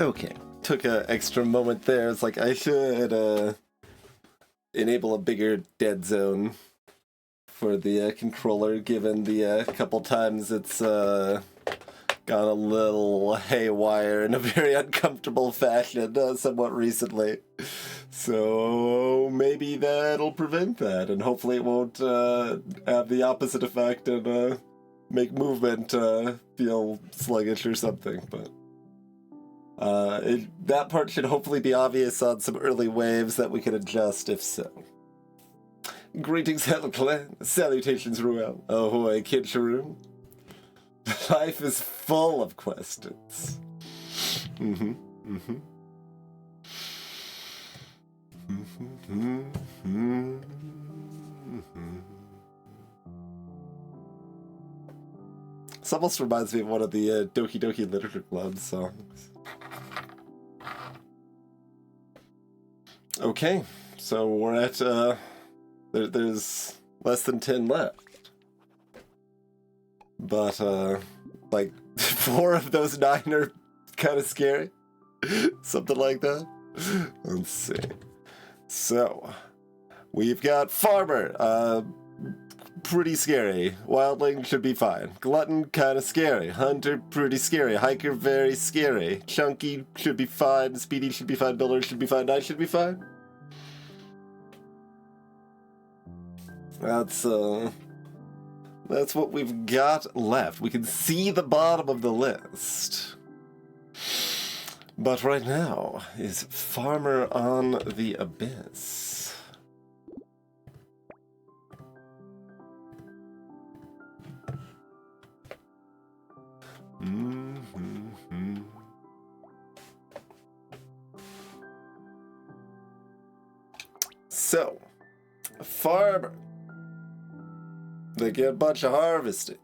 Okay, took an extra moment there. It's like I should enable a bigger dead zone for the controller, given the couple times it's gone a little haywire in a very uncomfortable fashion somewhat recently. So maybe that'll prevent that, and hopefully it won't have the opposite effect and make movement feel sluggish or something. But that part should hopefully be obvious on some early waves that we can adjust if so. Greetings, Hell Clan. Salutations, Ruel. Ahoy, Kid Sharoon. Life is full of questions. This almost reminds me of one of the Doki Doki Literature Club songs. Okay, so we're at, there's less than 10 left. But, like, 4 of those 9 are kind of scary. Something like that. Let's see. So, we've got Farmer, pretty scary. Wildling should be fine. Glutton, kind of scary. Hunter, pretty scary. Hiker, very scary. Chunky should be fine. Speedy should be fine. Builder should be fine. Knight should be fine. That's what we've got left. We can see the bottom of the list. But right now is Farmer on the Abyss. So, Farmer. They get a bunch of harvesting.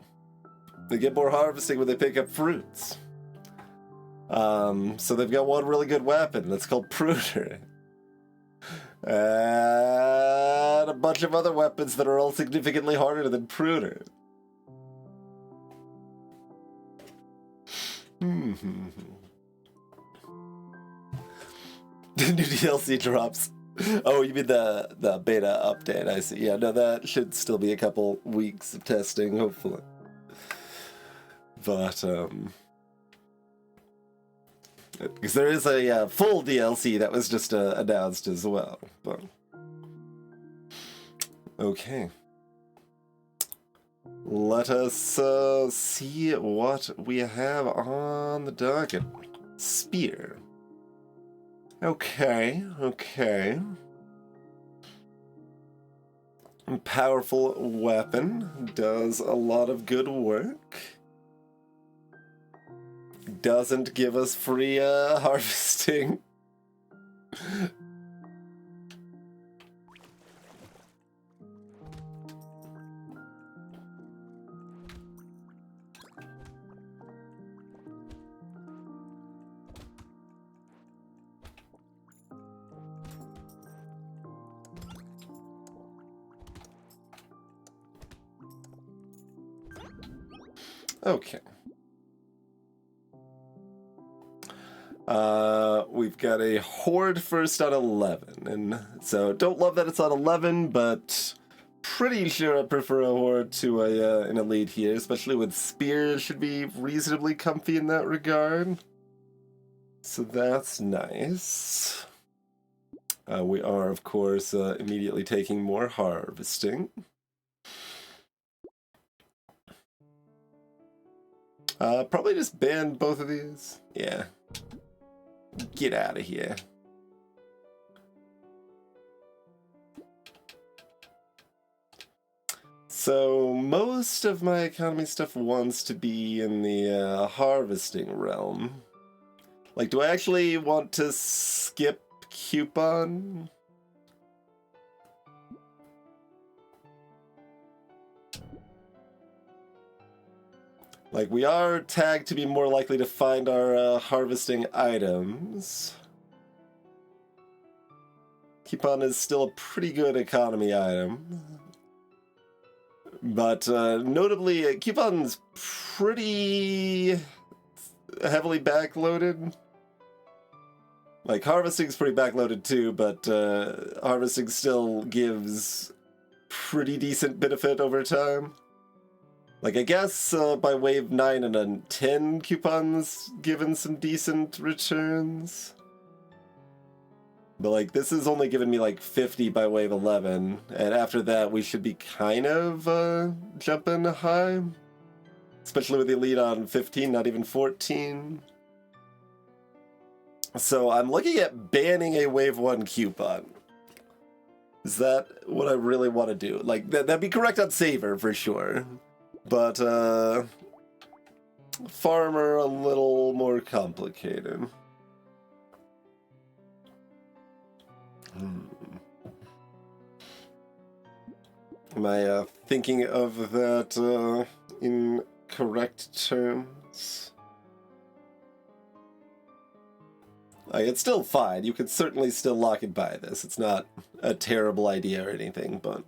They get more harvesting when they pick up fruits. So they've got one really good weapon that's called Pruder. And a bunch of other weapons that are all significantly harder than Pruder. New DLC drops. Oh, you mean the beta update, I see. Yeah, no, that should still be a couple weeks of testing, hopefully. But, because there is a full DLC that was just announced as well. But okay. Let us see what we have on the docket. Spear. Okay. Powerful weapon. Does a lot of good work. Doesn't give us free harvesting. Okay. We've got a Horde first on 11, and so don't love that it's on 11, but pretty sure I prefer a Horde to an Elite here, especially with Spears should be reasonably comfy in that regard. So that's nice. We are, of course, immediately taking more harvesting. Probably just ban both of these. Yeah. Get out of here. So most of my economy stuff wants to be in the harvesting realm. Like, do I actually want to skip coupon? Like, we are tagged to be more likely to find our harvesting items. Coupon is still a pretty good economy item. But notably, Coupon's pretty heavily backloaded. Like, harvesting's pretty backloaded too, but harvesting still gives pretty decent benefit over time. Like, I guess by wave 9 and then 10 coupons given some decent returns. But, like, this is only giving me, like, 50 by wave 11. And after that, we should be kind of jumping high. Especially with the elite on 15, not even 14. So I'm looking at banning a wave 1 coupon. Is that what I really want to do? Like, that'd be correct on Saver, for sure. But, Farmer, a little more complicated. Am I thinking of that in correct terms? Like, it's still fine. You could certainly still lock and buy this. It's not a terrible idea or anything, but...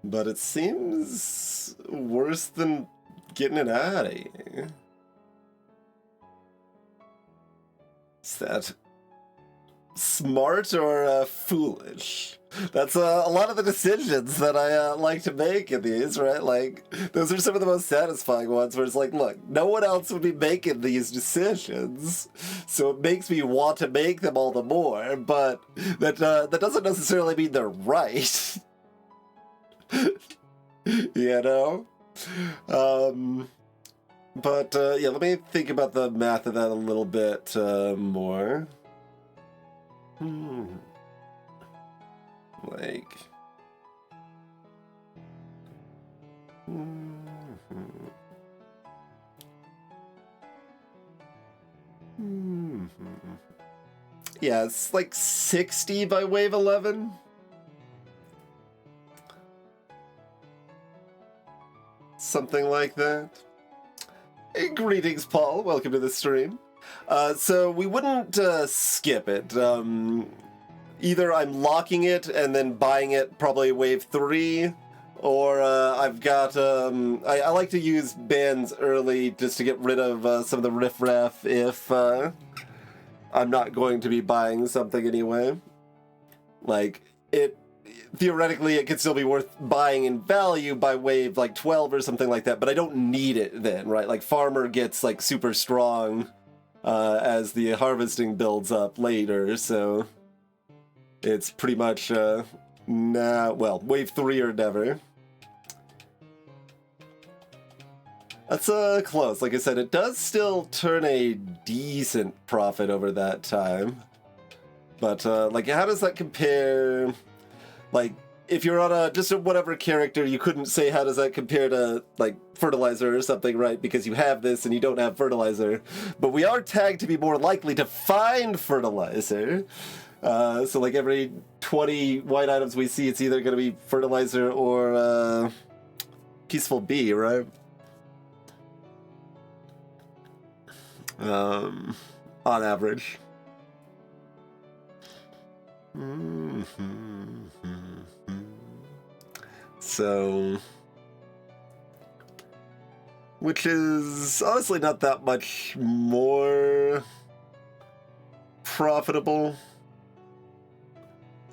But it seems worse than getting it out of here. Is that smart or foolish? That's a lot of the decisions that I like to make in these, right? Like, those are some of the most satisfying ones where it's like, look, no one else would be making these decisions, so it makes me want to make them all the more, but that doesn't necessarily mean they're right. You know? But, yeah, let me think about the math of that a little bit more. Like... Yeah, it's like 60 by wave 11. Something like that. Hey, greetings, Paul. Welcome to the stream. So we wouldn't skip it. Either I'm locking it and then buying it probably wave 3, or I've got... I like to use bans early just to get rid of some of the riffraff if I'm not going to be buying something anyway. Like, theoretically, it could still be worth buying in value by wave, like, 12 or something like that, but I don't need it then, right? Like, Farmer gets, like, super strong as the harvesting builds up later, so it's pretty much, well, wave 3 or never. That's, close. Like I said, it does still turn a decent profit over that time. But, like, how does that compare... Like, if you're on just a whatever character, you couldn't say how does that compare to, like, fertilizer or something, right? Because you have this and you don't have fertilizer. But we are tagged to be more likely to find fertilizer. So, like, every 20 white items we see, it's either going to be fertilizer or Peaceful Bee, right? On average. So, which is honestly not that much more profitable.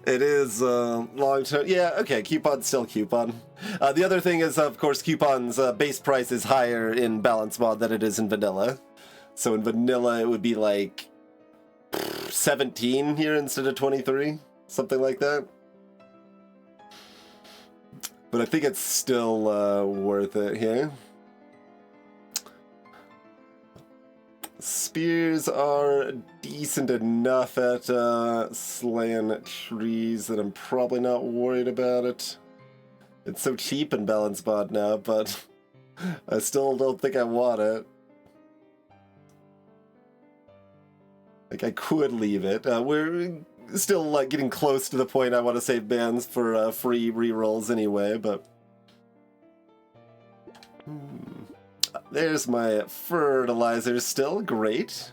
It is long term. Yeah, okay, coupon's still coupon. The other thing is, of course, coupon's base price is higher in balance mod than it is in vanilla. So in vanilla, it would be like 17 here instead of 23, something like that. But I think it's still worth it here. Spears are decent enough at slaying trees that I'm probably not worried about it. It's so cheap in balance mod now, but I still don't think I want it. Like, I could leave it. We're still, like, getting close to the point I want to save bans for free rerolls anyway, but... There's my fertilizer still. Great.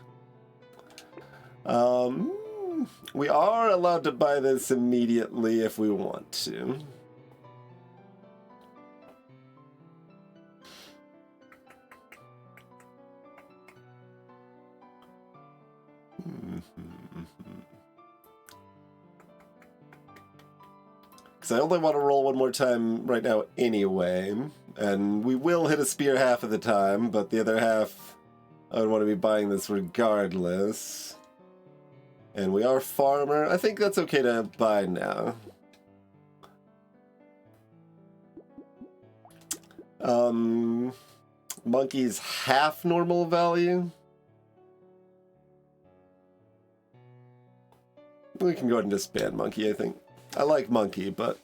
We are allowed to buy this immediately if we want to. Because I only want to roll one more time right now anyway, and we will hit a spear half of the time, but the other half, I would want to be buying this regardless. And we are farmer. I think that's okay to buy now. Monkey's half normal value. We can go ahead and disband Monkey, I think. I like Monkey, but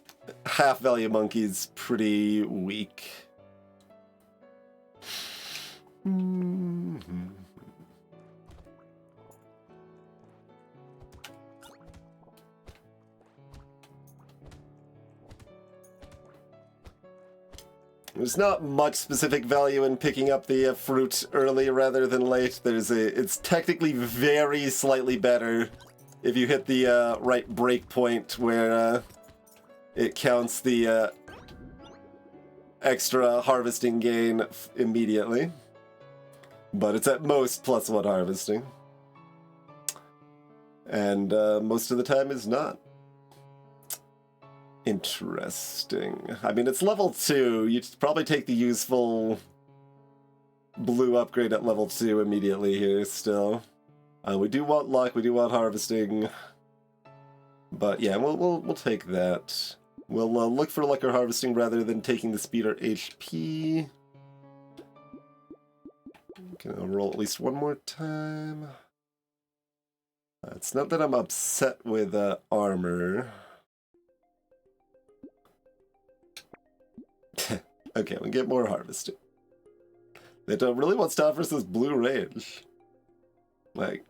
half value Monkey's pretty weak. There's not much specific value in picking up the fruit early rather than late. It's technically very slightly better if you hit the right break point where it counts the extra harvesting gain immediately. But it's at most +1 harvesting. And most of the time is not. Interesting. I mean, it's level 2. You'd probably take the useful blue upgrade at level 2 immediately here still. We do want luck, we do want harvesting. But yeah, we'll take that. We'll look for luck or harvesting rather than taking the speed or HP. Gonna roll at least one more time. It's not that I'm upset with armor. Okay, we'll get more harvesting. It really wants to offer us this blue range. Like,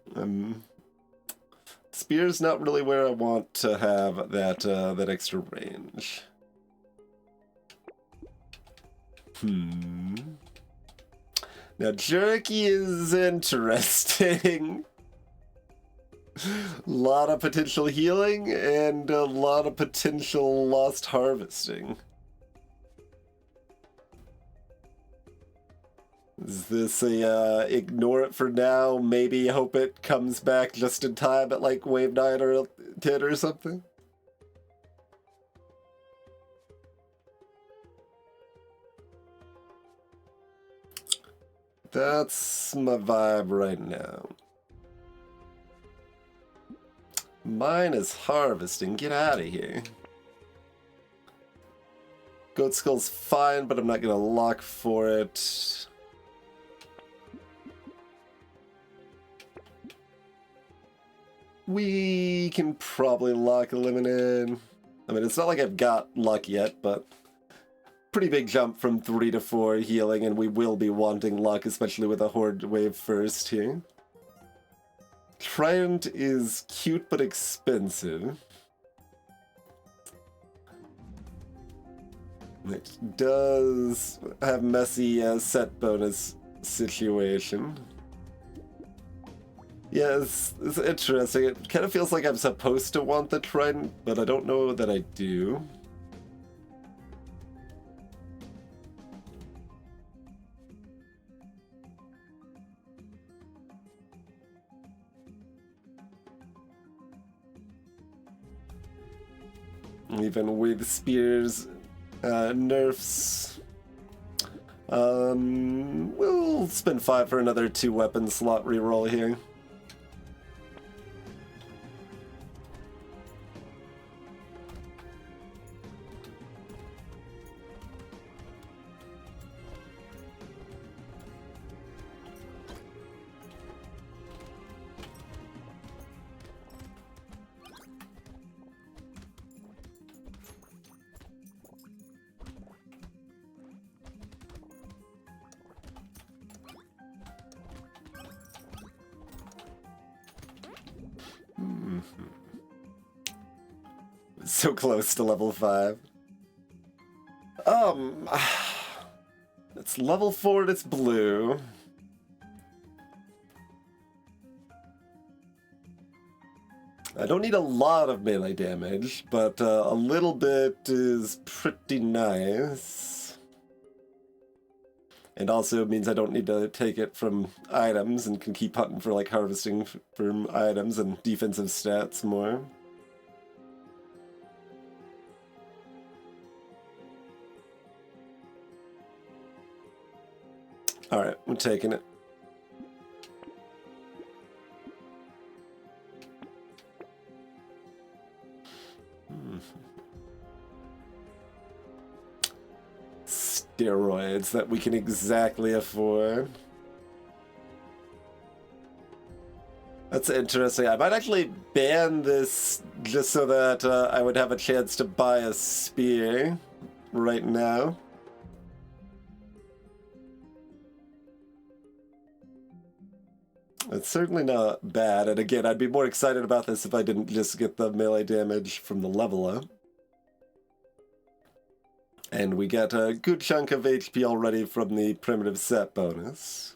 spear's not really where I want to have that that extra range. Now, jerky is interesting. A lot of potential healing and a lot of potential lost harvesting. Is this a ignore it for now, maybe hope it comes back just in time at like wave 9 or 10 or something? That's my vibe right now. Mine is harvesting. Get out of here. Goat skull's fine, but I'm not gonna lock for it. We can probably lock a limit in. I mean, it's not like I've got luck yet, but pretty big jump from 3 to 4 healing, and we will be wanting luck, especially with a horde wave first here. Trident is cute but expensive. It does have messy set bonus situation. Yeah, it's interesting. It kind of feels like I'm supposed to want the trident, but I don't know that I do. Even with spears nerfs. We'll spend 5 for another 2 weapon slot reroll here. So close to level 5. It's level 4 and it's blue. I don't need a lot of melee damage, but a little bit is pretty nice. And also means I don't need to take it from items and can keep hunting for like harvesting from items and defensive stats more. Alright, I'm taking it. Steroids that we can exactly afford. That's interesting. I might actually ban this just so that I would have a chance to buy a spear right now. It's certainly not bad, and again, I'd be more excited about this if I didn't just get the melee damage from the level up. And we get a good chunk of HP already from the primitive set bonus.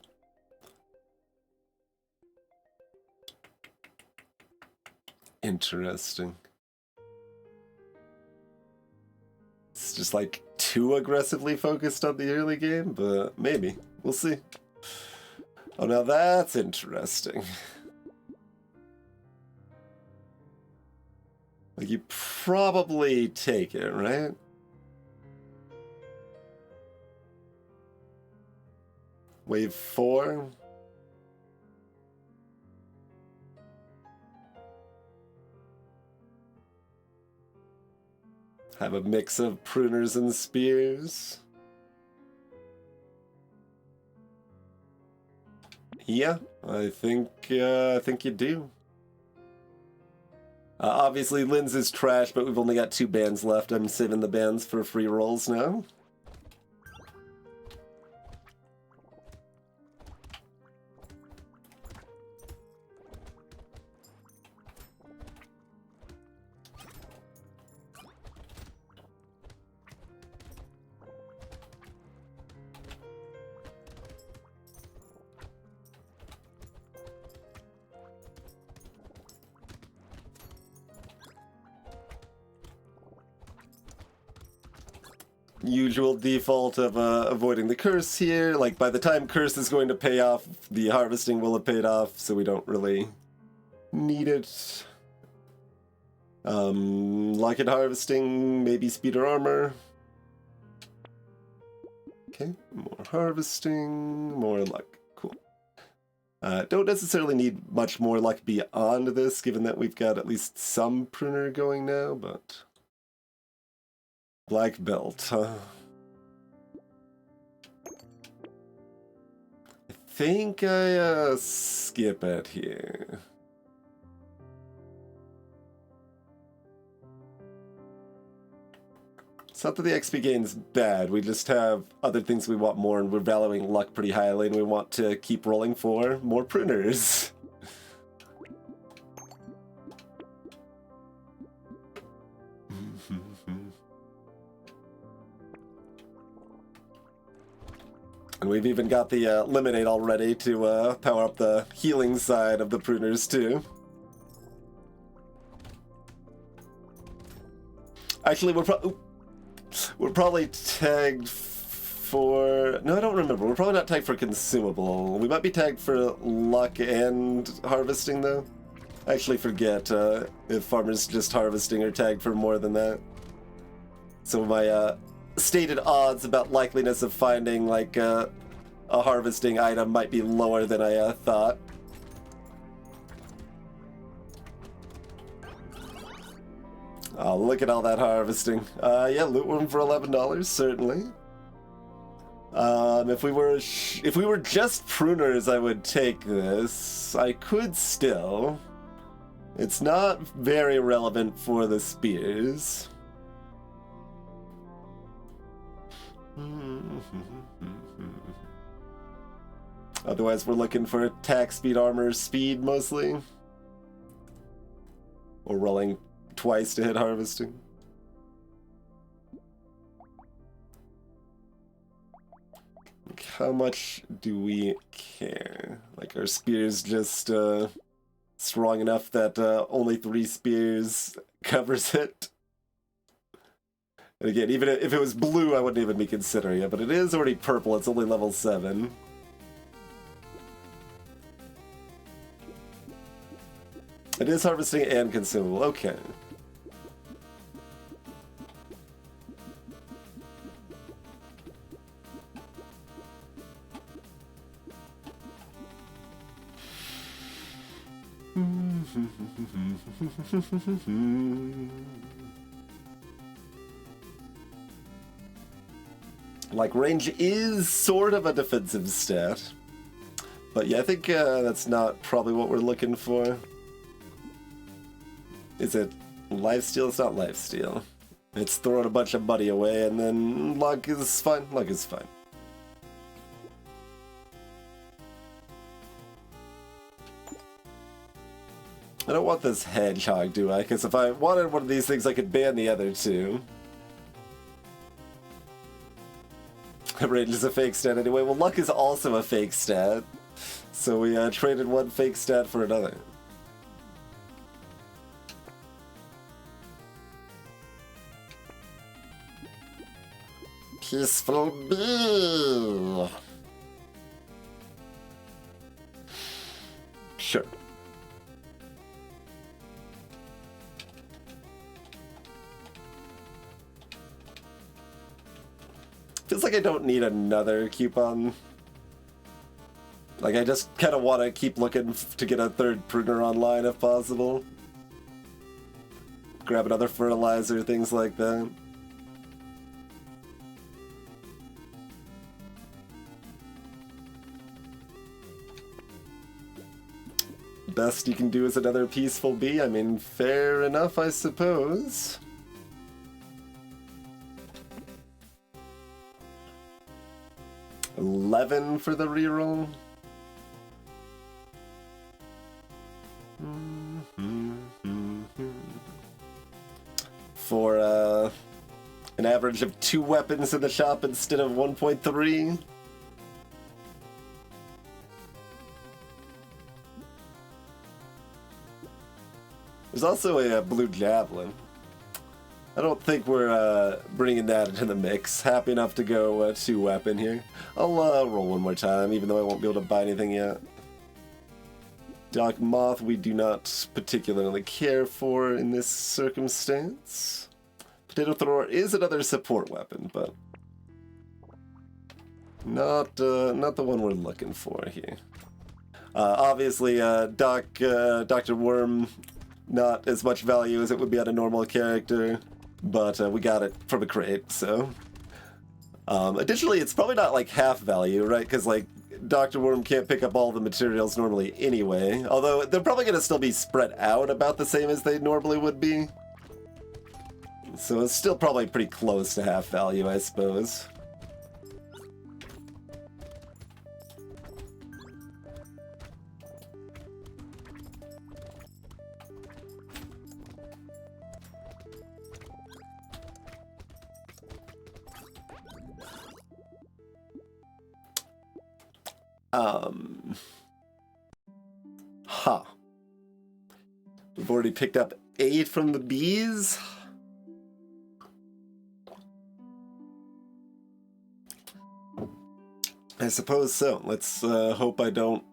Interesting. It's just like too aggressively focused on the early game, but maybe. We'll see. Oh, now that's interesting. Like, you probably take it, right? Wave 4. Have a mix of pruners and spears. Yeah, I think you do. Obviously, Lynn's is trash, but we've only got 2 bands left. I'm saving the bands for free rolls now. Usual default of avoiding the curse here. Like, by the time curse is going to pay off, the harvesting will have paid off, so we don't really need it. Locket harvesting, maybe speed or armor. Okay, more harvesting, more luck. Cool. Don't necessarily need much more luck beyond this, given that we've got at least some pruner going now, but... Black belt, huh? I think I skip it here. It's not that the XP gain's bad, we just have other things we want more, and we're valuing luck pretty highly, and we want to keep rolling for more pruners. And we've even got the Eliminate already to power up the healing side of the pruners too. Actually, we're probably tagged for... No, I don't remember. We're probably not tagged for consumable. We might be tagged for luck and harvesting, though. I actually forget if farmers just harvesting are tagged for more than that. So my stated odds about likeliness of finding like a harvesting item might be lower than I thought. Oh, look at all that harvesting. Yeah, loot room for $11, certainly. If we were just pruners, I would take this. I could still. It's not very relevant for the spears. Otherwise, we're looking for attack, speed, armor, speed mostly. Or rolling twice to hit harvesting. Like, how much do we care? Like, are spears just strong enough that only 3 spears covers it? And again, even if it was blue, I wouldn't even be considering it, but it is already purple, it's only level 7. It is harvesting and consumable, okay. Like, range is sort of a defensive stat. But yeah, I think that's not probably what we're looking for. Is it lifesteal? It's not lifesteal. It's throwing a bunch of money away, and then luck is fine. Luck is fine. I don't want this hedgehog, do I? Because if I wanted one of these things, I could ban the other two. Range is a fake stat anyway. Well, luck is also a fake stat. So we traded one fake stat for another. Peaceful bee. Sure. Feels like I don't need another coupon. Like, I just kind of want to keep looking to get a third pruner online if possible. Grab another fertilizer, things like that. Best you can do is another peaceful bee. I mean, fair enough, I suppose. $11 for the reroll. For an average of 2 weapons in the shop instead of 1.3. There's also a blue Javelin. I don't think we're bringing that into the mix. Happy enough to go 2 weapon here. I'll roll one more time, even though I won't be able to buy anything yet. Dark Moth we do not particularly care for in this circumstance. Potato Thrower is another support weapon, but not the one we're looking for here. Obviously, Dr. Worm, not as much value as it would be on a normal character, but we got it from a crate, so. Additionally, it's probably not like half value, right? Because like Dr. Worm can't pick up all the materials normally anyway, although they're probably going to still be spread out about the same as they normally would be. So it's still probably pretty close to half value, I suppose. We've already picked up 8 from the bees. I suppose so. Let's hope I don't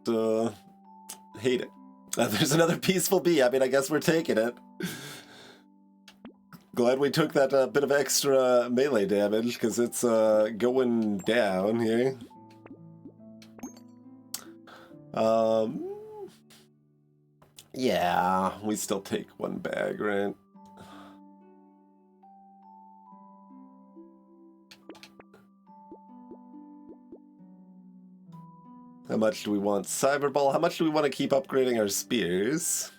hate it. There's another peaceful bee. I mean, I guess we're taking it. Glad we took that bit of extra melee damage, because it's going down here. Yeah, we still take 1 bag, right? How much do we want Cyberball? How much do we want to keep upgrading our spears?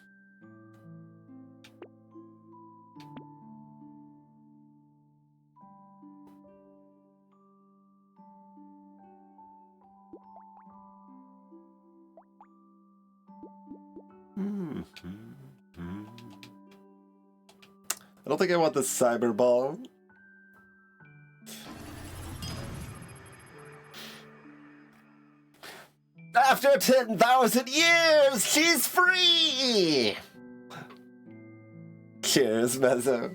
I don't think I want the Cyberball. After 10,000 years, she's free! Cheers, Mezzo.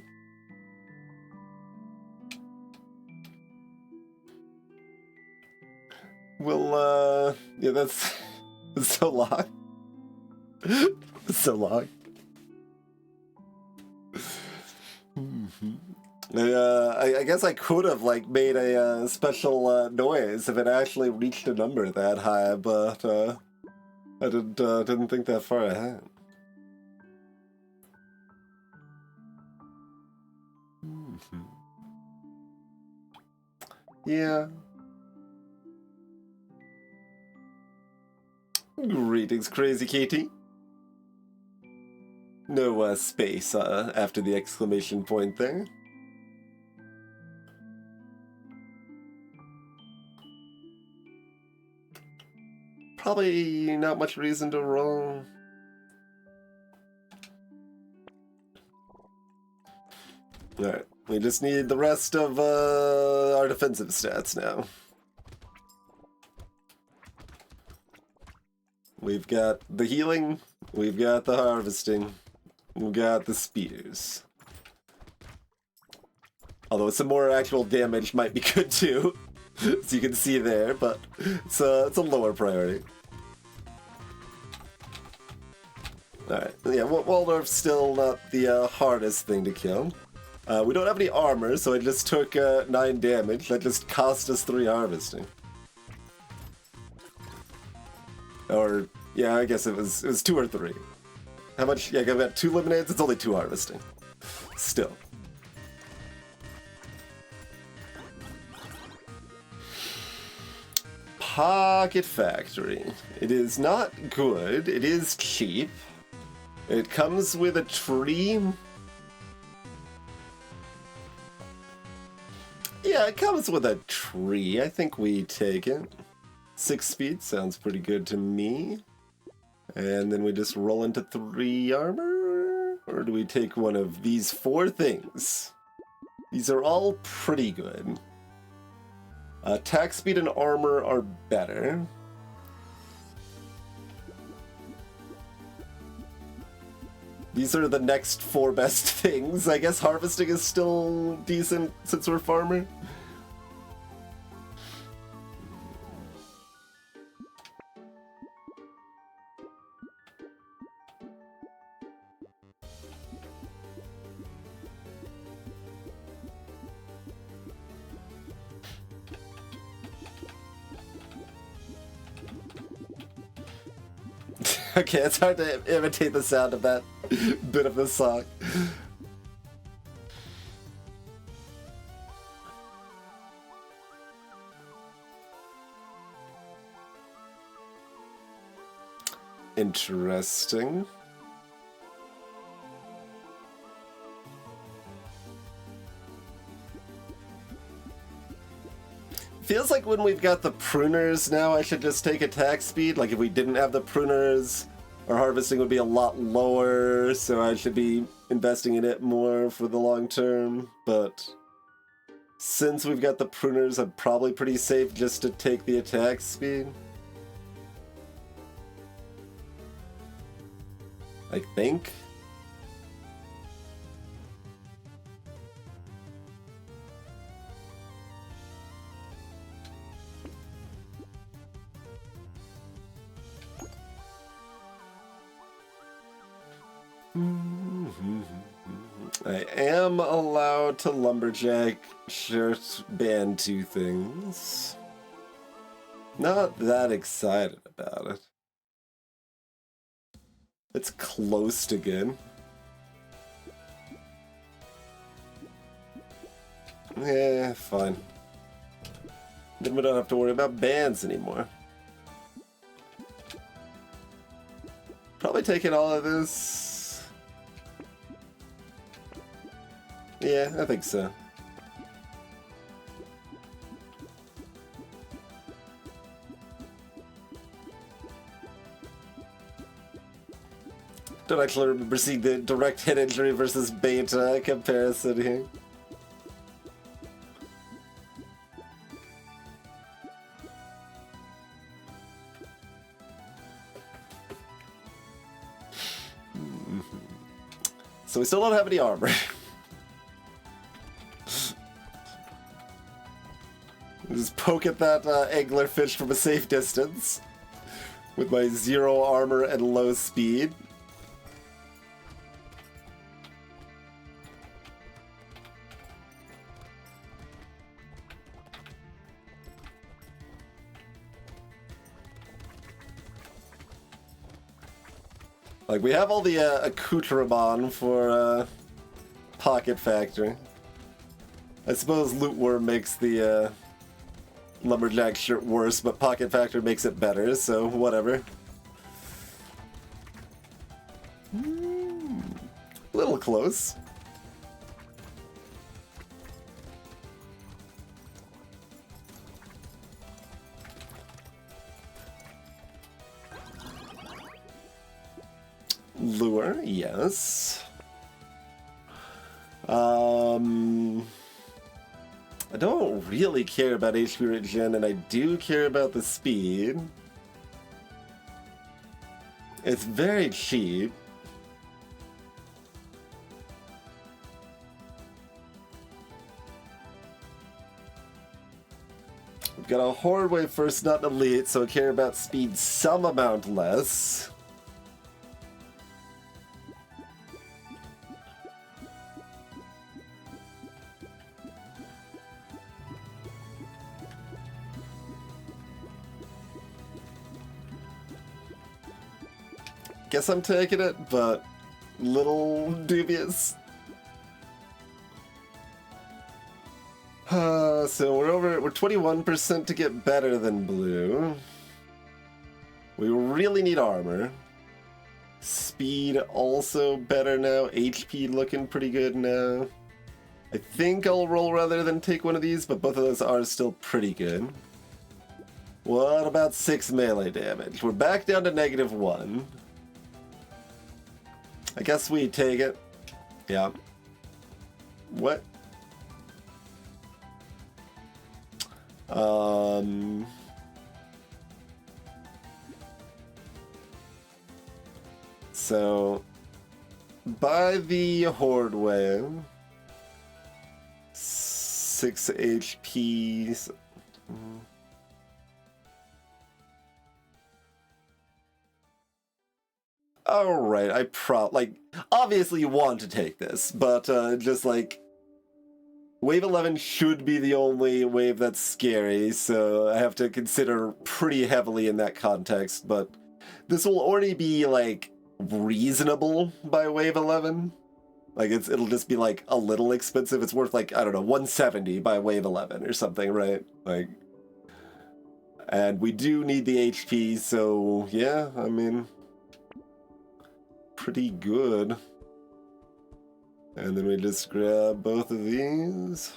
We'll, yeah, that's so long. So long. I guess I could have, like, made a special noise if it actually reached a number that high, but I didn't think that far ahead. Yeah. Greetings, Crazy Katie. No space after the exclamation point there. Probably not much reason to roll. Alright, we just need the rest of our defensive stats now. We've got the healing, we've got the harvesting, we've got the spears. Although some more actual damage might be good too, as you can see there, but it's a lower priority. Alright, yeah, Waldorf's still not the hardest thing to kill. We don't have any armor, so I just took 9 damage. That just cost us 3 harvesting. Or, yeah, I guess it was 2 or 3. How much? Yeah, I've got 2 lemonades, it's only 2 harvesting. Still. Pocket Factory. It is not good, it is cheap. It comes with a tree. Yeah, it comes with a tree. I think we take it. 6 speed sounds pretty good to me. And then we just roll into 3 armor? Or do we take one of these 4 things? These are all pretty good. Attack speed and armor are better. These are the next 4 best things. I guess harvesting is still decent since we're farmer. Okay, it's hard to imitate the sound of that bit of the song. Interesting. Feels like when we've got the pruners now, I should just take attack speed. Like if we didn't have the pruners, our harvesting would be a lot lower, so I should be investing in it more for the long term. But since we've got the pruners, I'm probably pretty safe just to take the attack speed. I think. I am allowed to lumberjack shirt band 2 things. Not that excited about it. It's close to good. Yeah, fine. Then we don't have to worry about bands anymore. Probably taking all of this. Yeah, I think so. Don't actually remember seeing the direct hit injury versus beta comparison here. So we still don't have any armor. Just poke at that anglerfish from a safe distance with my 0 armor and low speed. Like, we have all the accoutrement for Pocket Factory. I suppose Loot Worm makes the Lumberjack shirt worse, but Pocket Factory makes it better, so whatever. Little close. Lure, yes. I don't really care about HP regen, and I do care about the speed. It's very cheap. We've got a Horde Wave first, not an Elite, so I care about speed some amount less. Guess I'm taking it, but little dubious. So we're 21% to get better than blue. We really need armor. Speed also better now. HP looking pretty good now. I think I'll roll rather than take one of these, but both of those are still pretty good. What about 6 melee damage? We're back down to -1. I guess we take it. Yeah. What? So, by the Horde Wave, 6 HP. Alright, obviously you want to take this, but just like, Wave 11 should be the only wave that's scary, so I have to consider pretty heavily in that context, but this will already be, like, reasonable by Wave 11. Like, it'll just be, like, a little expensive. It's worth, like, I don't know, 170 by Wave 11 or something, right? Like, and we do need the HP, so, yeah, I mean, pretty good. And then we just grab both of these.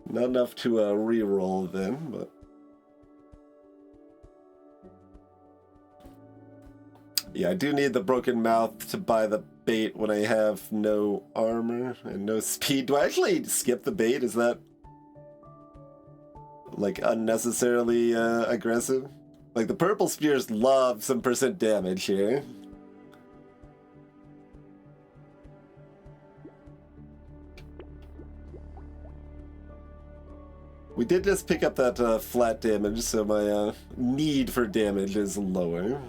Not enough to re-roll then, but... Yeah, I do need the Broken Mouth to buy the bait when I have no armor and no speed. Do I actually skip the bait? Is that, like, unnecessarily aggressive? Like, the Purple Spears love some % damage here. We did just pick up that flat damage, so my need for damage is lower.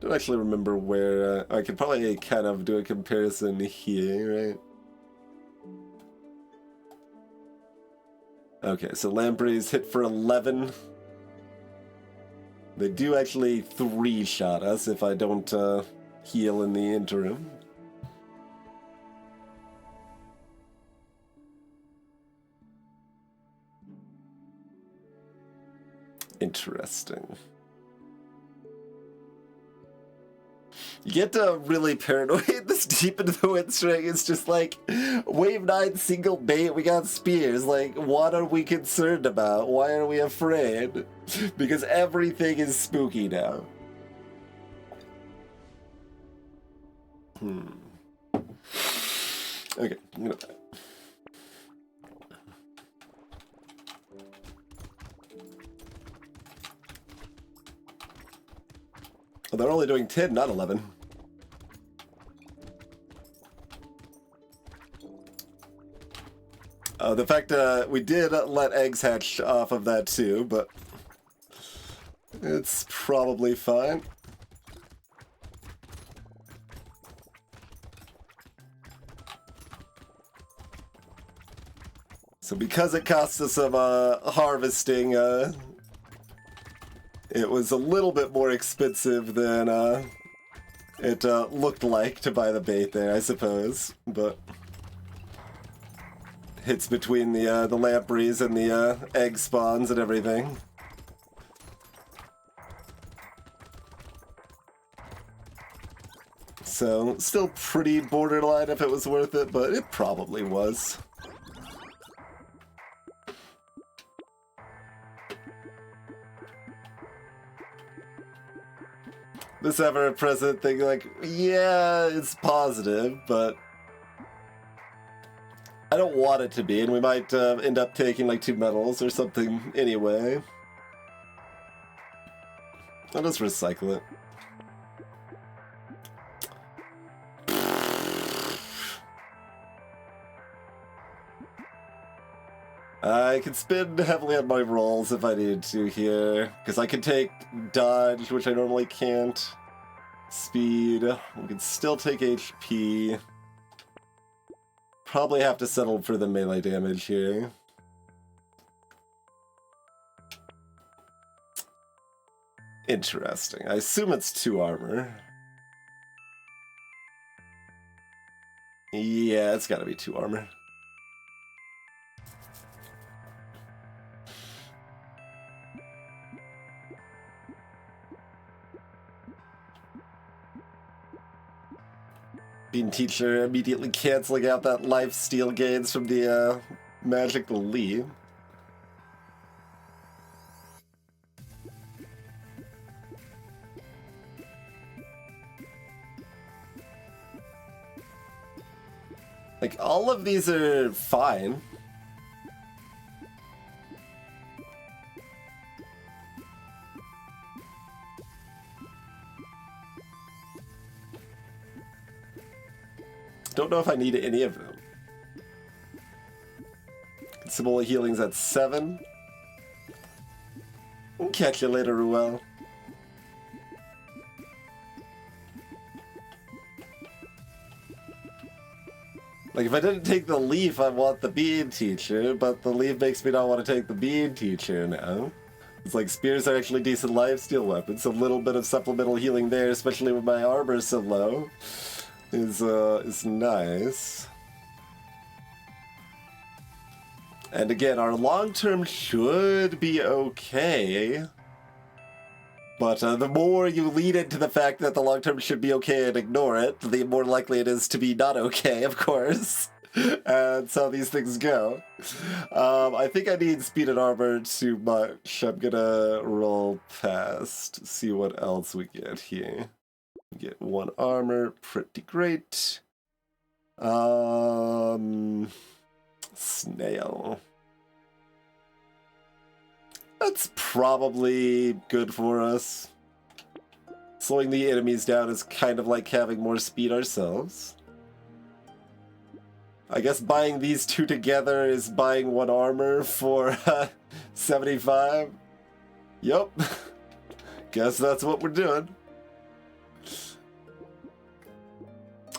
Don't actually remember where... I could probably kind of do a comparison here, right? Okay, so Lampreys hit for 11. They do actually 3-shot us if I don't heal in the interim. Interesting. You get really paranoid this deep into the Winstreak. It's just like, Wave 9 single bait, we got spears. Like, what are we concerned about? Why are we afraid? Because everything is spooky now. Okay, I'm gonna... Well, they're only doing 10, not 11. The fact we did let eggs hatch off of that too, but it's probably fine. So because it cost us some harvesting, it was a little bit more expensive than it looked like to buy the bait there, I suppose, but hits between the lampreys and the egg spawns and everything. So, still pretty borderline if it was worth it, but it probably was. This ever-present thing, like, yeah, it's positive, but I don't want it to be, and we might end up taking like 2 medals or something anyway. I'll just recycle it. I can spin heavily on my rolls if I need to here, because I can take dodge, which I normally can't. Speed, we can still take HP. Probably have to settle for the melee damage here. Interesting. I assume it's 2 armor. Yeah, it's gotta be 2 armor. Bean Teacher immediately canceling out that life steal gains from the magical lead. Like, all of these are fine. Don't know if I need any of them. Consumable healing's at 7. We'll catch you later, Ruel. Like, if I didn't take the leaf, I want the bean teacher, but the leaf makes me not want to take the bean teacher now. It's like, spears are actually decent lifesteal weapons. A little bit of supplemental healing there, especially with my armor so low, is nice. And again, our long-term should be okay. But the more you lead into the fact that the long-term should be okay and ignore it, the more likely it is to be not okay, of course. And that's how these things go. I think I need speed and armor too much. I'm gonna roll past, see what else we get here. We get 1 armor, pretty great. Snail. That's probably good for us. Slowing the enemies down is kind of like having more speed ourselves. I guess buying these 2 together is buying 1 armor for 75. Yup. Guess that's what we're doing.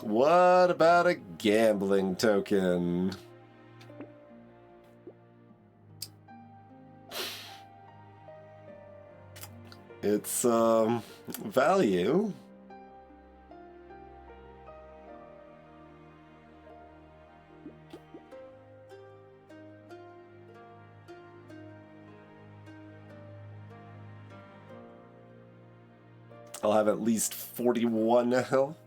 What about a gambling token? It's value. I'll have at least 41 health.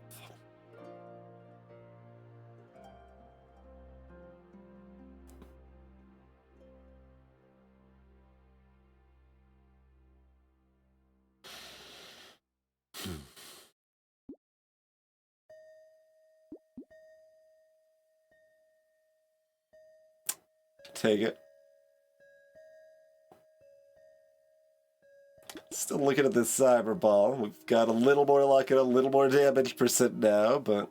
Take it. Still looking at this Cyber Ball. We've got a little more luck and a little more damage percent now, but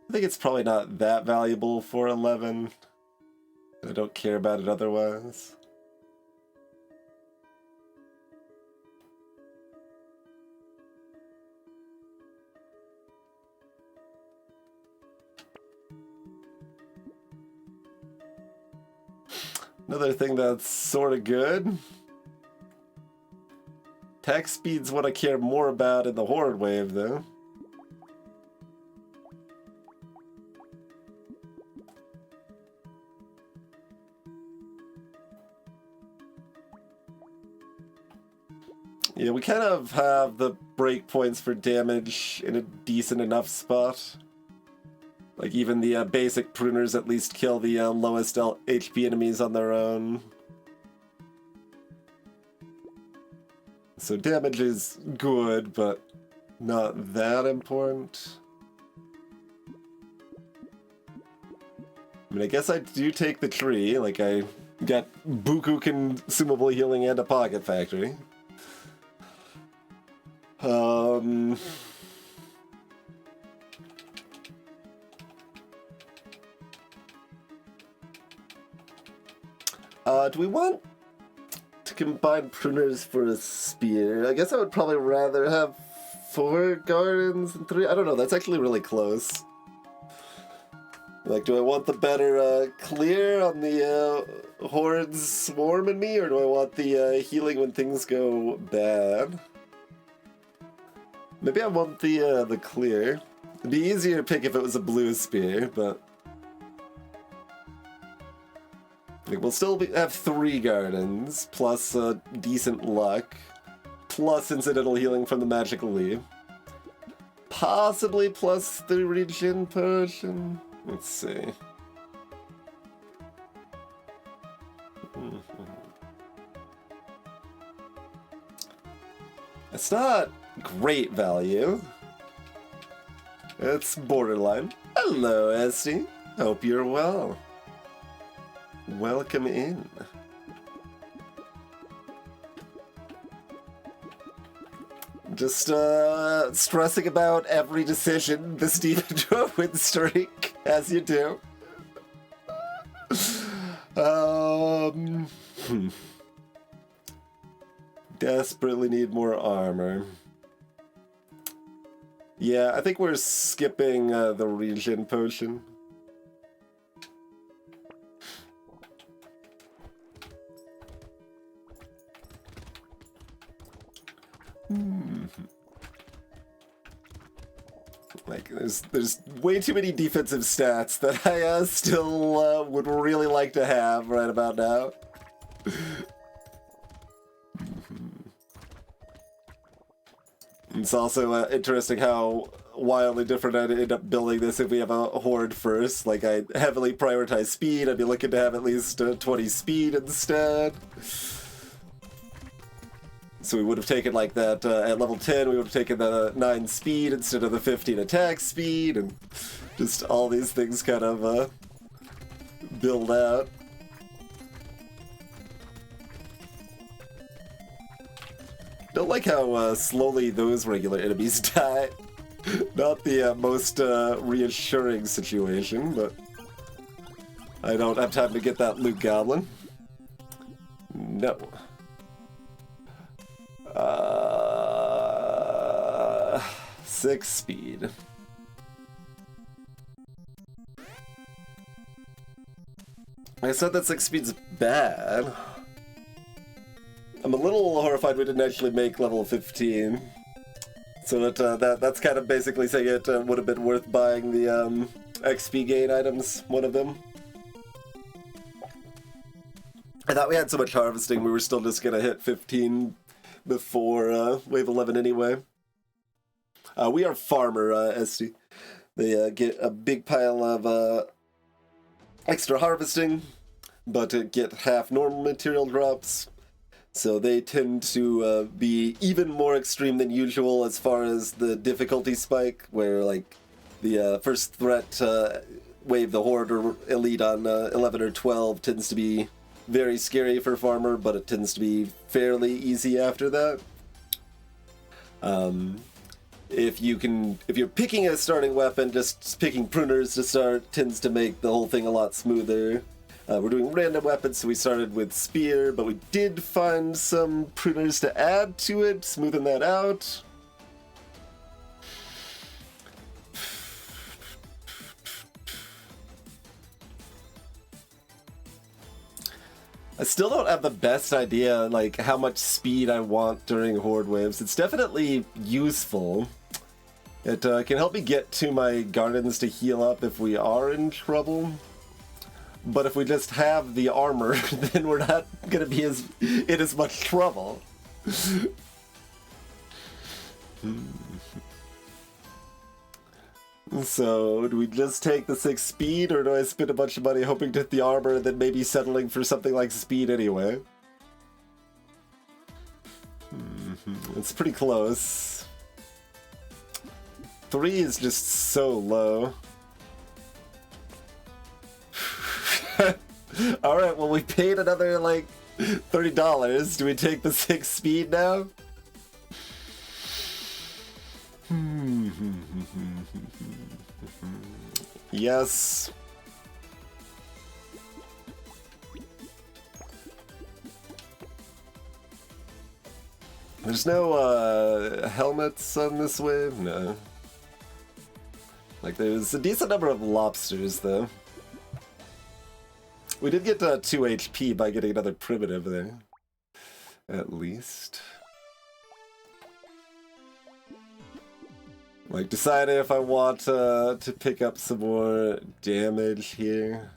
I think it's probably not that valuable for 11. I don't care about it otherwise. Another thing that's sort of good. Attack speed's what I care more about in the Horde wave, though. Yeah, we kind of have the breakpoints for damage in a decent enough spot. Like, even the basic pruners at least kill the lowest HP enemies on their own. So damage is good, but not that important. I mean, I guess I do take the tree. Like, I got buku consumable healing and a pocket factory. Do we want to combine pruners for a spear? I guess I would probably rather have 4 gardens and 3. I don't know, that's actually really close. Like, do I want the better clear on the hordes swarming me, or do I want the healing when things go bad? Maybe I want the clear. It'd be easier to pick if it was a blue spear, but like, we'll still have 3 gardens, plus decent luck, plus incidental healing from the magical leaf. Possibly plus the regen potion. Let's see. It's not great value. It's borderline. Hello, Esty. Hope you're well. Welcome in. Just stressing about every decision this deep into a win streak, as you do. Desperately need more armor. Yeah, I think we're skipping the regen potion. Like, there's way too many defensive stats that I still would really like to have right about now. It's also interesting how wildly different I'd end up building this if we have a horde first. Like, I heavily prioritize speed. I'd be looking to have at least 20 speed instead. So we would have taken like that at level 10, we would have taken the 9 speed instead of the 15 attack speed, and just all these things kind of build out. Don't like how slowly those regular enemies die. Not the most reassuring situation, but I don't have time to get that loot goblin. No. 6 speed. I said that 6 speed's bad. I'm a little horrified we didn't actually make level 15. So that's kind of basically saying it would have been worth buying the XP gain items, one of them. I thought we had so much harvesting, we were still just gonna hit 15 before wave 11 anyway. We are farmer, SD. They get a big pile of extra harvesting, but get half normal material drops. So they tend to be even more extreme than usual as far as the difficulty spike, where like the first threat wave, the Horde or Elite on 11 or 12 tends to be very scary for Farmer, but it tends to be fairly easy after that. If you're picking a starting weapon, just picking pruners to start tends to make the whole thing a lot smoother. We're doing random weapons, so we started with spear, but we did find some pruners to add to it, smoothing that out. I still don't have the best idea, like, how much speed I want during horde waves. It's definitely useful. It can help me get to my gardens to heal up if we are in trouble. But if we just have the armor, then we're not going to be in as much trouble. So, do we just take the 6 speed, or do I spend a bunch of money hoping to hit the armor and then maybe settling for something like speed anyway? It's pretty close. 3 is just so low. Alright, well, we paid another, like, $30. Do we take the 6 speed now? Yes. There's no helmets on this wave? No. Like, there's a decent number of lobsters, though. We did get 2 HP by getting another primitive there. At least. Like, deciding if I want to pick up some more damage here.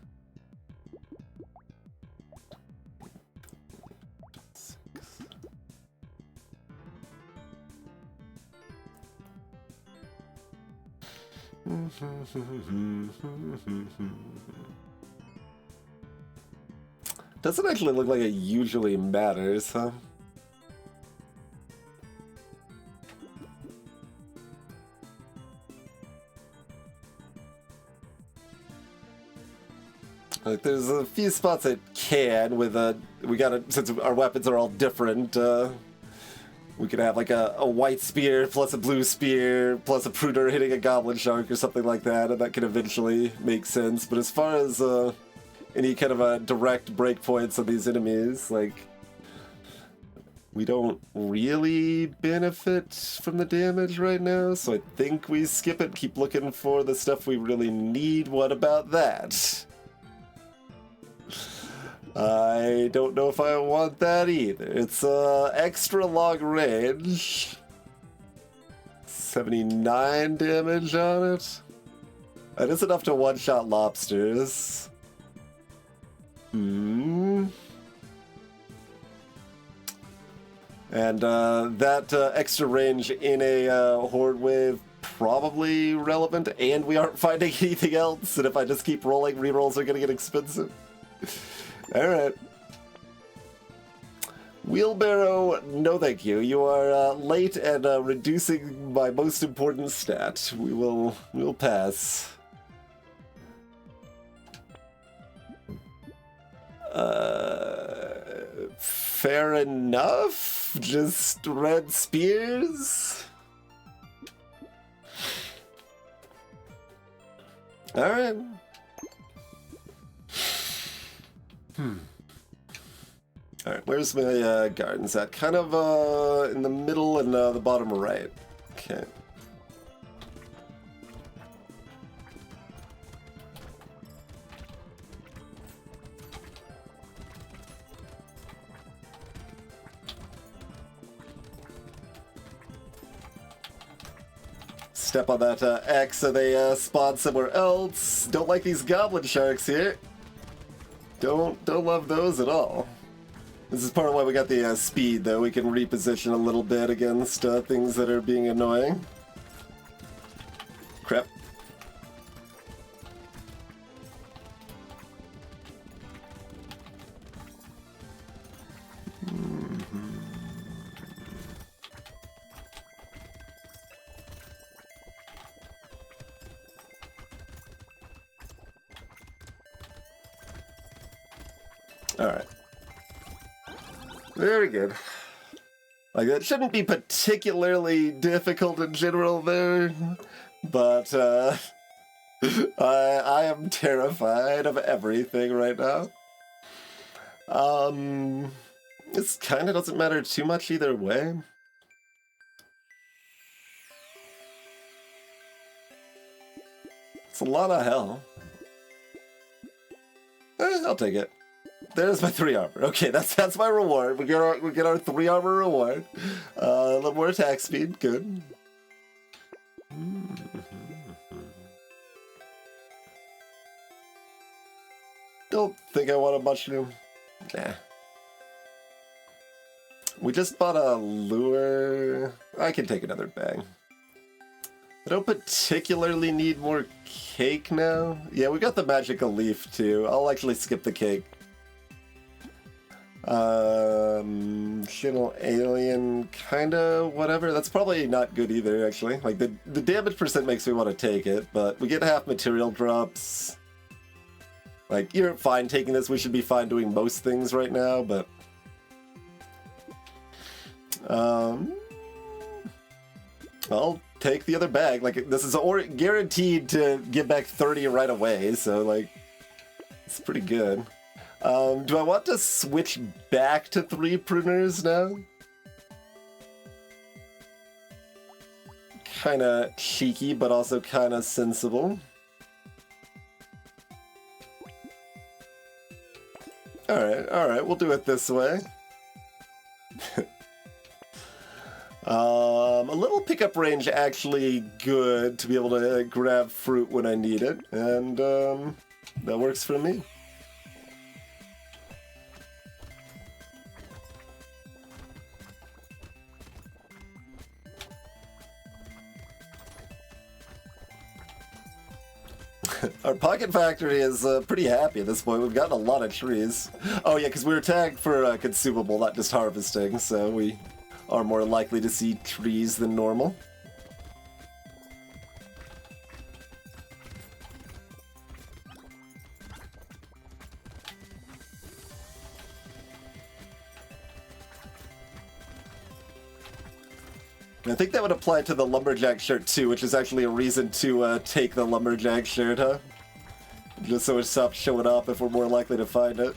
Doesn't actually look like it usually matters, huh? Like, there's a few spots that can with since our weapons are all different, we could have like a white spear plus a blue spear plus a pruner hitting a goblin shark or something like that, and that could eventually make sense. But as far as any kind of direct breakpoints on these enemies, like, we don't really benefit from the damage right now, so I think we skip it, keep looking for the stuff we really need. What about that? I don't know if I want that either. It's extra long range. 79 damage on it. That is enough to one-shot lobsters. And that extra range in a horde wave, probably relevant, and we aren't finding anything else, and if I just keep rolling, rerolls are gonna get expensive. Alright. Wheelbarrow, no thank you. You are late and reducing my most important stat. We'll pass. Fair enough. Just red spears. Alright. Alright, where's my gardens at? Kind of in the middle and the bottom right. Okay. Step on that X so they spawn somewhere else. Don't like these goblin sharks here. Don't love those at all. This is part of why we got the speed, though. We can reposition a little bit against things that are being annoying. Crap. Alright. Very good. Like, that shouldn't be particularly difficult in general there, but, I am terrified of everything right now. This kind of doesn't matter too much either way. It's a lot of hell. I'll take it. There's my 3 armor. Okay, that's my reward. We get our 3 armor reward. A little more attack speed. Good. Don't think I want a mushroom. Nah. We just bought a lure. I can take another bag. I don't particularly need more cake now. Yeah, we got the magical leaf too. I'll actually skip the cake. Channel alien, kinda whatever. That's probably not good either, actually. Like, the damage percent makes me want to take it, but we get half material drops. Like, you're fine taking this. We should be fine doing most things right now, but... I'll take the other bag. Like, this is guaranteed to get back 30 right away, so, like, it's pretty good. Do I want to switch back to 3 pruners now? Kinda cheeky, but also kinda sensible. Alright, we'll do it this way. A little pickup range actually good to be able to grab fruit when I need it, and that works for me. Our pocket factory is pretty happy at this point. We've gotten a lot of trees. Oh yeah, because we were tagged for consumable, not just harvesting, so we are more likely to see trees than normal. I think that would apply to the lumberjack shirt too, which is actually a reason to take the lumberjack shirt, huh? Just so it stops showing up if we're more likely to find it.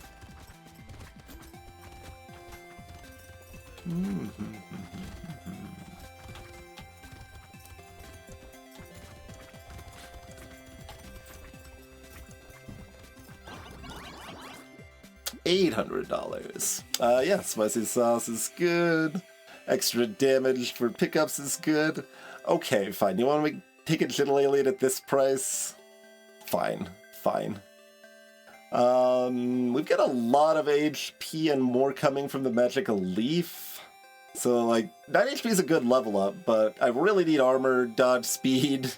$800. Yeah, spicy sauce is good. Extra damage for pickups is good. Okay, fine. You want to take a Channel Alien at this price? Fine. We've got a lot of HP and more coming from the magical leaf. So, like, 9 HP is a good level up, but I really need armor, dodge speed,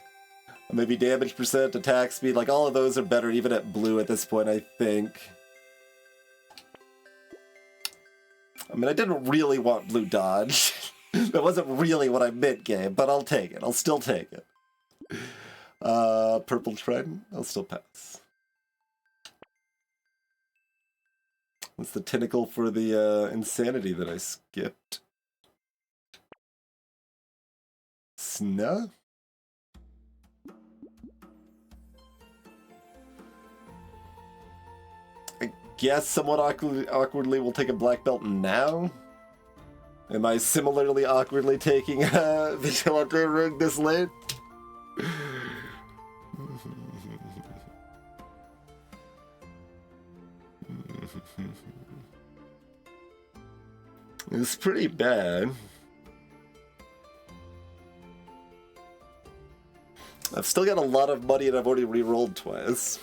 maybe damage percent, attack speed. Like, all of those are better even at blue at this point, I think. I mean, I didn't really want blue dodge. That wasn't really what I meant, game, but I'll take it. I'll still take it. Purple trident? I'll still pass. What's the tentacle for the insanity that I skipped? Snuh? Guess somewhat awkwardly we'll take a black belt now. Am I similarly awkwardly taking a vigilante ring this late? It's pretty bad. I've still got a lot of money and I've already re-rolled twice.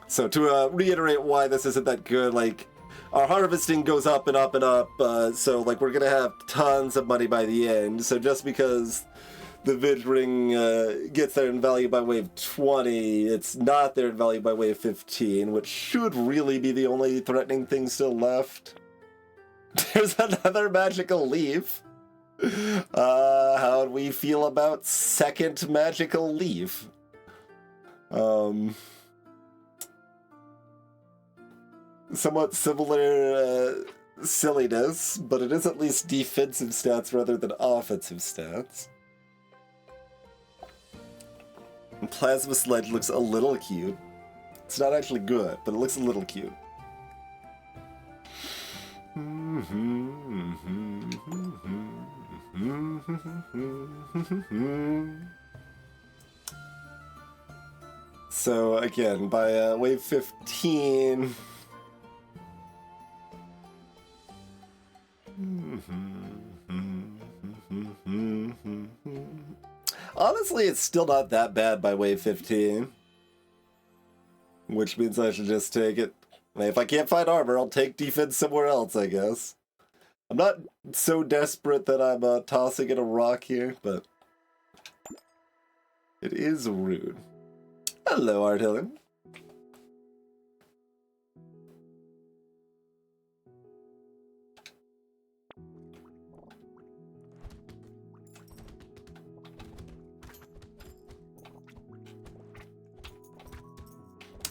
So to reiterate why this isn't that good, like, our harvesting goes up and up and up, so like we're gonna have tons of money by the end. So just because the Vid Ring gets there in value by wave 20, it's not there in value by wave 15, which should really be the only threatening thing still left. There's another magical leaf. How do we feel about second magical leaf? Somewhat similar silliness, but it is at least defensive stats rather than offensive stats. And Plasma Sledge looks a little cute. It's not actually good, but it looks a little cute. So again, by wave 15... Honestly, it's still not that bad by wave 15. Which means I should just take it. If I can't find armor, I'll take defense somewhere else, I guess. I'm not so desperate that I'm tossing in a rock here, but... it is rude. Hello, Artillon.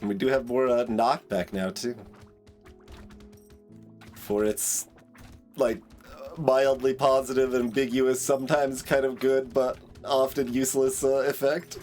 And we do have more knockback now, too. For its, like, mildly positive, ambiguous, sometimes kind of good, but often useless effect.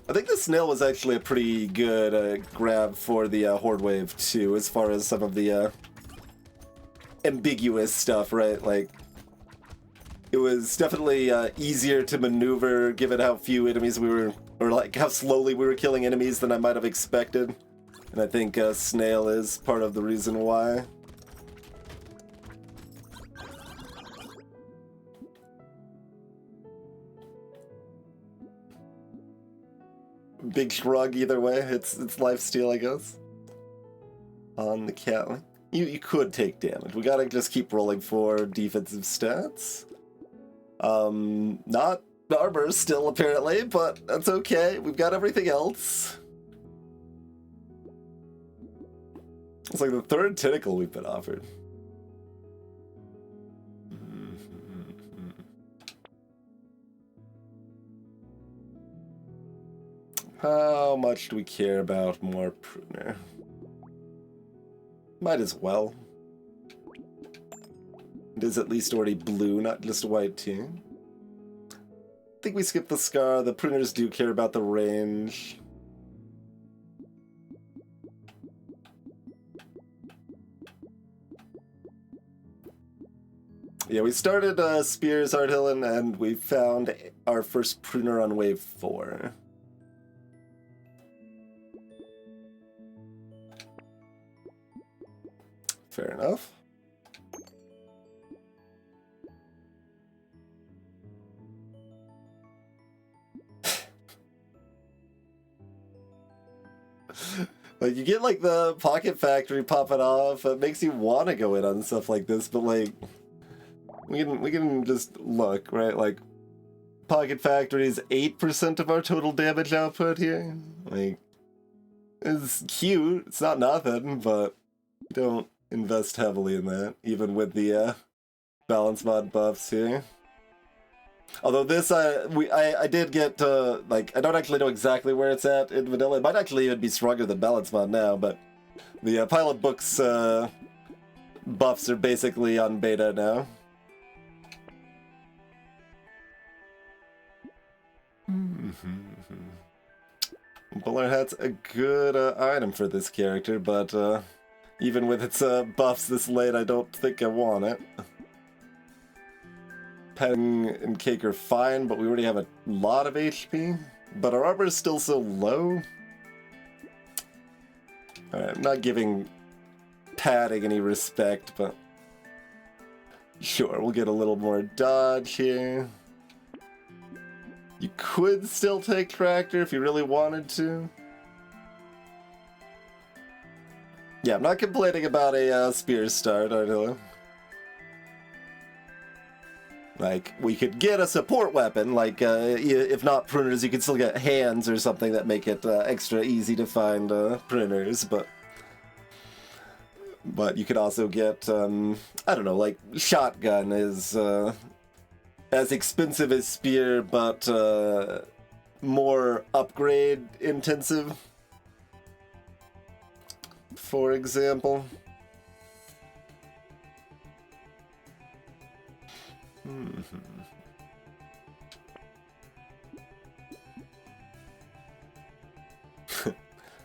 I think the snail was actually a pretty good grab for the Horde Wave, too, as far as some of the ambiguous stuff, right? Like, it was definitely easier to maneuver given how few enemies we were, or like how slowly we were killing enemies than I might have expected. And I think snail is part of the reason why. Big shrug either way. It's lifesteal, I guess. On the Catling. You could take damage. We gotta just keep rolling for defensive stats. Not armor still, apparently, but that's okay. We've got everything else. It's like the third tentacle we've been offered. How much do we care about more pruner? Might as well. It is at least already blue, not just white too. I think we skipped the scar. The pruners do care about the range. Yeah, we started Spears, Artillon, and we found our first pruner on wave 4. Fair enough. Like, you get, like, the Pocket Factory popping off. It makes you want to go in on stuff like this, but, like, we can just look, right? Like, Pocket Factory is 8% of our total damage output here. Like, it's cute. It's not nothing, but don't invest heavily in that, even with the balance mod buffs here. Although this, I did get, like, I don't actually know exactly where it's at in vanilla. It might actually even be stronger than balance mod now, but the pilot books buffs are basically on beta now. Bowler Hat's a good item for this character, but even with its buffs this late, I don't think I want it. Pen and Cake are fine, but we already have a lot of HP. But our armor is still so low. Alright, I'm not giving padding any respect, but sure, we'll get a little more dodge here. You could still take Tractor if you really wanted to. Yeah, I'm not complaining about a Spear start, Artilla. Like, we could get a support weapon, like, if not pruners, you could still get hands or something that make it extra easy to find pruners, but you could also get, I don't know, like, shotgun is as expensive as spear, but more upgrade intensive, for example.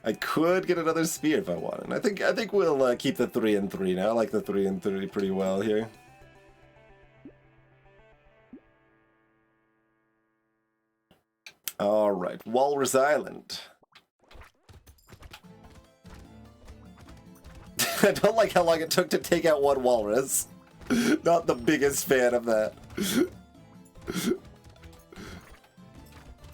I could get another spear if I wanted. I think we'll keep the 3 and 3 now. I like the 3 and 3 pretty well here. All right, Walrus Island. I don't like how long it took to take out one walrus. Not the biggest fan of that.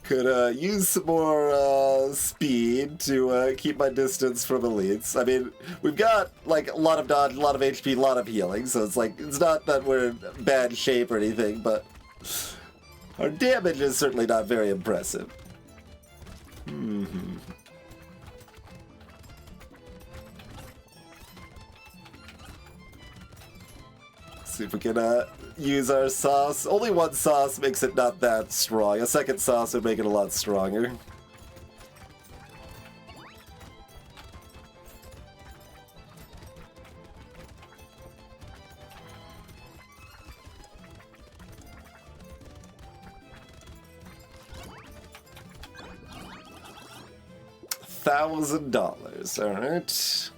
Could use some more speed to keep my distance from elites. I mean, we've got like a lot of dodge, a lot of HP, a lot of healing, so it's like, it's not that we're in bad shape or anything, but our damage is certainly not very impressive. See if we can use our sauce. Only one sauce makes it not that strong. A second sauce would make it a lot stronger. $1,000. Alright.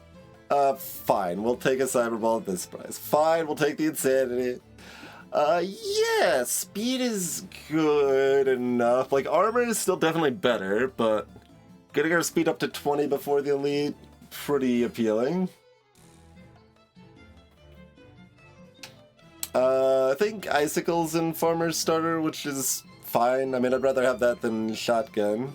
Fine, we'll take a Cyberball at this price. Fine, we'll take the Insanity. Yeah, speed is good enough. Like, armor is still definitely better, but getting our speed up to 20 before the elite, pretty appealing. I think Icicles and Farmer's Starter, which is fine. I mean, I'd rather have that than Shotgun.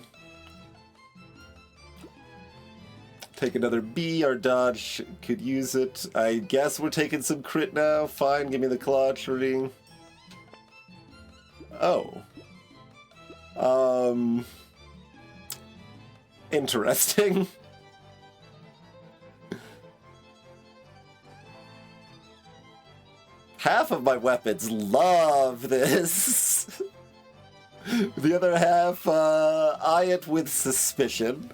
Take another B, our dodge could use it. I guess we're taking some crit now. Fine, give me the claw tree. Oh. Interesting. Half of my weapons love this. The other half, eye it with suspicion.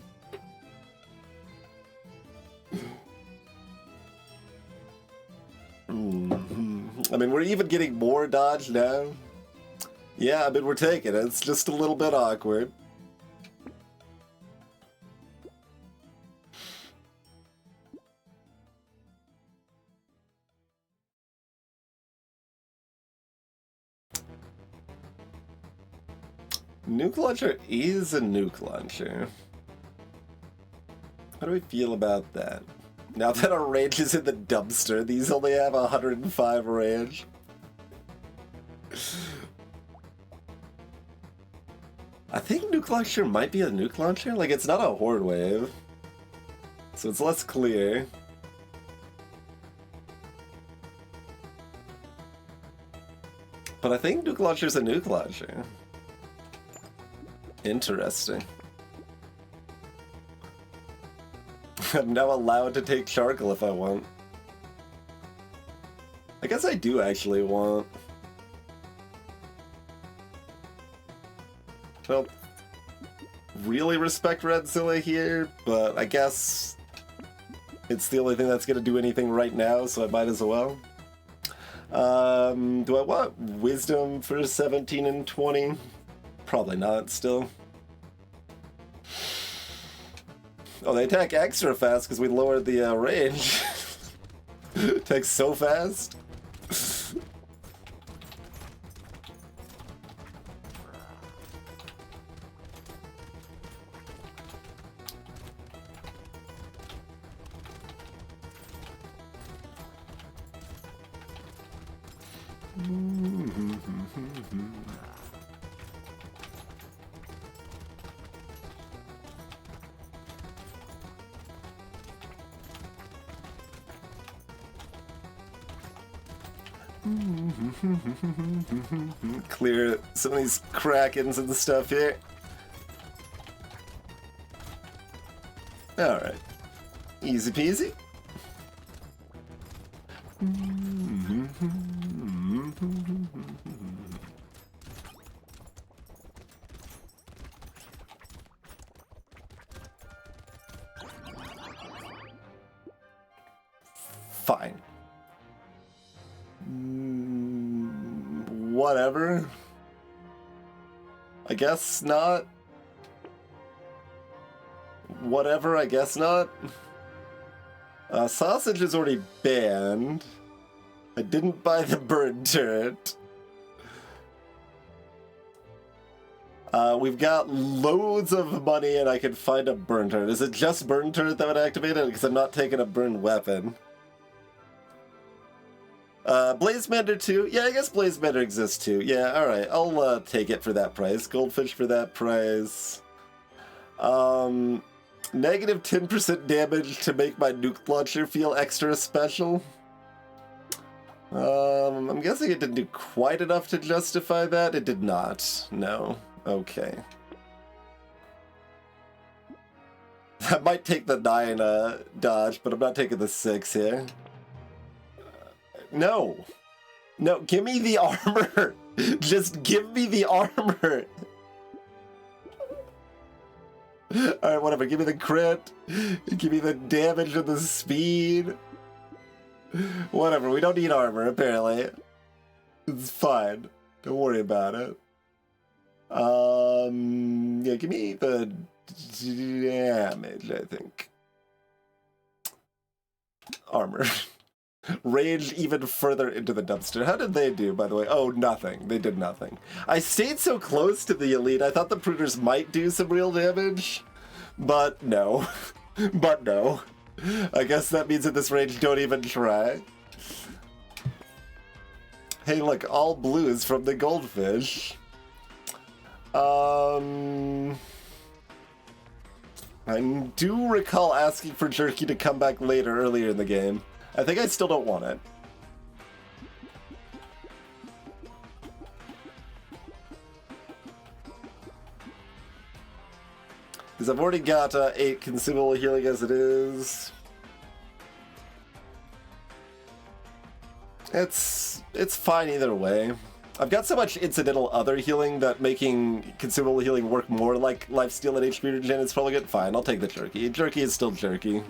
I mean, we're even getting more dodge now. Yeah, I mean, we're taking it. It's just a little bit awkward. Nuke launcher is a nuke launcher. How do we feel about that? Now that our range is in the dumpster, these only have 105 range. I think nuke launcher might be a nuke launcher. Like, it's not a horde wave, so it's less clear. But I think nuke launcher's a nuke launcher. Interesting. I'm now allowed to take charcoal if I want. I guess I do actually want. I don't really respect Redzilla here, but I guess it's the only thing that's going to do anything right now, so I might as well. Do I want Wisdom for 17 and 20? Probably not, still. Oh, they attack extra fast because we lowered the range. Attacks so fast. Clear some of these krakens and stuff here. Alright. Easy peasy. Fine. Whatever. I guess not. Whatever, I guess not. Sausage is already banned. I didn't buy the bird turret. We've got loads of money and I can find a burn turret. Is it just burn turret that would activate it? Because I'm not taking a burned weapon. Blazemander 2? Yeah, I guess Blazemander exists too. Yeah, alright. I'll take it for that price. Goldfish for that price. Negative 10% damage to make my nuke launcher feel extra special. I'm guessing it didn't do quite enough to justify that. It did not. No. Okay. I might take the 9 dodge, but I'm not taking the 6 here. No. No, give me the armor. Just give me the armor. Alright, whatever. Give me the crit. Give me the damage and the speed. Whatever. We don't need armor, apparently. It's fine. Don't worry about it. Yeah, give me the damage, I think. Armor. Rage even further into the dumpster. How did they do, by the way? Oh, nothing. They did nothing. I stayed so close to the elite. I thought the Pruners might do some real damage. But no. But no. I guess that means at this range, don't even try. Hey, look. All blues from the goldfish. I do recall asking for Jerky to come back later, earlier in the game. I think I still don't want it. Because I've already got 8 consumable healing as it is. It's fine either way. I've got so much incidental other healing that making consumable healing work more like lifesteal and HP regen is probably good. Fine, I'll take the jerky. Jerky is still jerky.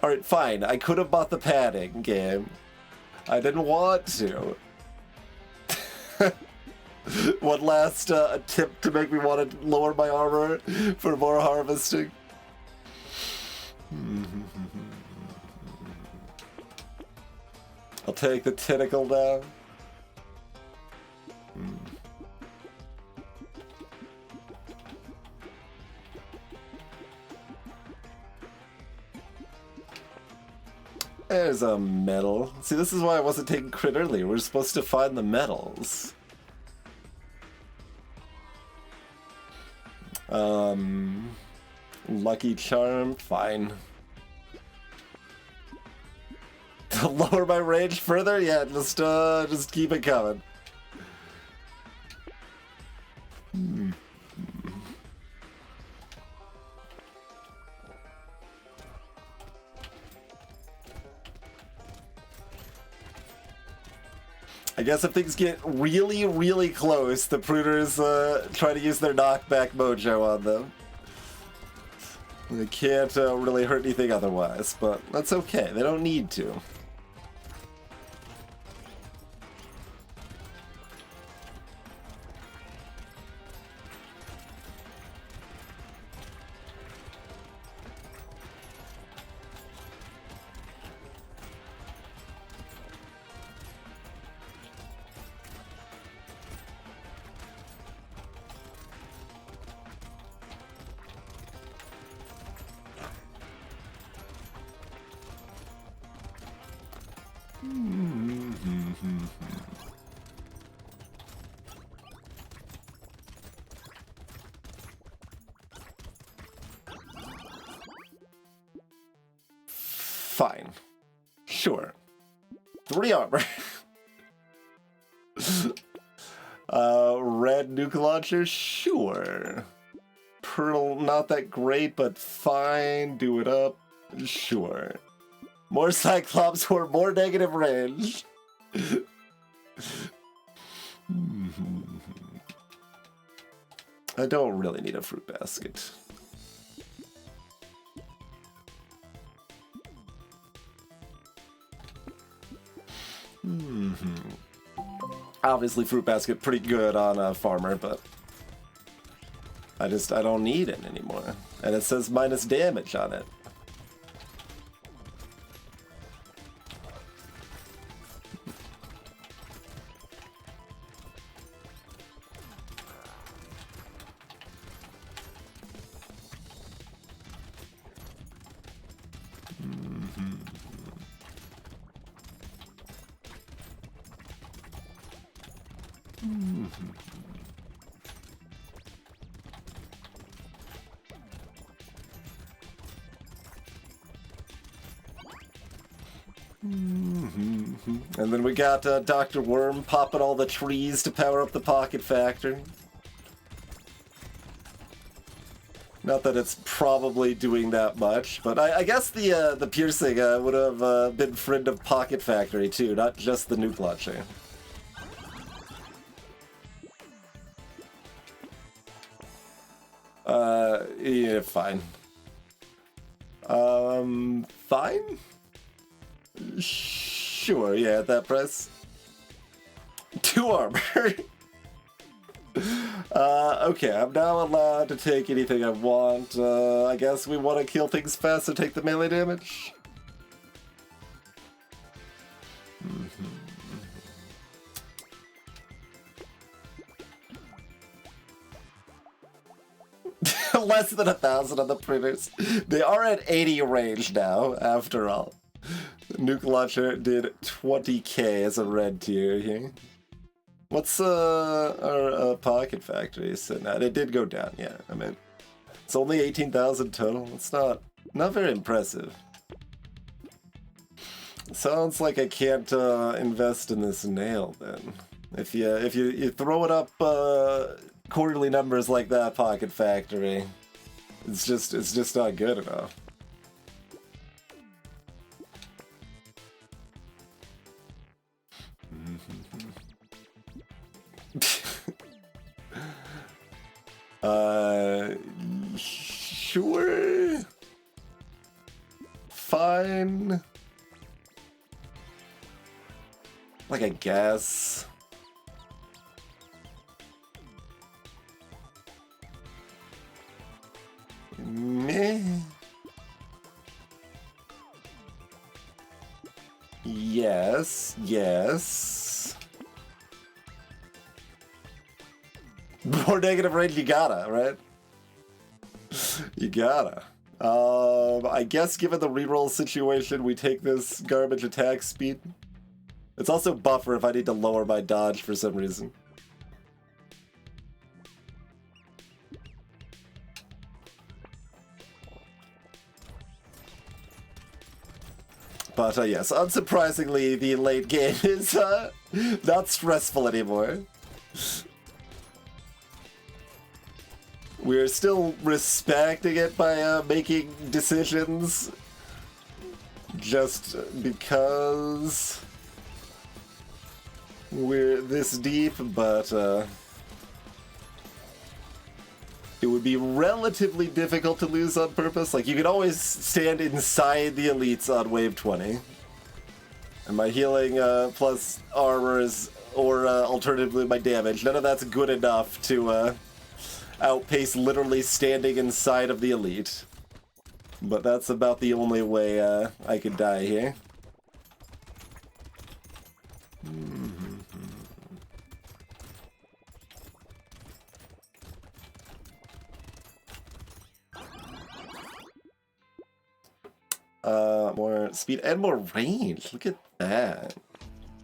Alright, fine. I could have bought the padding game. I didn't want to. One last attempt to make me want to lower my armor for more harvesting. I'll take the tentacle now. There's a medal. See, this is why I wasn't taking crit earlier. We're supposed to find the medals. Lucky Charm, fine. To lower my range further? Yeah, just keep it coming. I guess if things get really, really close, the Pruners try to use their knockback mojo on them. They can't really hurt anything otherwise, but that's okay. They don't need to. Fine. Sure. 3 armor. Red nuke launcher, sure. Pearl, not that great, but fine. Do it up, sure. More Cyclops or more negative range. I don't really need a fruit basket. Obviously, fruit basket pretty good on a farmer, but I don't need it anymore. And it says minus damage on it. And then we got Dr. Worm popping all the trees to power up the pocket factory. Not that it's probably doing that much, but I guess the piercing would have been friend of pocket factory too, not just the nuke launcher. Yeah, fine. Fine? Sure, yeah, at that price. 2 armor. Okay, I'm now allowed to take anything I want. I guess we want to kill things fast and take the melee damage. Less than 1,000 on the printers. They are at 80 range now, after all. Nuke launcher did 20k as a red tier here. What's our pocket factory sitting at? It did go down, yeah. I mean, it's only 18,000 total. It's not very impressive. Sounds like I can't invest in this nail then. If you throw it up quarterly numbers like that, pocket factory, it's just not good enough. Sure. Fine. Like, I guess. Meh. Yes. More negative range, you gotta, right? You gotta. I guess given the reroll situation, we take this garbage attack speed. It's also buffer if I need to lower my dodge for some reason. But yes, unsurprisingly, the late game is not stressful anymore. We're still respecting it by making decisions just because we're this deep, but it would be relatively difficult to lose on purpose. Like, you could always stand inside the elites on wave 20. And my healing plus armors, or alternatively my damage, none of that's good enough to outpace literally standing inside of the elite. But that's about the only way I could die here. More speed and more range. Look at that.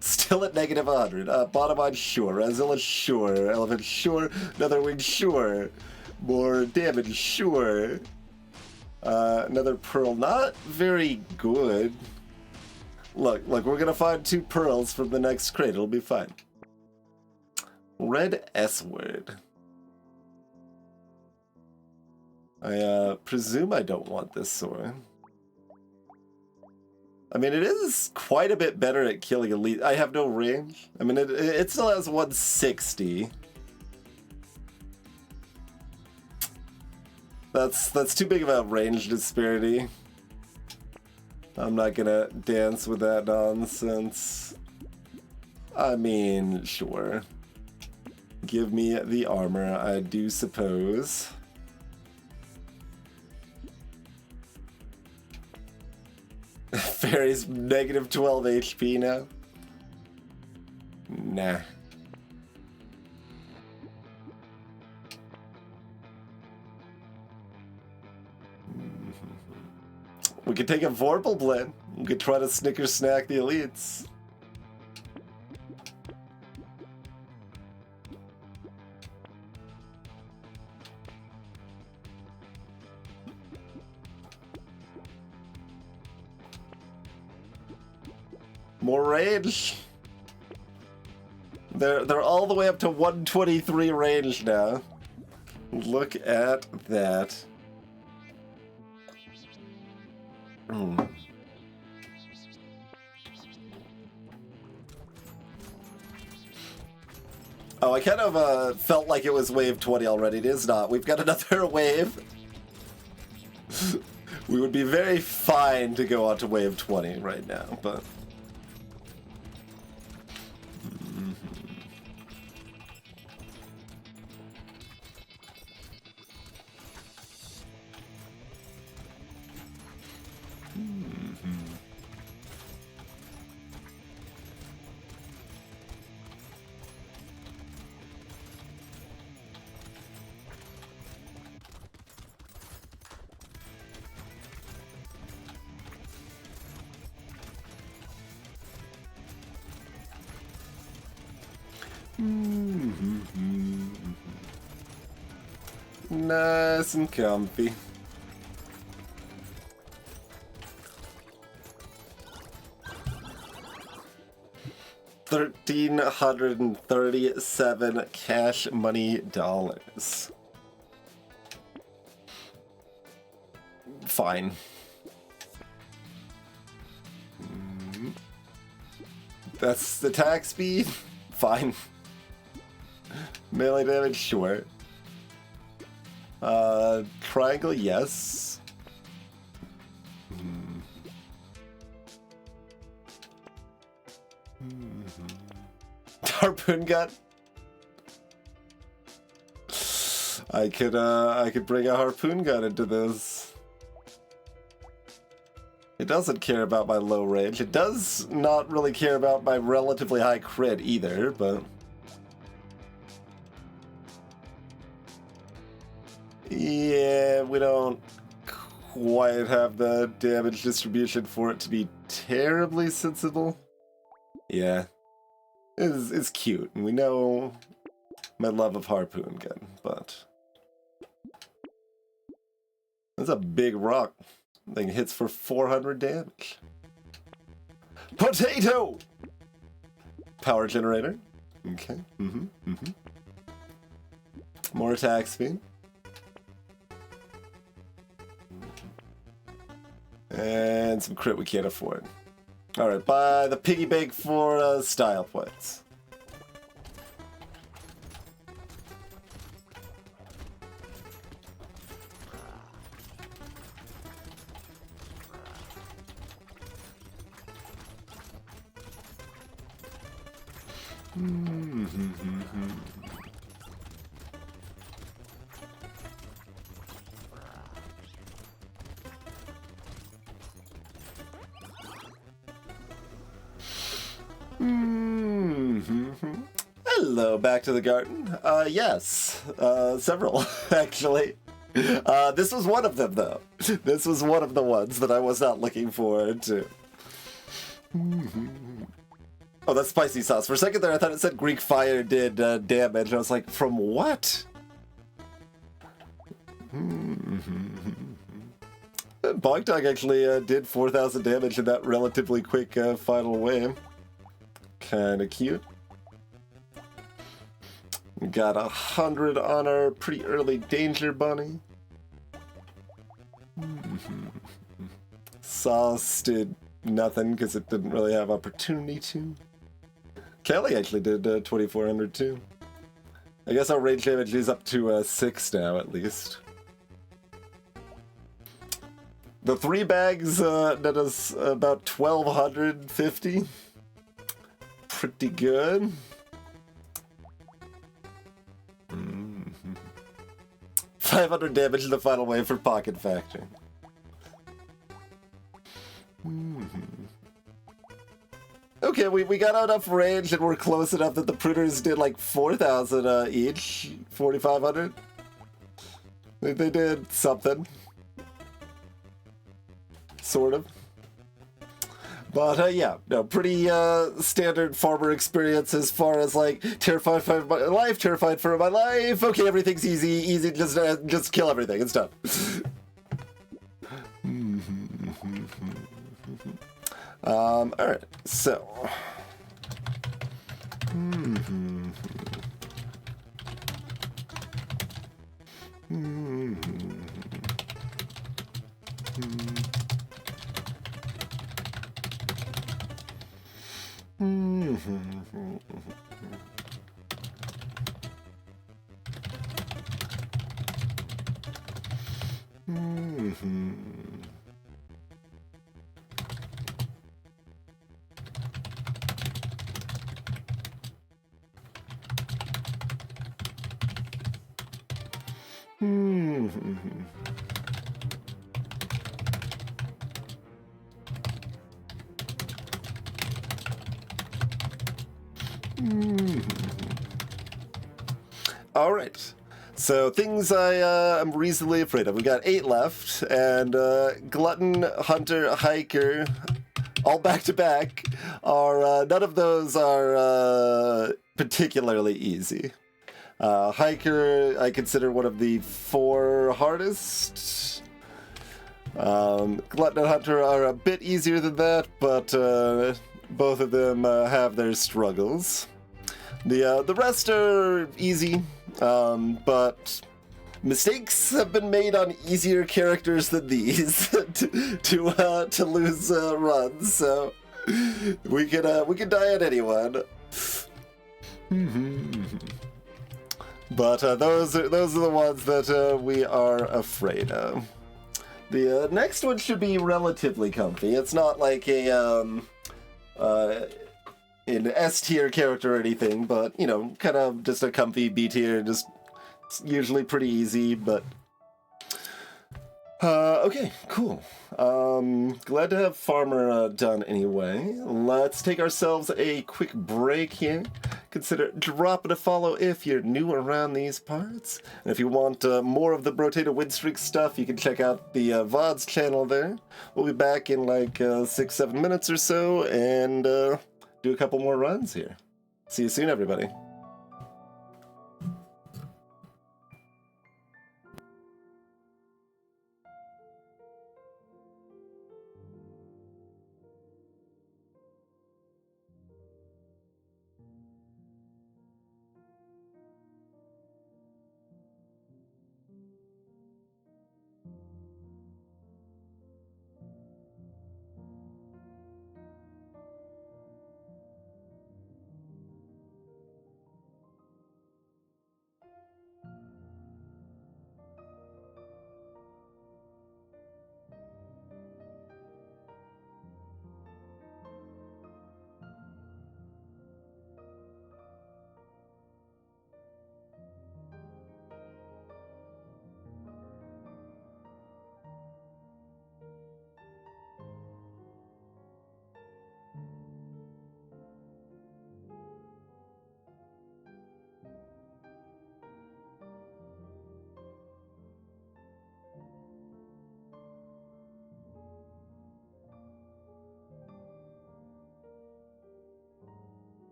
Still at negative 100. Bottom on, sure. Razilla, sure. Elephant, sure. Another wing, sure. More damage, sure. Another pearl, not very good. Look, we're gonna find 2 pearls from the next crate. It'll be fine. Red S-word. I presume I don't want this sword. I mean, it is quite a bit better at killing elite. I have no range. I mean, it still has 160. That's too big of a range disparity. I'm not gonna dance with that nonsense. I mean, sure. Give me the armor, I do suppose. Fairy's negative 12 HP now? Nah. We could take a Vorpal blend. We could try to Snicker snack the elites. More range. They're all the way up to 123 range now. Look at that. Oh, I kind of felt like it was wave 20 already. It is not. We've got another wave. We would be very fine to go on to wave 20 right now, but... Nice and comfy. $1,337 cash money dollars. Fine. That's the attack speed? Fine. Melee damage? Sure. Triangle? Yes. Harpoon gun? I could bring a harpoon gun into this. It doesn't care about my low range. It does not really care about my relatively high crit either, but... yeah, we don't quite have the damage distribution for it to be terribly sensible. Yeah. It's cute, and we know my love of harpoon gun, but... that's a big rock. Thing hits for 400 damage. Potato! Power generator. Okay. More attack speed. And some crit we can't afford. Alright, buy the piggy bank for style points. Hello, back to the garden. Yes, several, actually. This was one of them, though. This was one of the ones that I was not looking forward to. Oh, that's spicy sauce. For a second there, I thought it said Greek fire did damage. I was like, from what? Bog Dog actually did 4,000 damage in that relatively quick final wave. Kinda cute. We got 100 on our pretty early Danger Bunny. Sauce did nothing because it didn't really have opportunity to. Kelly actually did 2,400 too. I guess our range damage is up to 6 now at least. The 3 bags net us about 1,250. Pretty good. 500 damage in the final wave for Pocket Factory. Okay, we got enough range and we're close enough that the Pruners did like 4,000 each. 4,500. They did something. Sort of. But yeah, no, pretty standard farmer experience as far as like terrified for my life, terrified for my life. Okay, everything's easy, just kill everything. It's done. All right, so. All right. So things I'm reasonably afraid of. We got 8 left, and Glutton, Hunter, Hiker, all back to back. Are none of those are particularly easy. Hiker, I consider one of the 4 hardest. Glutton and Hunter are a bit easier than that, but both of them have their struggles. The rest are easy, but mistakes have been made on easier characters than these to lose runs. So we can die at anyone. But those are the ones that we are afraid of. The next one should be relatively comfy. It's not like an S tier character or anything, but you know, kind of just a comfy B tier. Just usually pretty easy, but okay, cool. Glad to have Farmer done anyway. Let's take ourselves a quick break here. Consider dropping a follow if you're new around these parts. And if you want more of the Brotato Winstreak stuff, you can check out the VODs channel there. We'll be back in like 6-7 minutes or so and do a couple more runs here. See you soon, everybody.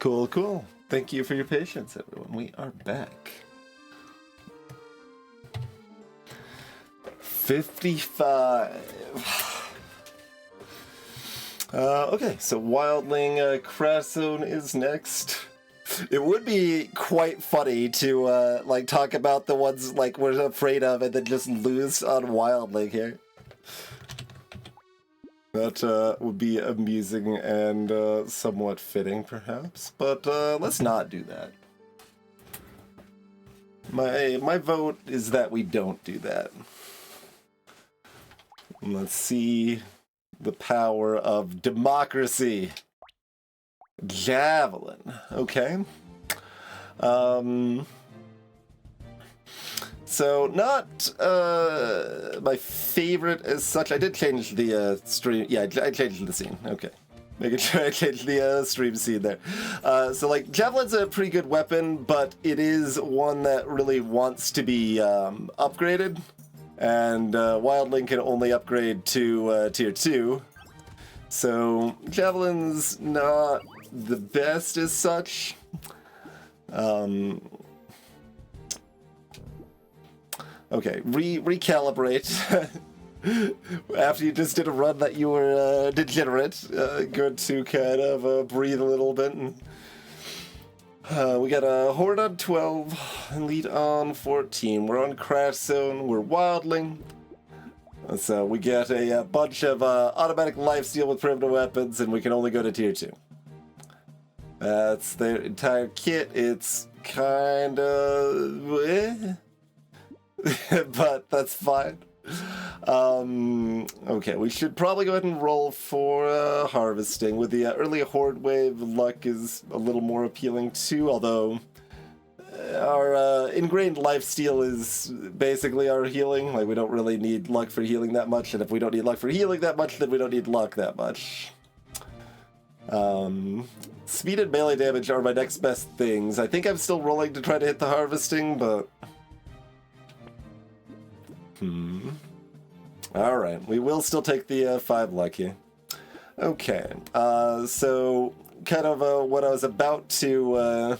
Cool, cool. Thank you for your patience, everyone. We are back. 55. Okay, so Wildling Crash Zone is next. It would be quite funny to like talk about the ones like we're afraid of and then just lose on Wildling here. That would be amusing and somewhat fitting, perhaps. But let's not do that. My vote is that we don't do that. Let's see the power of democracy. Javelin. Okay. So not my favorite as such. I did change the stream. Yeah, I changed the scene. Okay. Making sure I changed the stream scene there. So like Javelin's a pretty good weapon, but it is one that really wants to be upgraded. And Wildling can only upgrade to tier 2. So Javelin's not the best as such. Okay, recalibrate. After you just did a run that you were degenerate, good to kind of breathe a little bit. And, we got a Horde on 12, Elite on 14. We're on Crash Zone, we're Wildling. So we get a bunch of automatic lifesteal with primitive weapons, and we can only go to tier 2. That's their entire kit. It's kind of... but that's fine. Okay, we should probably go ahead and roll for harvesting. With the early horde wave, luck is a little more appealing too, although our ingrained lifesteal is basically our healing. Like, we don't really need luck for healing that much, and if we don't need luck for healing that much, then we don't need luck that much. Speed and melee damage are my next best things. I think I'm still rolling to try to hit the harvesting, but... Alright, we will still take the 5 luck here. Okay, so kind of what I was about to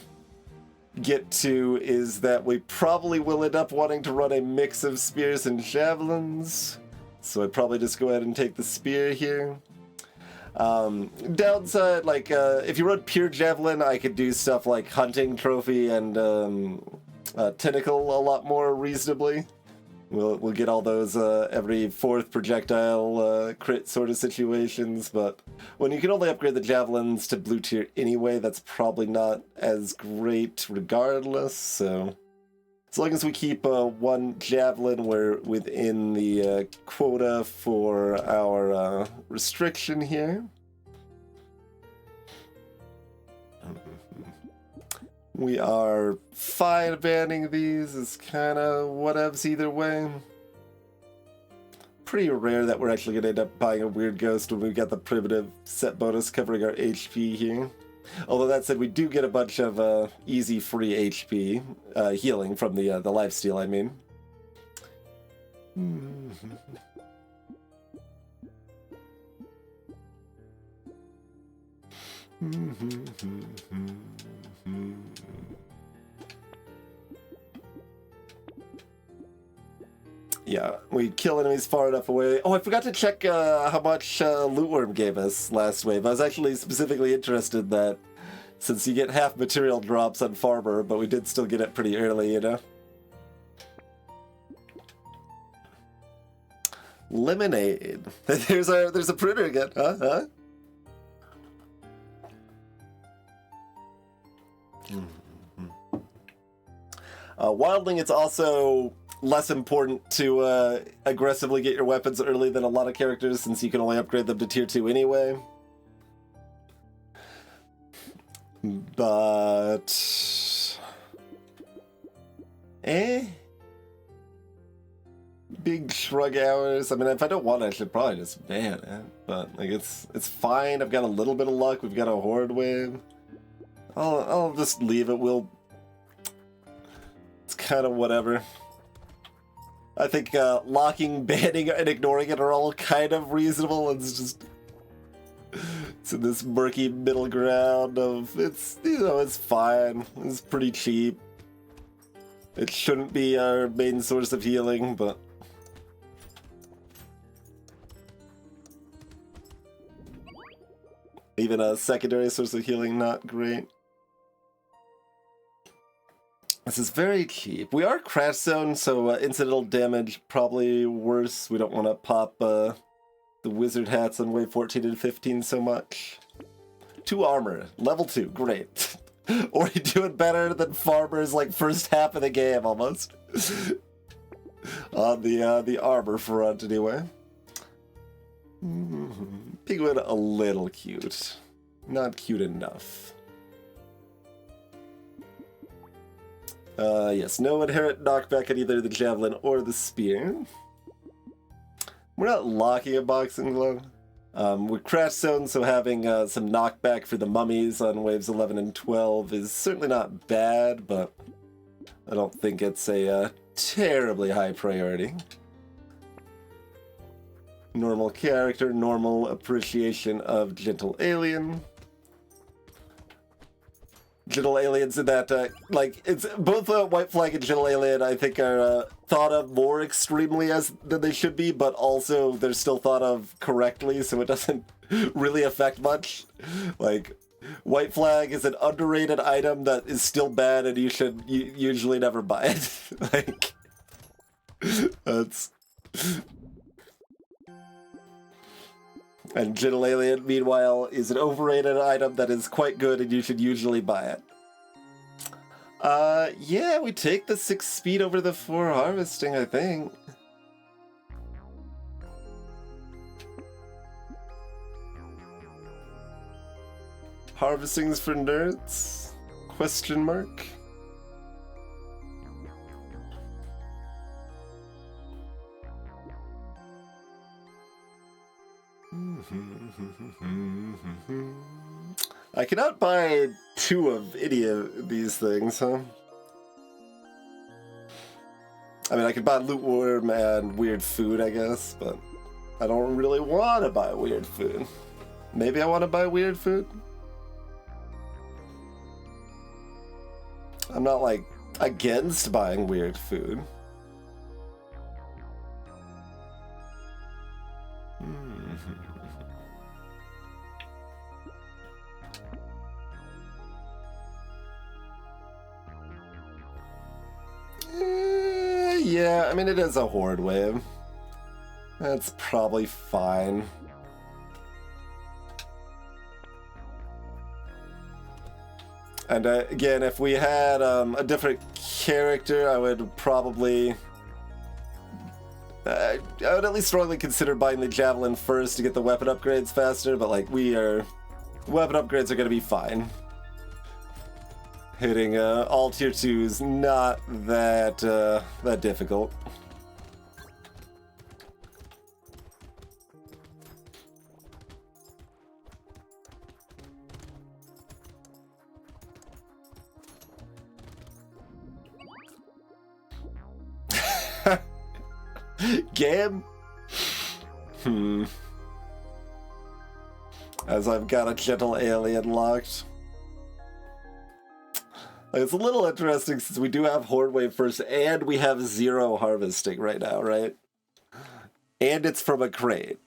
get to is that we probably will end up wanting to run a mix of spears and javelins. So I'd probably just go ahead and take the spear here. Downside, like, if you run pure javelin, I could do stuff like hunting trophy and tentacle a lot more reasonably. We'll get all those every 4th projectile crit sort of situations, but when you can only upgrade the javelins to blue tier anyway, that's probably not as great regardless, so as long as we keep 1 javelin, we're within the quota for our restriction here. We are fine banning these. It's kind of whatevs either way. Pretty rare that we're actually going to end up buying a weird ghost when we got the primitive set bonus covering our HP here. Although that said, we do get a bunch of easy free HP healing from the lifesteal, I mean. Yeah, we kill enemies far enough away. Oh, I forgot to check how much Loot Worm gave us last wave. I was actually specifically interested in that, since you get half material drops on Farmer, but we did still get it pretty early, you know? Lemonade. There's a printer again. Huh? Wildling, it's also less important to aggressively get your weapons early than a lot of characters, since you can only upgrade them to tier 2 anyway. But... Big shrug hours. I mean, if I don't want it, I should probably just ban it. But, like, it's fine. I've got a little bit of luck. We've got a horde wave. I'll just leave it. It's kind of whatever. I think locking, banning, and ignoring it are all kind of reasonable. It's just It's in this murky middle ground of, it's, you know, it's fine. It's pretty cheap. It shouldn't be our main source of healing, but... even a secondary source of healing, not great. This is very cheap. We are crash zone, so incidental damage probably worse. We don't want to pop the wizard hats on wave 14 and 15 so much. 2 armor, level 2, great. Already doing better than farmers like first half of the game almost. On the armor front anyway. Penguin a little cute. Not cute enough. Yes, no inherent knockback on either the Javelin or the Spear. We're not locking a boxing glove. We're crash zone, so having some knockback for the mummies on waves 11 and 12 is certainly not bad, but I don't think it's a terribly high priority. Normal character, normal appreciation of Gentle Alien. Gentle Aliens in that, like, it's both White Flag and Gentle Alien, I think, are thought of more extremely than they should be, but also they're still thought of correctly, so it doesn't really affect much. Like, White Flag is an underrated item that is still bad, and you should usually never buy it. Like, that's... And Gentle Alien, meanwhile, is an overrated item that is quite good and you should usually buy it. Yeah, we take the 6 speed over the 4 harvesting, I think. Harvesting's for nerds? Question mark? I cannot buy 2 of any of these things, huh? I mean, I could buy Loot Worm and Weird Food, I guess, but I don't really want to buy Weird Food. Maybe I want to buy Weird Food? I'm not, like, against buying Weird Food. Yeah, I mean, it is a horde wave. That's probably fine. And again, if we had a different character, I would probably... I would at least strongly consider buying the Javelin first to get the weapon upgrades faster, but like, weapon upgrades are going to be fine. Hitting all tier 2s, not that that difficult. Game? As I've got a Gentle Alien locked. It's a little interesting since we do have Horde Wave first, and we have 0 harvesting right now, right? And it's from a crate.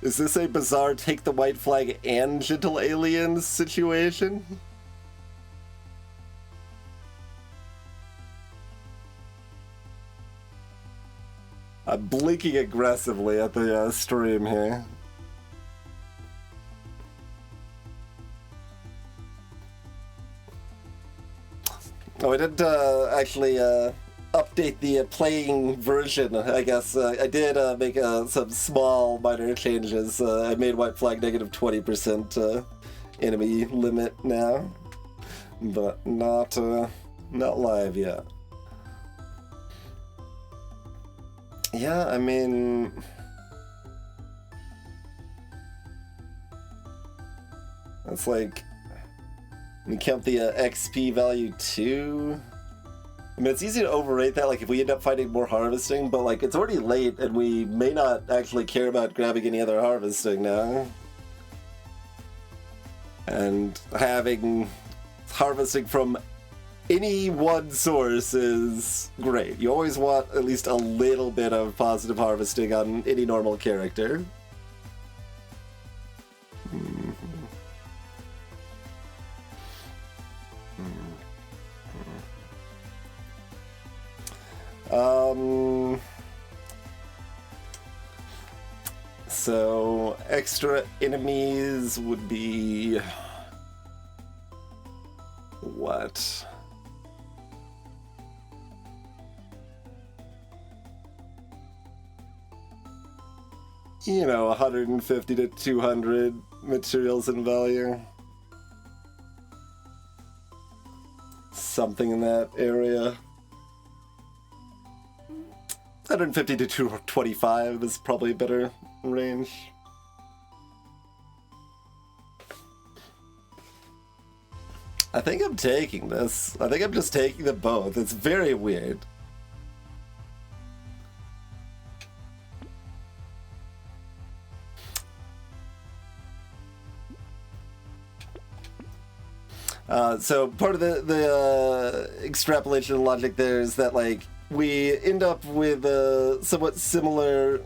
Is this a bizarre take the White Flag and Gentle Aliens situation? I'm blinking aggressively at the stream here. Oh, I didn't actually update the playing version, I guess. I did make some small minor changes. I made White Flag negative 20% enemy limit now, but not live yet. Yeah, I mean... That's like... We count the XP value too. I mean, it's easy to overrate that, like, if we end up finding more harvesting, but, like, it's already late, and we may not actually care about grabbing any other harvesting now. And having harvesting from any one source is great. You always want at least a little bit of positive harvesting on any normal character. So extra enemies would be what? You know, 150 to 200 materials in value. Something in that area. 150 to 225 is probably a better range. I think I'm taking this. I think I'm just taking them both. It's very weird. So part of the extrapolation logic there is that, like, we end up with a somewhat similar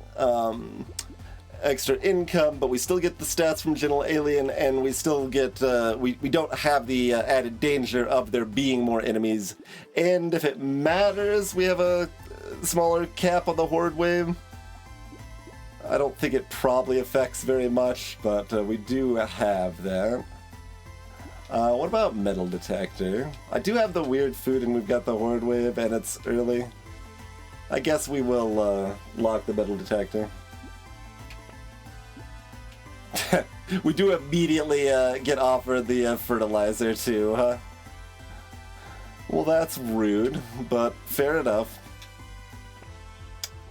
extra income, but we still get the stats from Gentle Alien, and we still get, we don't have the added danger of there being more enemies. And if it matters, we have a smaller cap on the Horde Wave. I don't think it probably affects very much, but we do have that. What about Metal Detector? I do have the weird food, and we've got the Horde Wave, and it's early. I guess we will lock the Metal Detector. We do immediately get offered the fertilizer too, huh? Well, that's rude, but fair enough.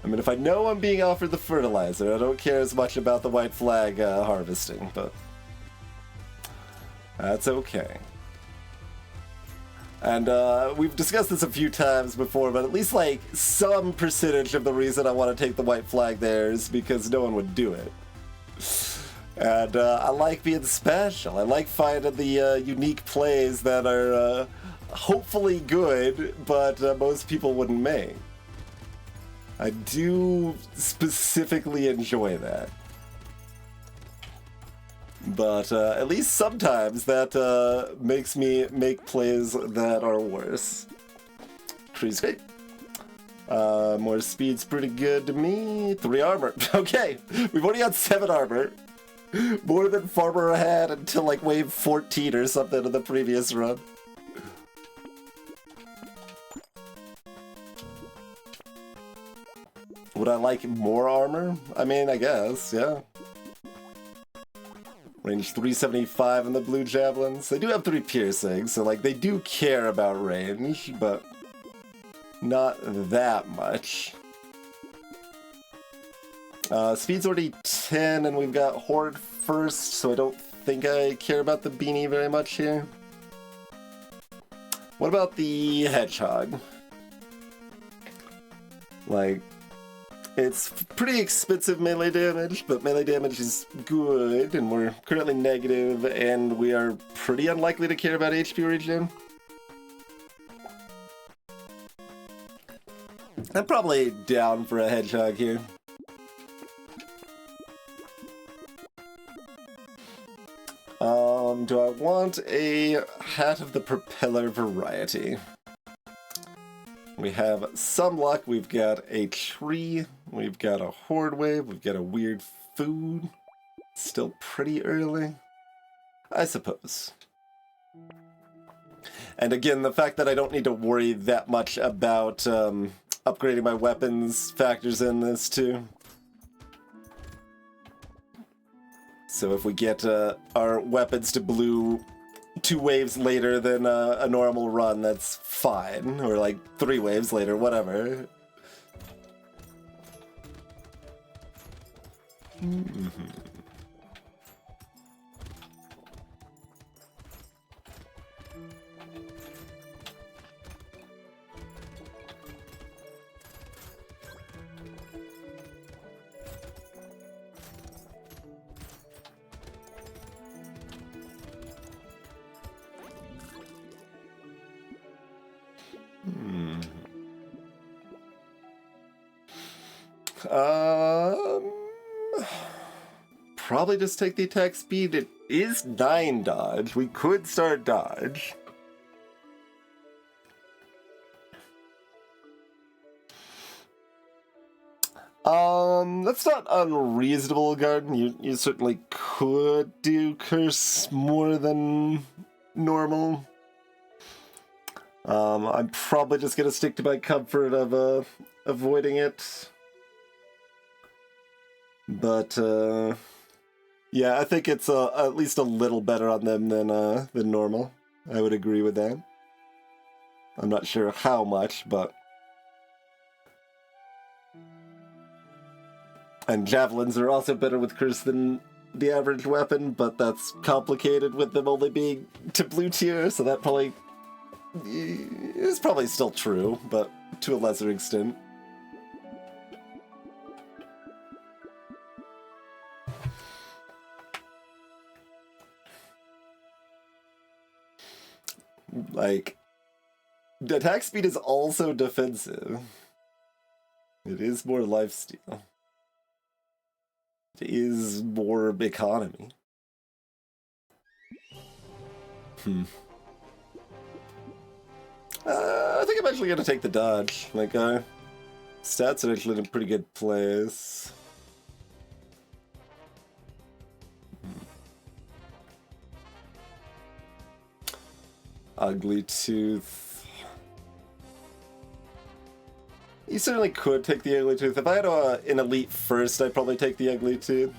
I mean, if I know I'm being offered the fertilizer, I don't care as much about the white flag harvesting, but that's okay. And we've discussed this a few times before, but at least, like, some percentage of the reason I want to take the white flag there is because no one would do it. And I like being special. I like finding the unique plays that are hopefully good, but most people wouldn't make. I do specifically enjoy that. But at least sometimes that makes me make plays that are worse. Tree's great. More speed's pretty good to me. 3 armor. Okay, we've only got 7 armor. More than Farmer had until like wave 14 or something in the previous run. Would I like more armor? I mean, I guess, yeah. Range 375 in the blue javelins. They do have 3 piercing, so like they do care about range, but not that much. Speed's already 10, and we've got Horde first, so I don't think I care about the beanie very much here. What about the hedgehog? Like, it's pretty expensive melee damage, but melee damage is good, and we're currently negative, and we are pretty unlikely to care about HP regen. I'm probably down for a hedgehog here. Do I want a hat of the propeller variety? We have some luck, we've got a tree, we've got a horde wave, we've got a weird food. Still pretty early, I suppose. And again, the fact that I don't need to worry that much about upgrading my weapons factors in this too. So if we get our weapons to blue 2 waves later than a normal run, that's fine. Or like 3 waves later, whatever. Probably just take the attack speed. It is 9 dodge. We could start dodge. That's not unreasonable, Garden. You certainly could do Curse more than normal. I'm probably just gonna stick to my comfort of avoiding it. But yeah, I think it's at least a little better on them than normal. I would agree with that. I'm not sure how much, but. And javelins are also better with curse than the average weapon, but that's complicated with them only being to blue tier, so that probably is probably still true, but to a lesser extent. Like, the attack speed is also defensive. It is more lifesteal. It is more economy. I think I'm actually gonna take the dodge. Like, stats are actually in a pretty good place. Ugly Tooth. You certainly could take the Ugly Tooth. If I had an elite first, I'd probably take the Ugly Tooth.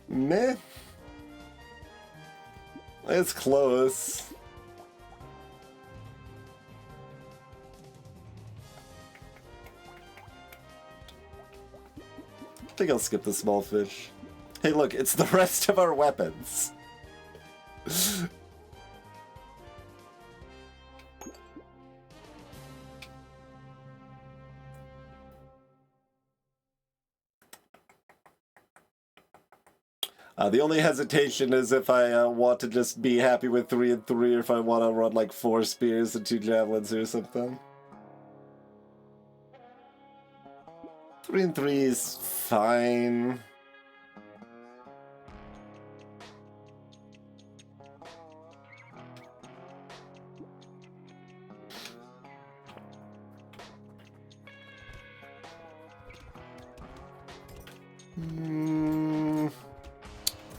Meh. It's close. I think I'll skip the small fish. Hey look, it's the rest of our weapons. The only hesitation is if I want to just be happy with 3 and 3, or if I want to run like 4 spears and 2 javelins or something. 3 and 3 is fine.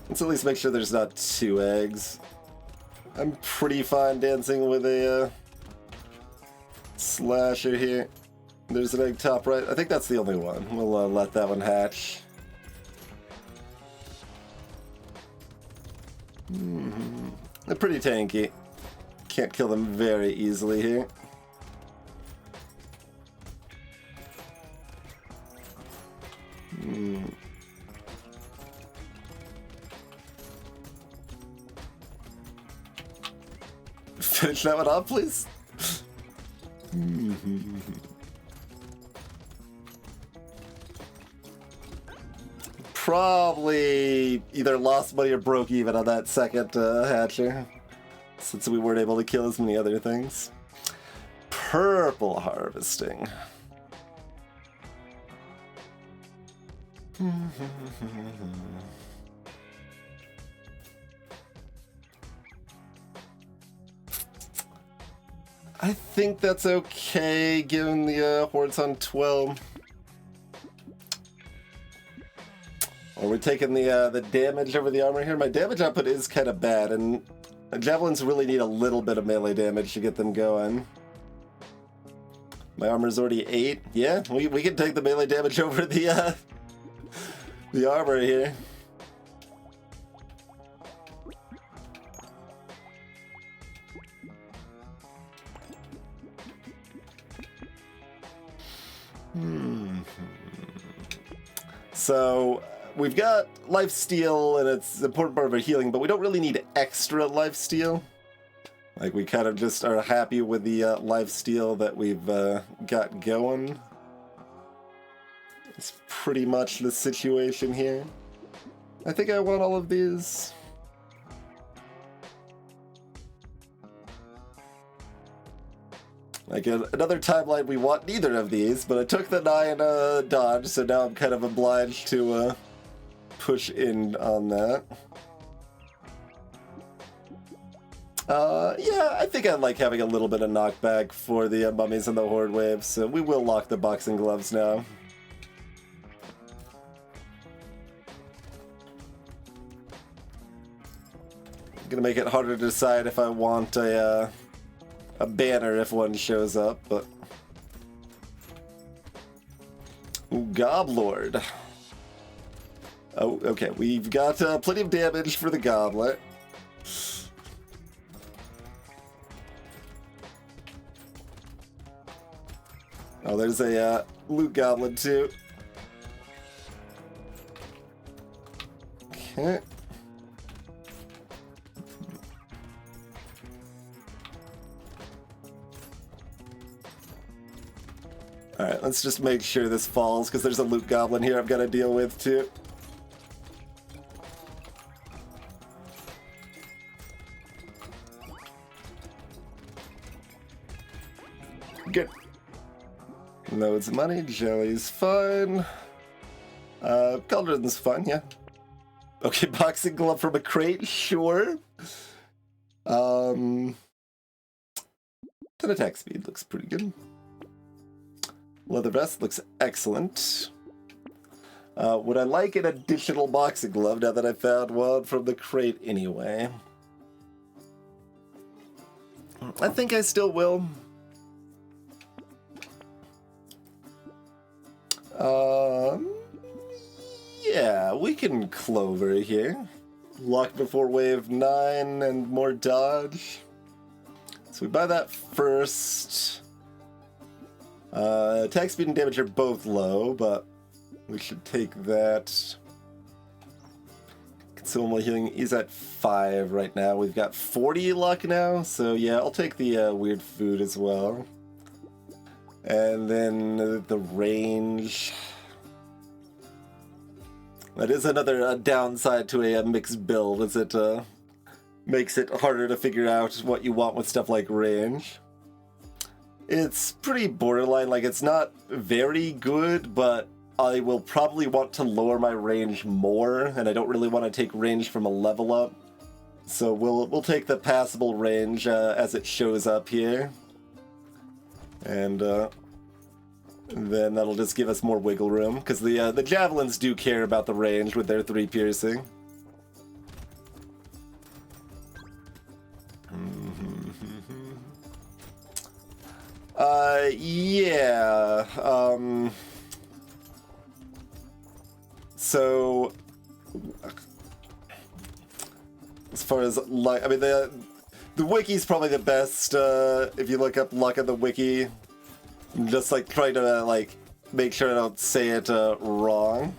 Let's at least make sure there's not 2 eggs. I'm pretty fine dancing with a slasher here. There's an egg top right. I think that's the only one. We'll let that one hatch. They're pretty tanky. Can't kill them very easily here. Finish that one off, please. Probably either lost money or broke even on that second hatcher, since we weren't able to kill as many other things. Purple harvesting. I think that's okay, given the hordes on 12. Or we're taking the damage over the armor here. My damage output is kind of bad, and javelins really need a little bit of melee damage to get them going. My armor's already 8. Yeah, we can take the melee damage over the armor here. So we've got lifesteal, and it's an important part of our healing, but we don't really need extra lifesteal. Like, we kind of just are happy with the lifesteal that we've got going. It's pretty much the situation here. I think I want all of these. Like, another timeline, we want neither of these, but I took the 9 dodge, so now I'm kind of obliged to push in on that. Yeah, I think I like having a little bit of knockback for the mummies and the horde waves, so we will lock the boxing gloves now. I'm gonna make it harder to decide if I want a banner if one shows up, but... Ooh, Goblord. Oh, okay, we've got plenty of damage for the goblet. Oh, there's a loot goblin too. Okay. Alright, let's just make sure this falls, because there's a loot goblin here I've got to deal with too. Good. Loads of money, jelly's fine. Cauldron's fine, yeah. Okay, boxing glove from a crate, sure. 10 attack speed looks pretty good. Leather vest looks excellent. Would I like an additional boxing glove now that I found one from the crate anyway? I think I still will. Yeah, we can clover here. Lock before wave 9 and more dodge. So we buy that first. Attack speed and damage are both low, but we should take that. Consumable healing is at 5 right now. We've got 40 luck now, so yeah, I'll take the weird food as well. And then the range. That is another downside to a mixed build, is it makes it harder to figure out what you want with stuff like range. It's pretty borderline, like it's not very good, but I will probably want to lower my range more, and I don't really want to take range from a level up. So we'll take the passable range as it shows up here. And then that'll just give us more wiggle room, because the Javelins do care about the range with their 3 piercing. Yeah. So, as far as luck, I mean the wiki's probably the best. If you look up luck on the wiki, I'm just like trying to like make sure I don't say it wrong.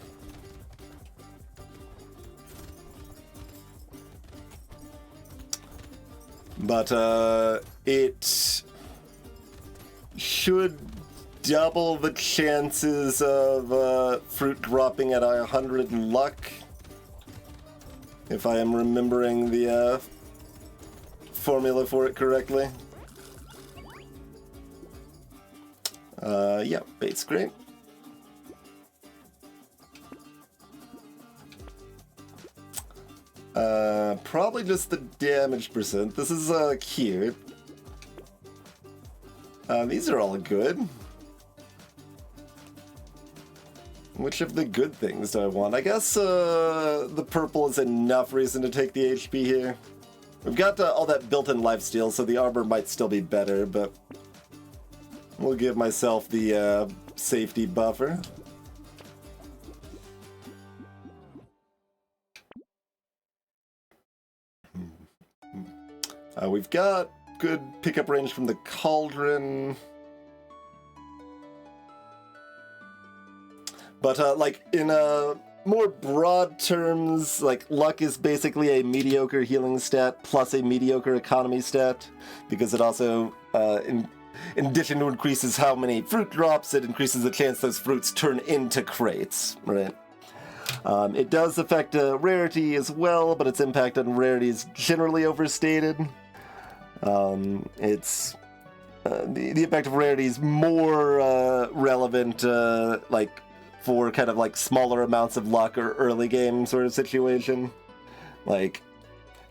But it should double the chances of fruit dropping at 100 luck, if I am remembering the formula for it correctly. Yeah, bait's great. Probably just the damage percent. This is cute. These are all good. Which of the good things do I want? I guess the purple is enough reason to take the HP here. We've got all that built-in lifesteal, so the armor might still be better, but we'll give myself the safety buffer. We've got good pickup range from the cauldron. But like in more broad terms, like luck is basically a mediocre healing stat plus a mediocre economy stat, because it also, in addition to increases how many fruit drops, it increases the chance those fruits turn into crates, right? It does affect rarity as well, but its impact on rarity is generally overstated. It's the impact of rarity is more relevant, like for kind of like smaller amounts of luck or early game sort of situation. Like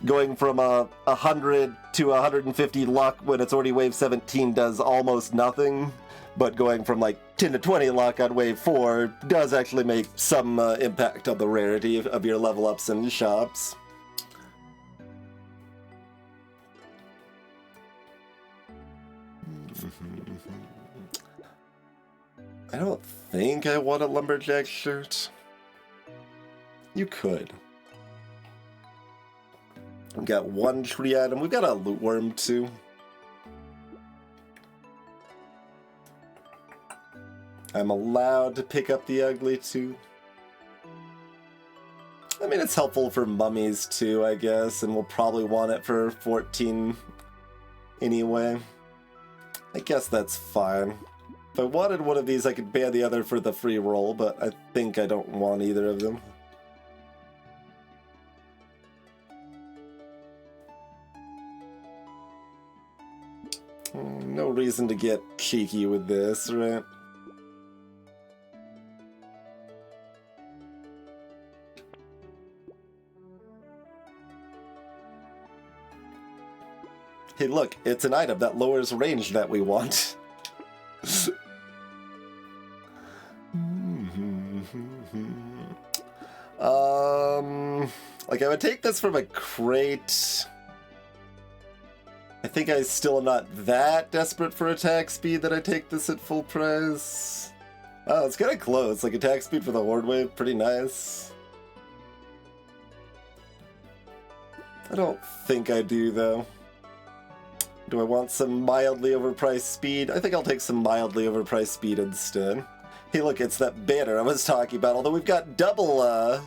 going from 100 to 150 luck when it's already wave 17 does almost nothing, but going from like 10 to 20 luck on wave 4 does actually make some impact on the rarity of your level ups and shops. I don't think I want a lumberjack shirt. You could. We've got one tree item. We've got a loot worm too. I'm allowed to pick up the ugly too. I mean, it's helpful for mummies too, I guess, and we'll probably want it for 14 anyway. I guess that's fine. If I wanted one of these, I could ban the other for the free roll, but I think I don't want either of them. No reason to get cheeky with this, right? Hey, look, it's an item that lowers range that we want. Like, I would take this from a crate. I think I still am not that desperate for attack speed that I take this at full price. Oh, it's kind of close. Like, attack speed for the Horde Wave, pretty nice. I don't think I do, though. Do I want some mildly overpriced speed? I think I'll take some mildly overpriced speed instead. Hey, look, it's that banner I was talking about, although we've got double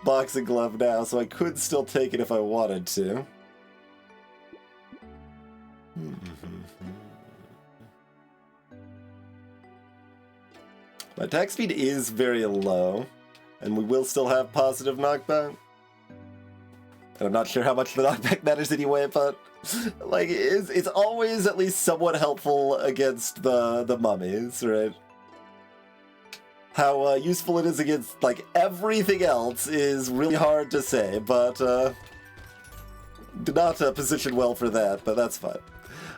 boxing glove now, so I could still take it if I wanted to. My attack speed is very low, and we will still have positive knockback. And I'm not sure how much the knockback matters anyway, but like it's always at least somewhat helpful against the mummies, right? How useful it is against like everything else is really hard to say, but did not position well for that, but that's fine.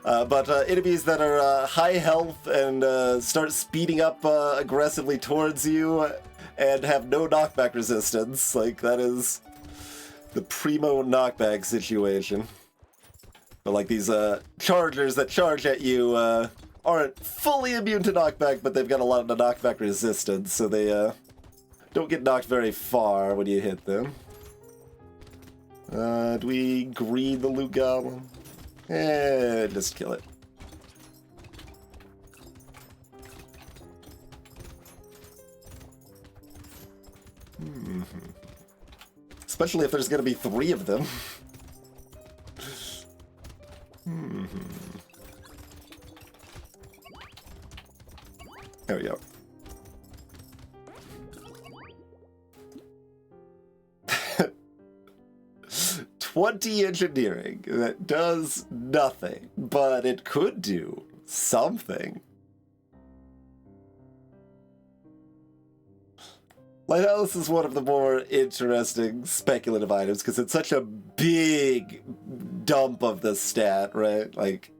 But enemies that are high health and start speeding up aggressively towards you and have no knockback resistance, like that is the primo knockback situation. But like these chargers that charge at you aren't fully immune to knockback, but they've got a lot of knockback resistance, so they don't get knocked very far when you hit them. Do we greed the loot goblin? Just kill it. Especially if there's gonna be 3 of them. There we go. "20 engineering." That does nothing, but it could do something. Lighthouse is one of the more interesting speculative items because it's such a big dump of the stat, right? Like,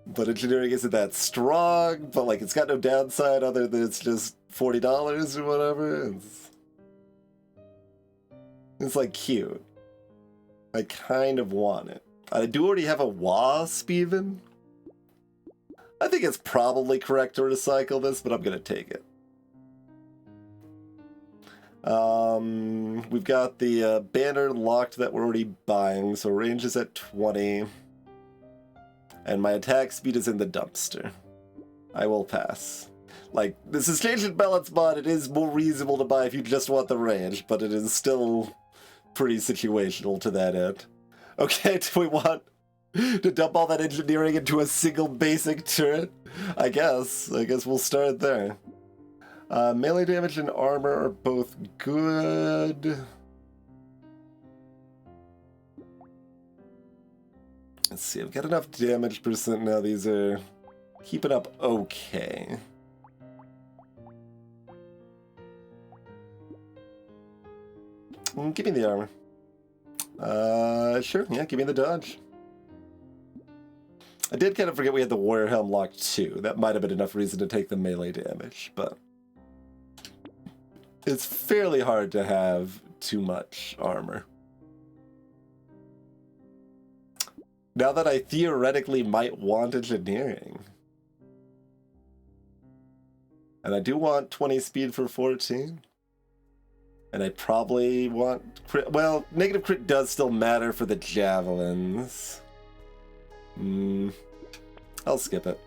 but engineering isn't that strong, but like it's got no downside other than it's just $40 or whatever. It's like cute. I kind of want it. I do already have a wasp even. I think it's probably correct to recycle this, but I'm gonna take it. We've got the banner locked that we're already buying, so range is at 20. And my attack speed is in the dumpster. I will pass. Like, this is changed in balance mod, it is more reasonable to buy if you just want the range, but it is still pretty situational to that end. Okay, do we want to dump all that engineering into a single basic turret? I guess we'll start there. Melee damage and armor are both good. Let's see, I've got enough damage percent now. These are keeping up okay. Give me the armor. Sure, yeah, give me the dodge. I did kind of forget we had the warrior helm locked too. That might have been enough reason to take the melee damage, but it's fairly hard to have too much armor. Now that I theoretically might want engineering. And I do want 20 speed for 14. And I probably want crit. Well, negative crit does still matter for the javelins. I'll skip it.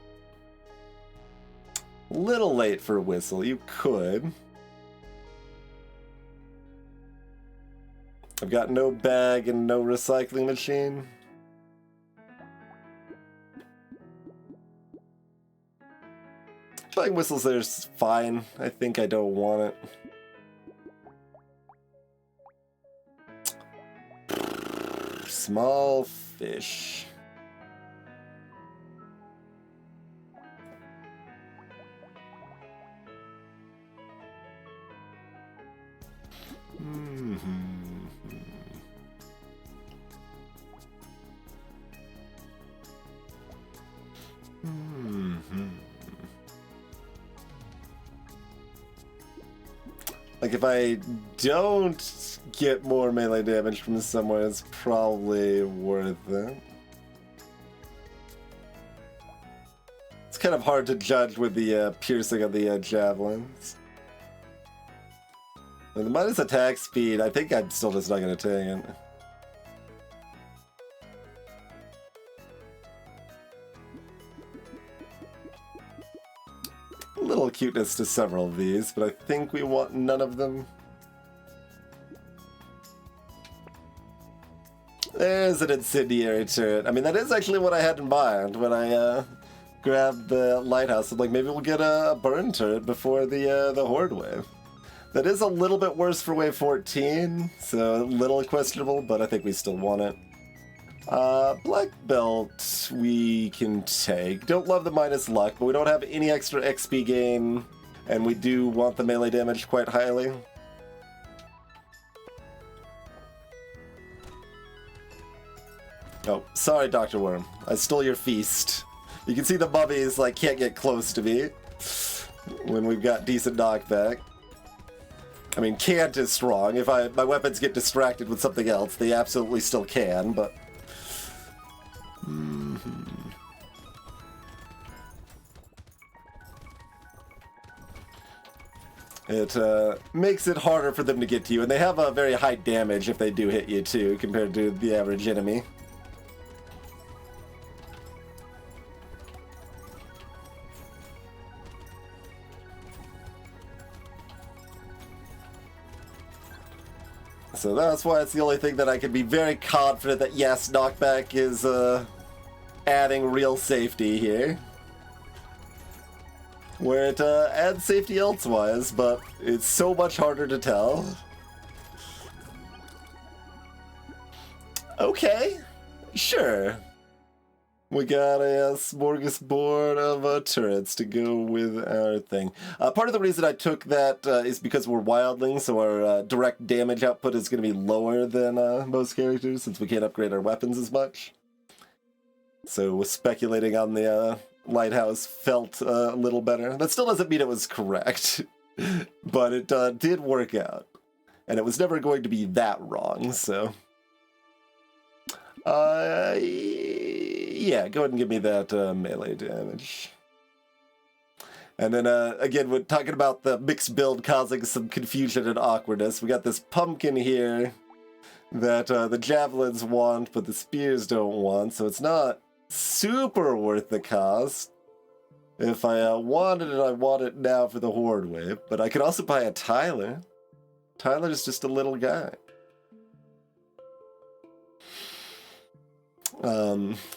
Little late for a whistle. You could. I've got no bag and no recycling machine. Flying whistles there's fine. I think I don't want it. Small fish. Like, if I don't get more melee damage from somewhere, it's probably worth it. It's kind of hard to judge with the piercing of the javelins. With the minus attack speed, I think I'm still just not going to take it. A little cuteness to several of these, but I think we want none of them. There's an incendiary turret. I mean, that is actually what I had in mind when I grabbed the lighthouse. I'm like, maybe we'll get a burn turret before the horde wave. That is a little bit worse for wave 14, so a little questionable, but I think we still want it. Black belt we can take. Don't love the minus luck, but we don't have any extra XP gain, and we do want the melee damage quite highly. Oh, sorry, Dr. Worm. I stole your feast. You can see the mummies, like, can't get close to me when we've got decent knockback. I mean, can't is strong. If my weapons get distracted with something else, they absolutely still can, but... It makes it harder for them to get to you, and they have a very high damage if they do hit you too, compared to the average enemy. So that's why it's the only thing that I can be very confident that yes, knockback is adding real safety here. Where it adds safety elsewise, but it's so much harder to tell. Okay, sure. We got a smorgasbord of turrets to go with our thing. Part of the reason I took that is because we're wildling, so our direct damage output is going to be lower than most characters, since we can't upgrade our weapons as much. So speculating on the lighthouse felt a little better. That still doesn't mean it was correct, but it did work out. And it was never going to be that wrong, so... yeah, go ahead and give me that melee damage. And then, again, we're talking about the mixed build causing some confusion and awkwardness. We got this pumpkin here that the javelins want, but the spears don't want, so it's not super worth the cost. If I wanted it, I want it now for the Horde wave. But I could also buy a Tyler. Tyler's just a little guy.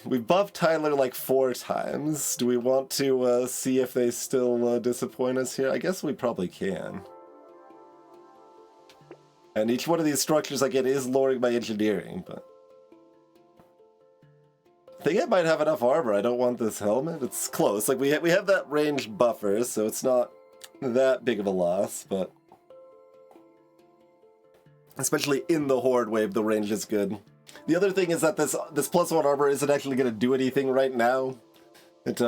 We've buffed Tyler like 4 times. Do we want to see if they still disappoint us here? I guess we probably can. And each one of these structures I get is lowering my engineering, but... I think I might have enough armor. I don't want this helmet. It's close. Like, we have that range buffer, so it's not that big of a loss, but... Especially in the Horde wave, the range is good. The other thing is that this +1 armor isn't actually going to do anything right now. It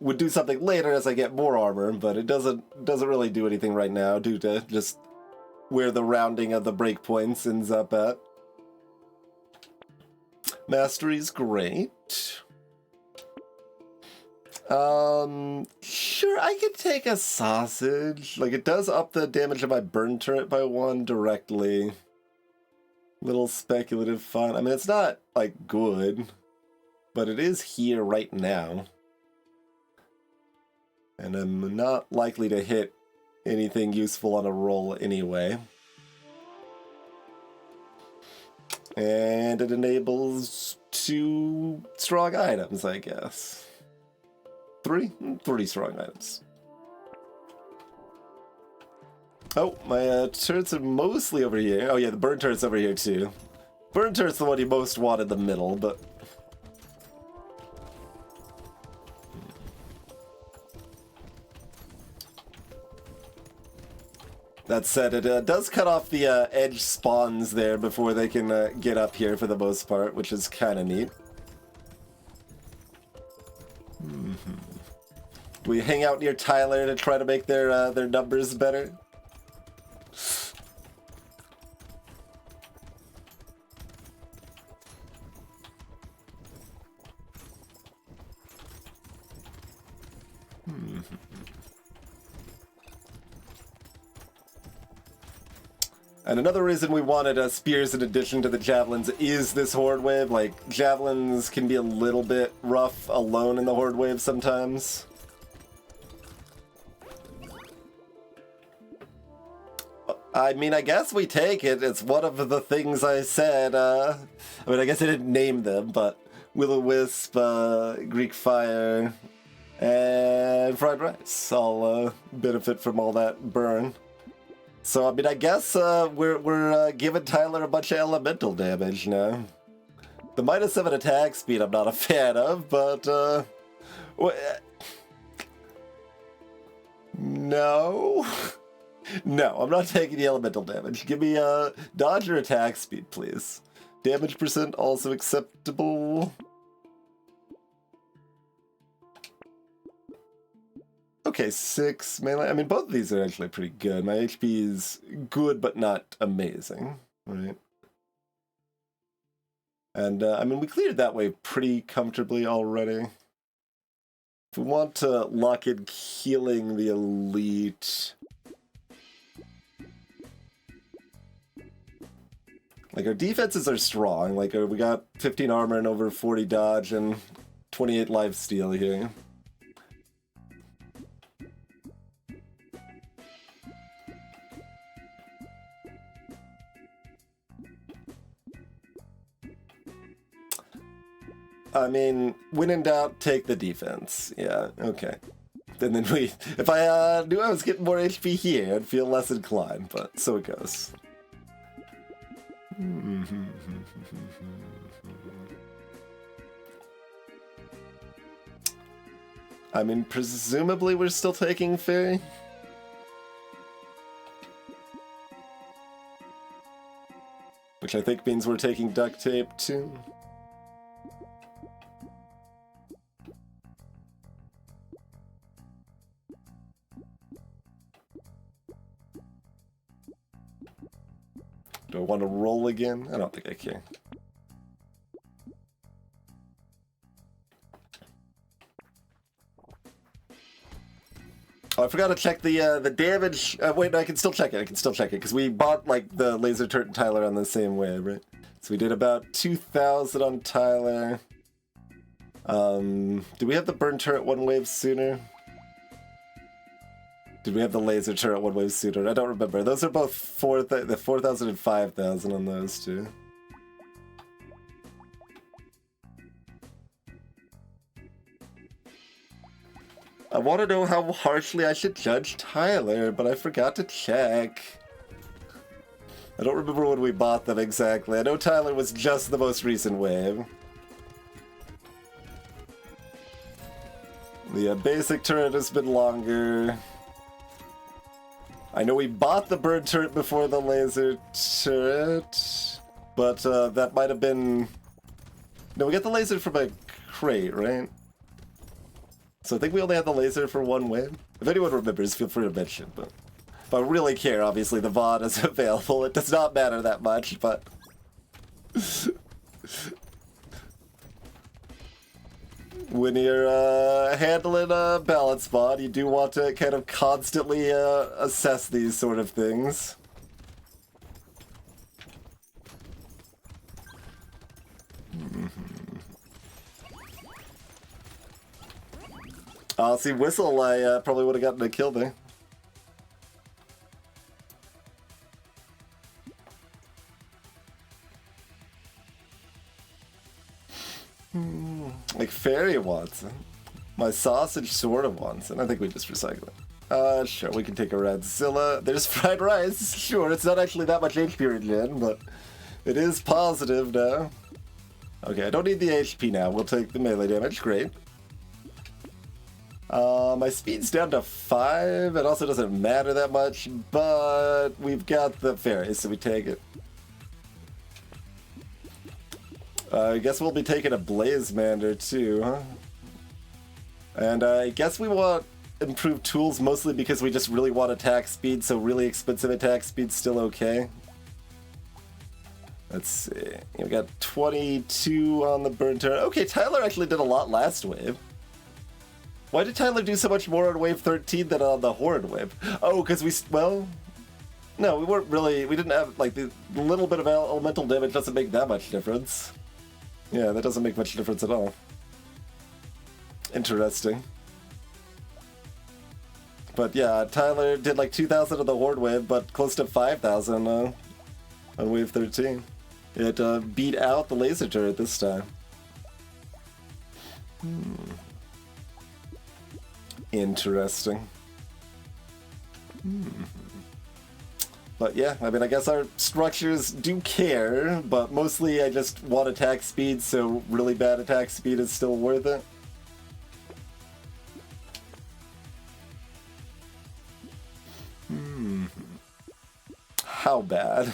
would do something later as I get more armor, but it doesn't really do anything right now due to just where the rounding of the breakpoints ends up at. Mastery's great. Sure, I could take a sausage. Like, it does up the damage of my burn turret by 1 directly. Little speculative fun. I mean, it's not, like, good, but it is here right now. And I'm not likely to hit anything useful on a roll anyway. And it enables 2 strong items, I guess. 3 strong items. Oh, my turrets are mostly over here. Oh yeah, the burn turret's over here too. Burn turret's the one you most want in the middle, but... That said, it does cut off the edge spawns there before they can get up here for the most part, which is kind of neat. We hang out near Tyler to try to make their numbers better. And another reason we wanted spears in addition to the javelins is this horde wave. Like, javelins can be a little bit rough alone in the horde wave sometimes. I mean, I guess we take it. It's one of the things I said. I mean, I guess I didn't name them, but Will-O-Wisp, Greek Fire, and Fried Rice all benefit from all that burn. So, I mean, I guess we're giving Tyler a bunch of elemental damage now. The -7 attack speed I'm not a fan of, but, no. No, I'm not taking the elemental damage. Give me dodge or attack speed, please. Damage percent also acceptable. Okay, 6 melee. I mean, both of these are actually pretty good. My HP is good, but not amazing, right? And, I mean, we cleared that way pretty comfortably already. If we want to lock in healing the elite... Like, our defenses are strong. Like, we got 15 armor and over 40 dodge and 28 lifesteal here. I mean, when in doubt, take the defense. Yeah, okay. And then if I knew I was getting more HP here, I'd feel less inclined, but so it goes. I mean, presumably we're still taking Fairy. Which I think means we're taking duct tape too. Do I want to roll again? I don't think I can. Oh, I forgot to check the damage. Wait, no, I can still check it. I can still check it because we bought like the laser turret and Tyler on the same way, right? So we did about 2,000 on Tyler. Do we have the burn turret one wave sooner? Did we have the laser turret one wave sooner? I don't remember. Those are both the 4,000 and 5,000 on those two. I want to know how harshly I should judge Tyler, but I forgot to check. I don't remember when we bought them exactly. I know Tyler was just the most recent wave. The basic turret has been longer. I know we bought the bird turret before the laser turret, but that might have been... No, we got the laser from a crate, right? So I think we only had the laser for one wave. If anyone remembers, feel free to mention, but if I really care, obviously the VOD is available. It does not matter that much, but... When you're handling a balance mod, you do want to kind of constantly assess these sort of things. See, Whistle, I probably would have gotten a kill there. Like Fairy wants it. My sausage sort of wants it. I think we just recycle it. Sure, we can take a Radzilla. There's fried rice. Sure, it's not actually that much HP regen, but it is positive now. Okay, I don't need the HP now. We'll take the melee damage. Great. My speed's down to 5. It also doesn't matter that much, but we've got the fairy, so we take it. I guess we'll be taking a Blazemander too, huh? And I guess we want improved tools mostly because we just really want attack speed, so really expensive attack speed's still okay. Let's see. We got 22 on the burn turret. Okay, Tyler actually did a lot last wave. Why did Tyler do so much more on wave 13 than on the Horde wave? Oh, because well... No, we weren't really... We didn't have, like, the little bit of elemental damage doesn't make that much difference. Yeah, that doesn't make much difference at all. Interesting. But yeah, Tyler did like 2,000 on the Horde wave, but close to 5,000 on wave 13. It beat out the laser turret this time. Interesting. But yeah, I mean, I guess our structures do care, but mostly I just want attack speed, so really bad attack speed is still worth it. How bad?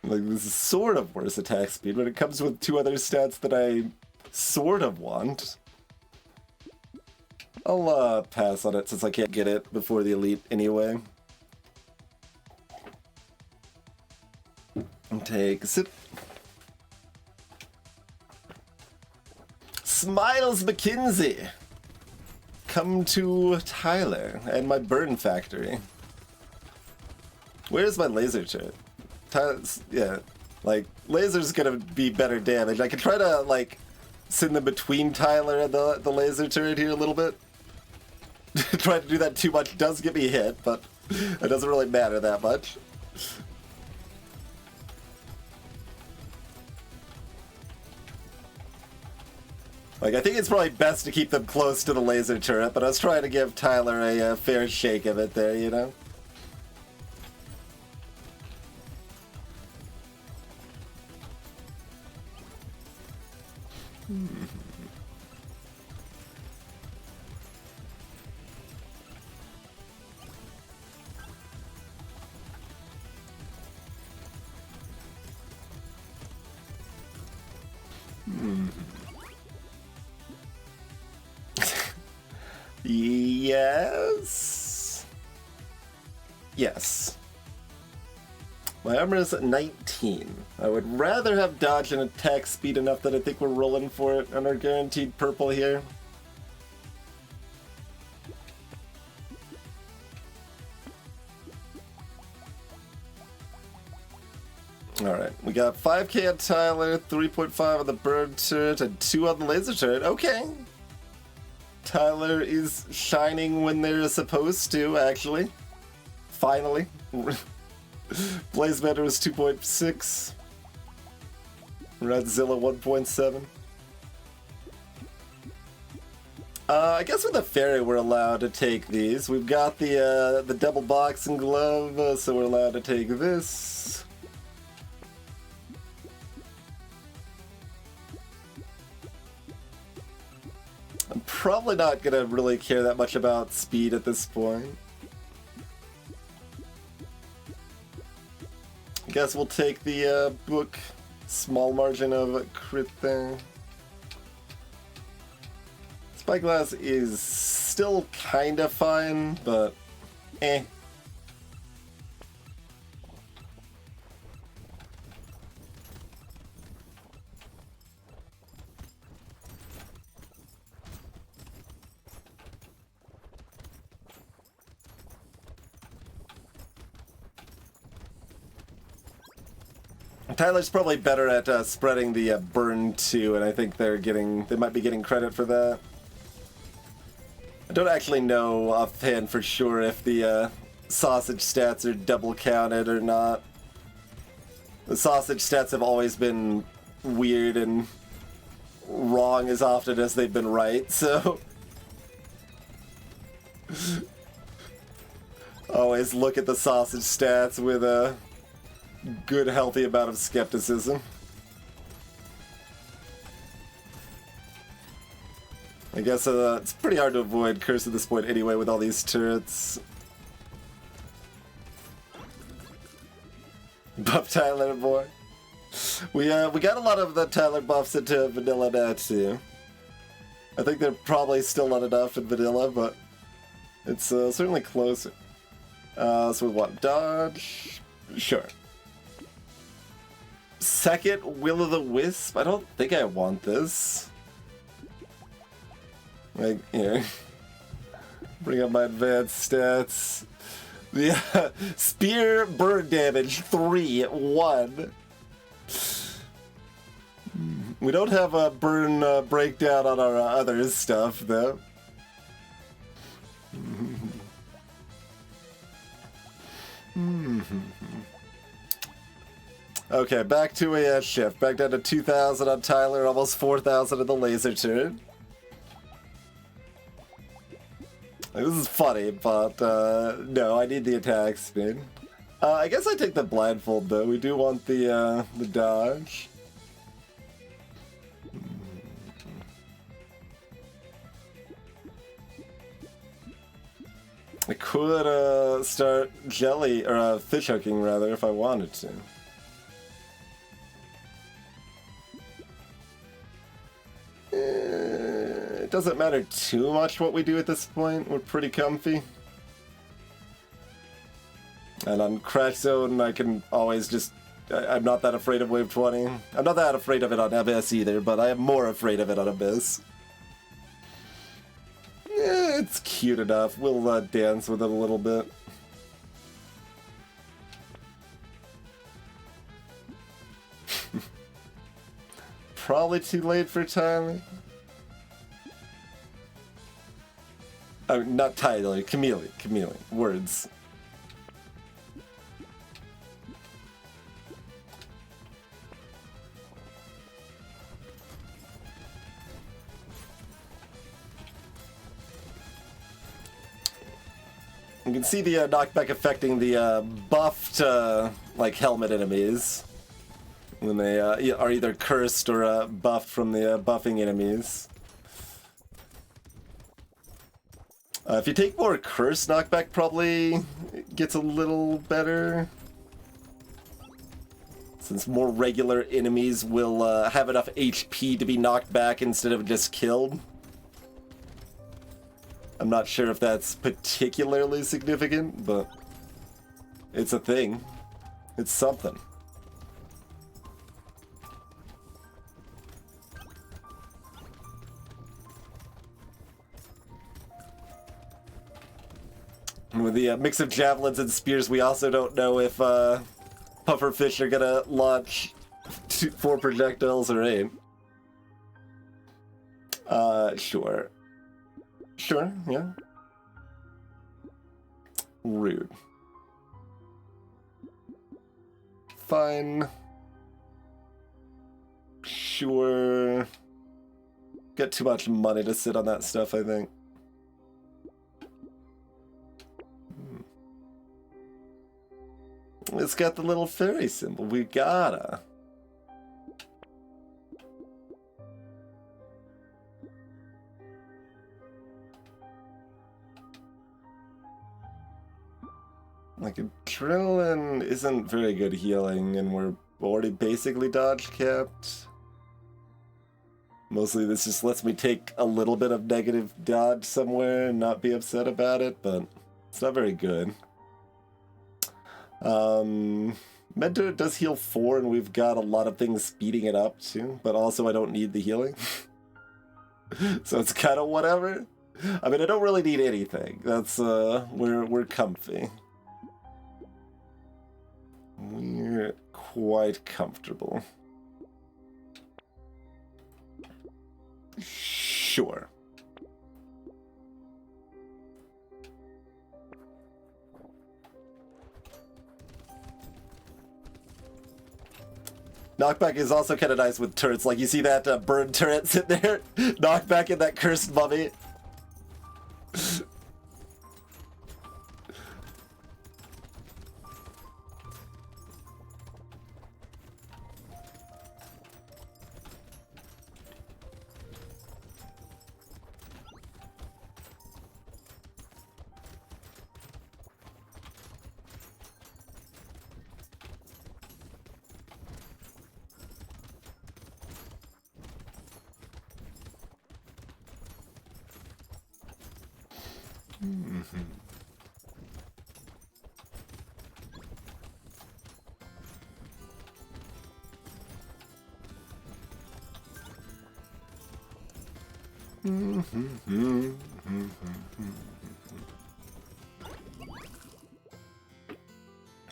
Like, this is sort of worse attack speed, but it comes with 2 other stats that I sort of want. I'll pass on it since I can't get it before the elite anyway. Take a sip. Smiles McKinsey! Come to Tyler and my burn factory. Where's my laser turret? Tyler's, yeah, like, laser's gonna be better damage. I can try to, like, send them between Tyler and the laser turret here a little bit. Trying to do that too much does get me hit, but it doesn't really matter that much. Like, I think it's probably best to keep them close to the laser turret, but I was trying to give Tyler a fair shake of it there, you know? Yes. Yes. My armor is at 19. I would rather have dodge and attack speed enough that I think we're rolling for it on our guaranteed purple here. Alright, we got 5k on Tyler, 3.5 on the bird turret, and 2 on the laser turret. Okay. Tyler is shining when they're supposed to, actually. Finally. Blaze Meter was 2.6. Redzilla 1.7. I guess with the fairy we're allowed to take these. We've got the double boxing glove, so we're allowed to take this. I'm probably not gonna really care that much about speed at this point. I guess we'll take the book. Small margin of crit there. Spyglass is still kinda fine, but eh. Tyler's probably better at spreading the burn too, and I think they might be getting credit for that. I don't actually know offhand for sure if the sausage stats are double counted or not. The sausage stats have always been weird and wrong as often as they've been right, so always look at the sausage stats with a good, healthy amount of skepticism. I guess it's pretty hard to avoid Curse at this point anyway with all these turrets. Buff Tyler, boy. We got a lot of the Tyler buffs into vanilla now too. I think they're probably still not enough in vanilla, but it's certainly closer. So we want dodge. Sure. Second, Will-o'-the-Wisp. I don't think I want this. Like, here. Bring up my advanced stats. Yeah, spear burn damage 3-1. We don't have a burn breakdown on our other stuff though. Okay, back to a shift. Back down to 2,000 on Tyler, almost 4,000 in the laser turn. Like, this is funny, but no, I need the attack speed. I guess I take the blindfold though. We do want the dodge. I could start jelly or fish hooking rather if I wanted to. It doesn't matter too much what we do at this point. We're pretty comfy. And on Crash Zone, I can always just... I'm not that afraid of Wave 20. I'm not that afraid of it on Abyss either, but I am more afraid of it on Abyss. Yeah, it's cute enough. We'll dance with it a little bit. Probably too late for Tyler. Oh, not Tyler, Chameleon. Words. You can see the knockback affecting the buffed like helmet enemies when they are either cursed or buffed from the buffing enemies. If you take more curse, knockback probably gets a little better, since more regular enemies will have enough HP to be knocked back instead of just killed. I'm not sure if that's particularly significant, but it's a thing. It's something. With the mix of javelins and spears, we also don't know if pufferfish are gonna launch 4 projectiles or 8. Sure. Sure, yeah. Rude. Fine. Sure. Got too much money to sit on that stuff, I think. It's got the little fairy symbol. We gotta. Like, adrenaline isn't very good healing, and we're already basically dodge capped. Mostly this just lets me take a little bit of negative dodge somewhere and not be upset about it, but it's not very good. Mentor does heal 4, and we've got a lot of things speeding it up too, but also I don't need the healing. So it's kind of whatever. I mean, I don't really need anything. That's, we're comfy. We're quite comfortable. Sure. Knockback is also kind of nice with turrets. Like, you see that burn turret sitting there? Knockback in that cursed mummy.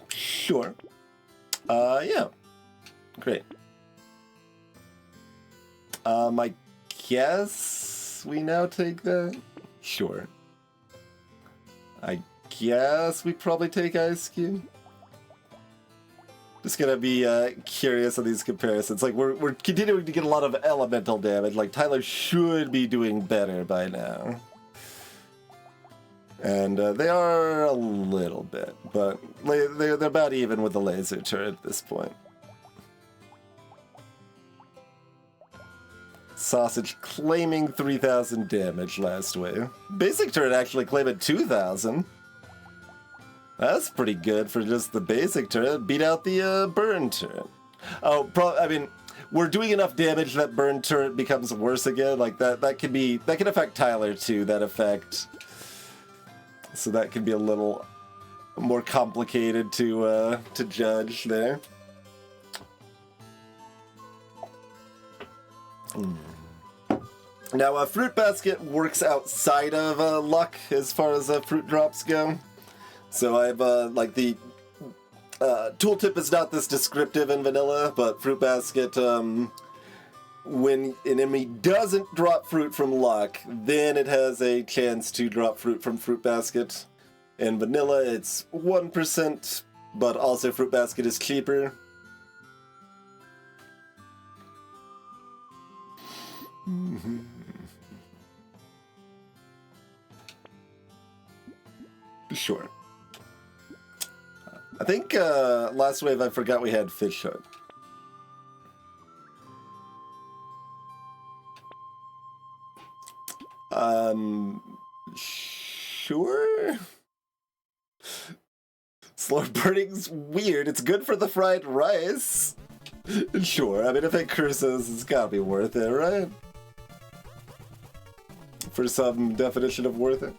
Sure. Yeah. Great. I guess we now take that? Sure. I guess we probably take Ice Cube. Just gonna be curious on these comparisons. Like, we're continuing to get a lot of elemental damage. Like, Tyler should be doing better by now. And they are a little bit, but they're about even with the laser turret at this point. Sausage claiming 3,000 damage last wave. Basic turret actually claiming 2,000. That's pretty good for just the basic turret. Beat out the burn turret. Oh, I mean, we're doing enough damage that burn turret becomes worse again. Like that can affect Tyler too. That effect. So that can be a little more complicated to judge there. Now, Fruit Basket works outside of luck as far as fruit drops go. So I've, like, the tooltip is not this descriptive in vanilla, but Fruit Basket, when an enemy doesn't drop fruit from luck, then it has a chance to drop fruit from Fruit Basket. In vanilla, it's 1%, but also Fruit Basket is cheaper. Sure. I think last wave I forgot we had Fish Hook. Sure? Slow burning's weird. It's good for the fried rice. Sure. I mean, if it cruises, it's gotta be worth it, right? For some definition of worth it.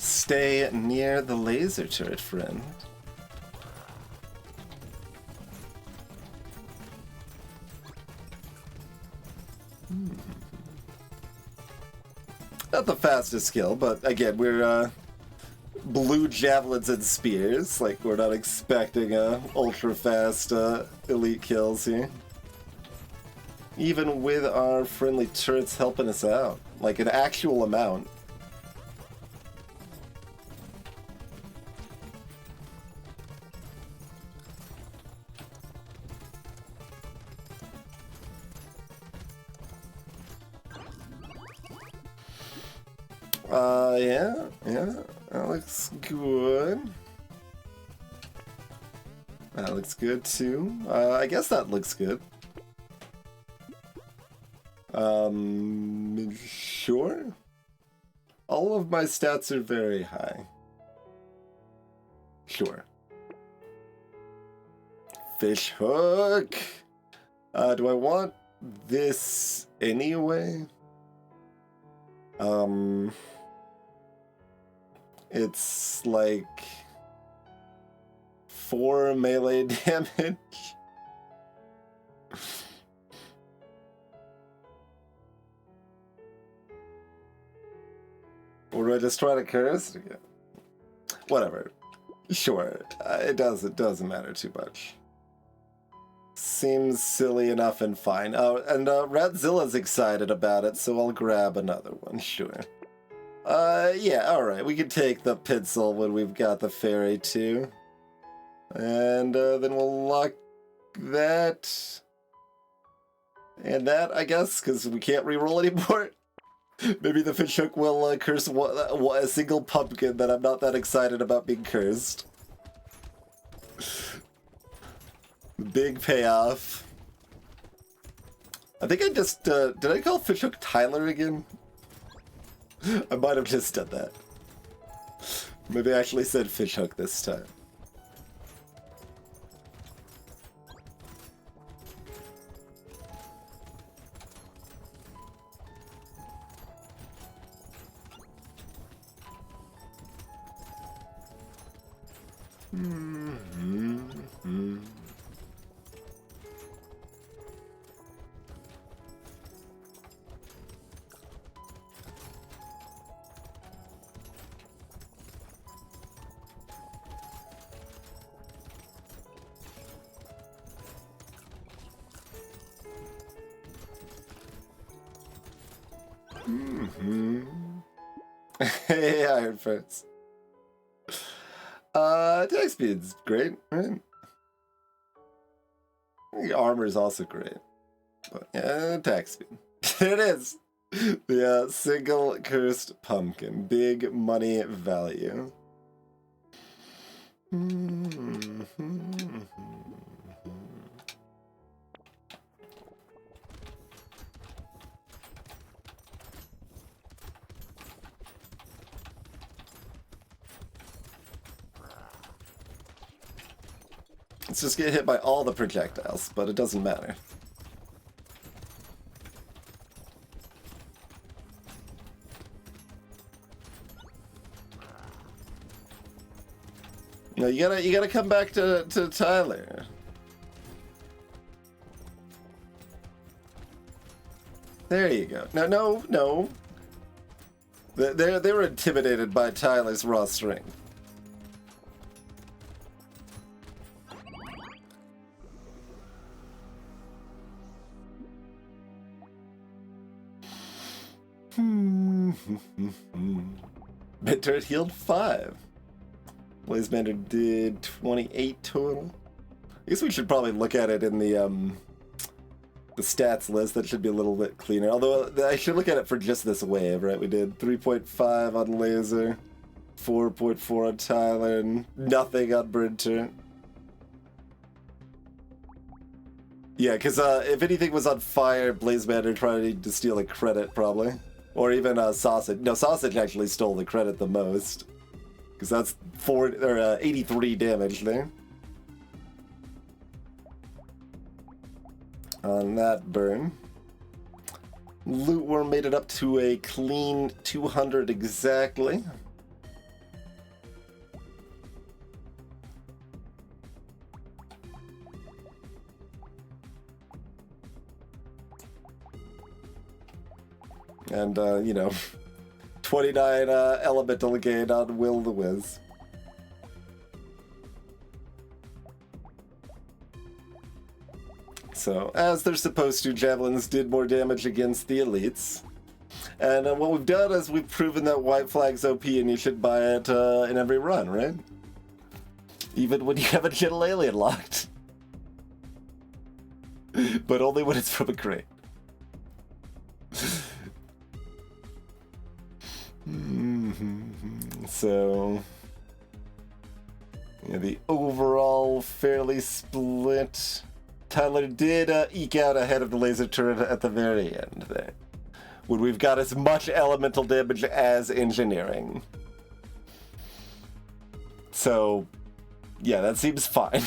Stay near the laser turret, friend. Not the fastest skill, but again, we're blue javelins and spears. Like, we're not expecting ultra fast elite kills here. Even with our friendly turrets helping us out, like an actual amount. Yeah, that looks good. That looks good too. I guess that looks good. Sure. All of my stats are very high. Sure. Fish hook. Do I want this anyway? It's like 4 melee damage. Or do I just try to curse? Yeah. Whatever. Sure. It doesn't matter too much. Seems silly enough and fine. Oh, and Ratzilla's excited about it, so I'll grab another one, sure. Yeah, alright, we can take the pencil when we've got the fairy too. And then we'll lock that. And that, I guess, because we can't reroll anymore. Maybe the fish hook will curse a single pumpkin that I'm not that excited about being cursed. Big payoff. I think I just, did I call Fishhook Tyler again? I might have just done that. Maybe I actually said Fishhook this time. Hey, Iron Friends. Attack speed's great, right? The armor is also great. But yeah, attack speed. There it is! The single cursed pumpkin. Big money value. Let's just get hit by all the projectiles, but it doesn't matter. No, you gotta come back to Tyler. There you go. No. They were intimidated by Tyler's raw strength. Mid-turret healed 5. Blazemander did 28 total. I guess we should probably look at it in the stats list. That should be a little bit cleaner. Although I should look at it for just this wave, right? We did 3.5 on Laser, 4.4 on Tyler, and nothing on Bird Turret. Yeah, because if anything was on fire, Blazemander tried to steal the credit, probably. Or even Sausage. No, Sausage actually stole the credit the most. Because that's 83 damage there. On that burn. Loot Worm made it up to a clean 200 exactly. And, 29 elemental gain on Will the Wiz. So, as they're supposed to, Javelins did more damage against the elites. And what we've done is we've proven that White Flag's OP and you should buy it in every run, right? Even when you have a Gentle Alien locked. But only when it's from a crate. So, yeah, the overall fairly split. Tyler did eke out ahead of the laser turret at the very end there, when we've got as much elemental damage as engineering. So, yeah, that seems fine.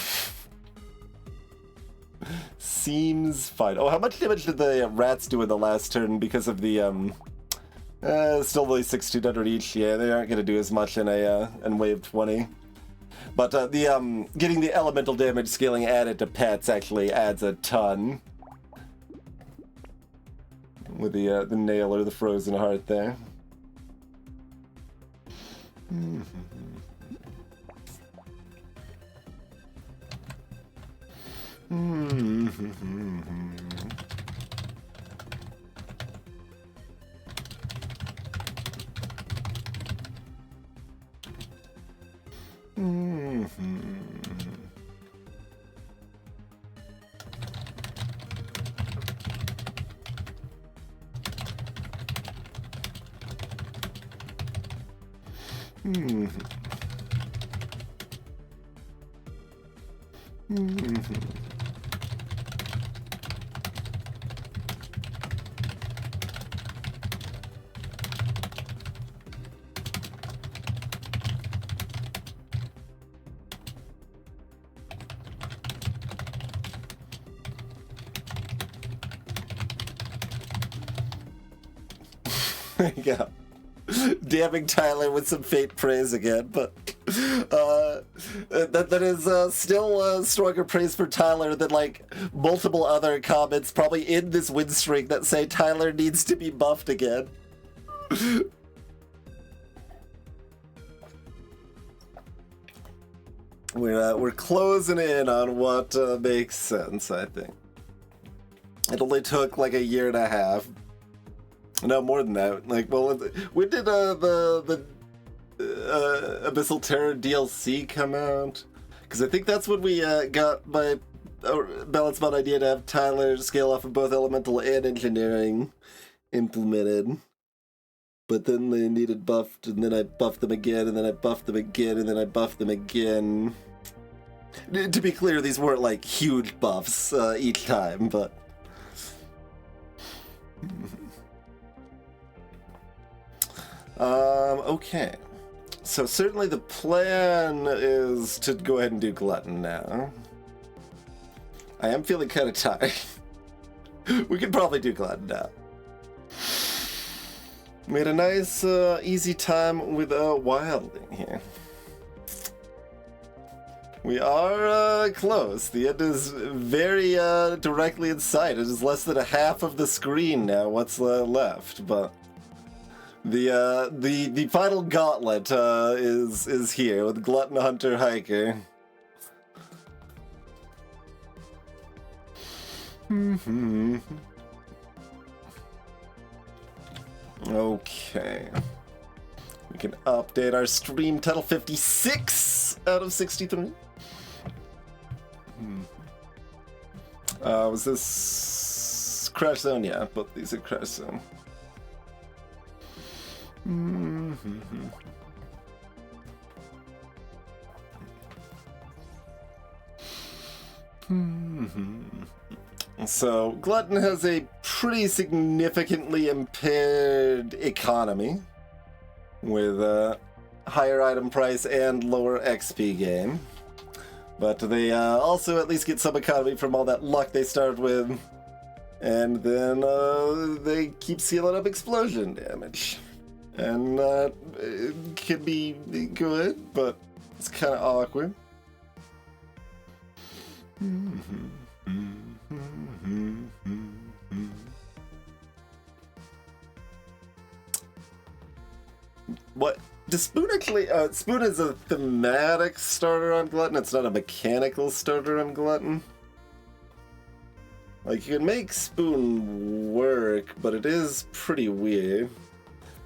Seems fine. Oh, how much damage did the rats do in the last turn because of the, still only 1600 each. Yeah, they aren't going to do as much in wave 20. But getting the elemental damage scaling added to pets actually adds a ton. With the nail or the frozen heart there. There you go. Damning Tyler with some faint praise again, but that is still stronger praise for Tyler than like multiple other comments probably in this win streak that say Tyler needs to be buffed again. We're closing in on what makes sense, I think. It only took like a year and a half. No, more than that. Like, well, when did the Abyssal Terror DLC come out? Because I think that's when we got my Balanced Mod idea to have Tyler scale off of both Elemental and Engineering implemented. But then they needed buffed, and then I buffed them again, and then I buffed them again, and then I buffed them again. To be clear, these weren't like huge buffs each time, but... Okay. So certainly the plan is to go ahead and do Glutton now. I am feeling kind of tired. We could probably do Glutton now. We had a nice, easy time with Wildling here. We are close. The end is very directly in sight. It is less than a half of the screen now. What's left? But the final gauntlet is here with Glutton, Hunter, Hiker. Okay. We can update our stream title 56 out of 63. Was this Crash Zone? Yeah, but these are Crash Zone. So, Glutton has a pretty significantly impaired economy with a higher item price and lower XP gain. But they also at least get some economy from all that luck they started with. And then they keep sealing up explosion damage. And it can be good, but it's kind of awkward. What? Does Spoon actually... Spoon is a thematic starter on Glutton. It's not a mechanical starter on Glutton. Like, you can make Spoon work, but it is pretty weird.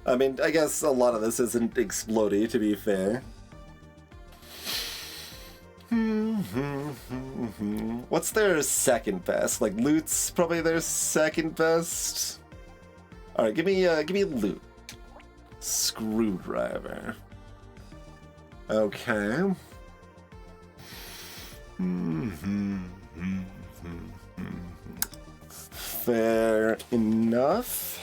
I mean, I guess a lot of this isn't explodey, to be fair. What's their second best? Like, Loot's probably their second best. Alright, give me Loot. Screwdriver. Okay. Fair enough.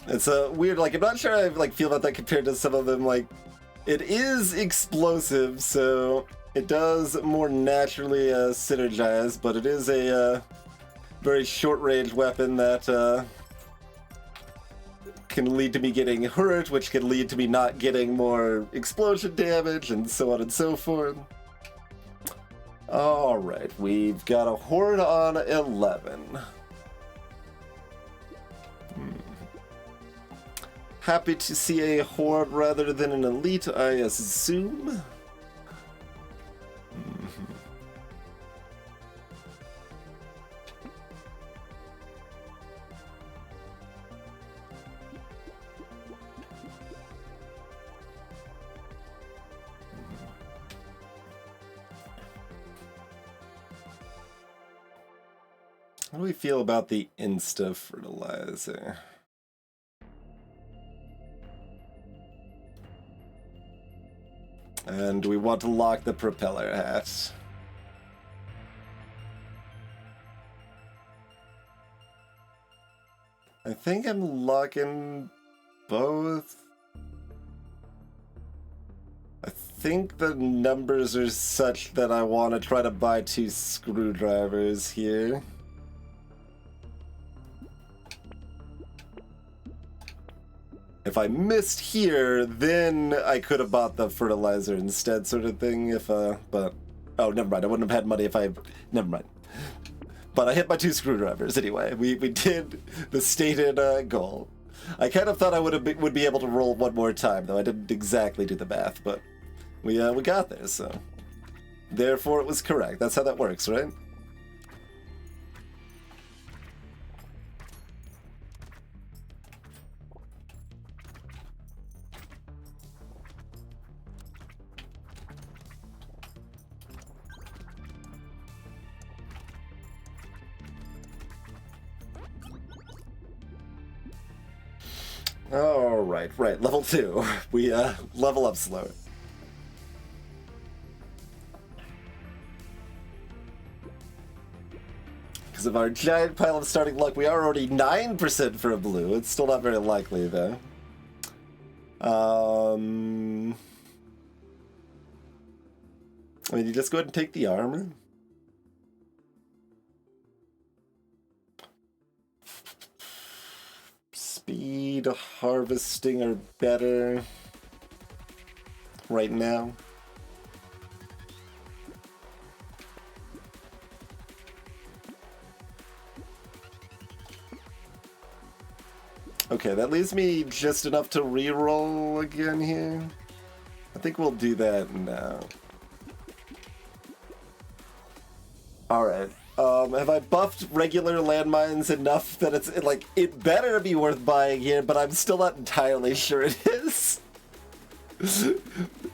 It's a weird, like, I'm not sure I like feel about that compared to some of them. Like, it is explosive, so it does more naturally synergize, but it is a very short-range weapon that can lead to me getting hurt, which can lead to me not getting more explosion damage, and so on and so forth. Alright, we've got a Horde on 11. Happy to see a Horde rather than an Elite, I assume. How do we feel about the Insta Fertilizer? And we want to lock the propeller hat. I think I'm locking both. I think the numbers are such that I want to try to buy 2 screwdrivers here. If I missed here, then I could have bought the fertilizer instead, sort of thing, but... Oh, never mind, I wouldn't have had money if I... Never mind. But I hit my 2 screwdrivers anyway. We did the stated goal. I kind of thought I would be able to roll one more time, though I didn't exactly do the math, but we got there, so... Therefore, it was correct. That's how that works, right? Alright, right, level 2. We level up slower. Because of our giant pile of starting luck, we are already 9% for a blue. It's still not very likely, though. I mean, you just go ahead and take the armor. Speed, harvesting are better right now. Okay, that leaves me just enough to reroll again here. I think we'll do that now. Alright. Have I buffed regular landmines enough that it's, like, it better be worth buying here, but I'm still not entirely sure it is.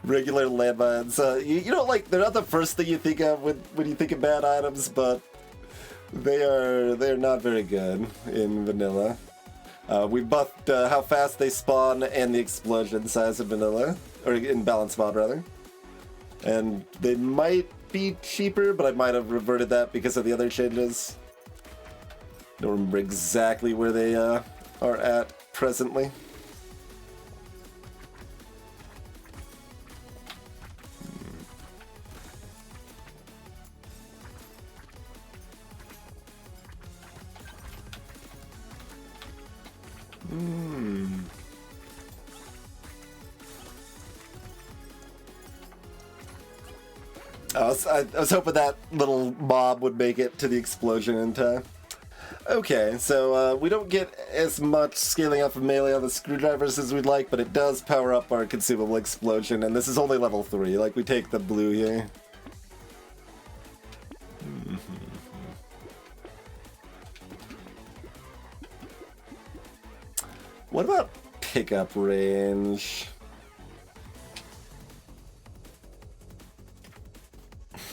Regular landmines. You know, like, they're not the first thing you think of when you think of bad items, but they're not very good in vanilla. We buffed how fast they spawn and the explosion size in vanilla, or in balance mod rather. And they might be cheaper, but I might have reverted that because of the other changes. Don't remember exactly where they are at presently. I was hoping that little mob would make it to the explosion in time. Okay, so we don't get as much scaling up of melee on the screwdrivers as we'd like, but it does power up our consumable explosion, and this is only level 3, like we take the blue here. What about pickup range?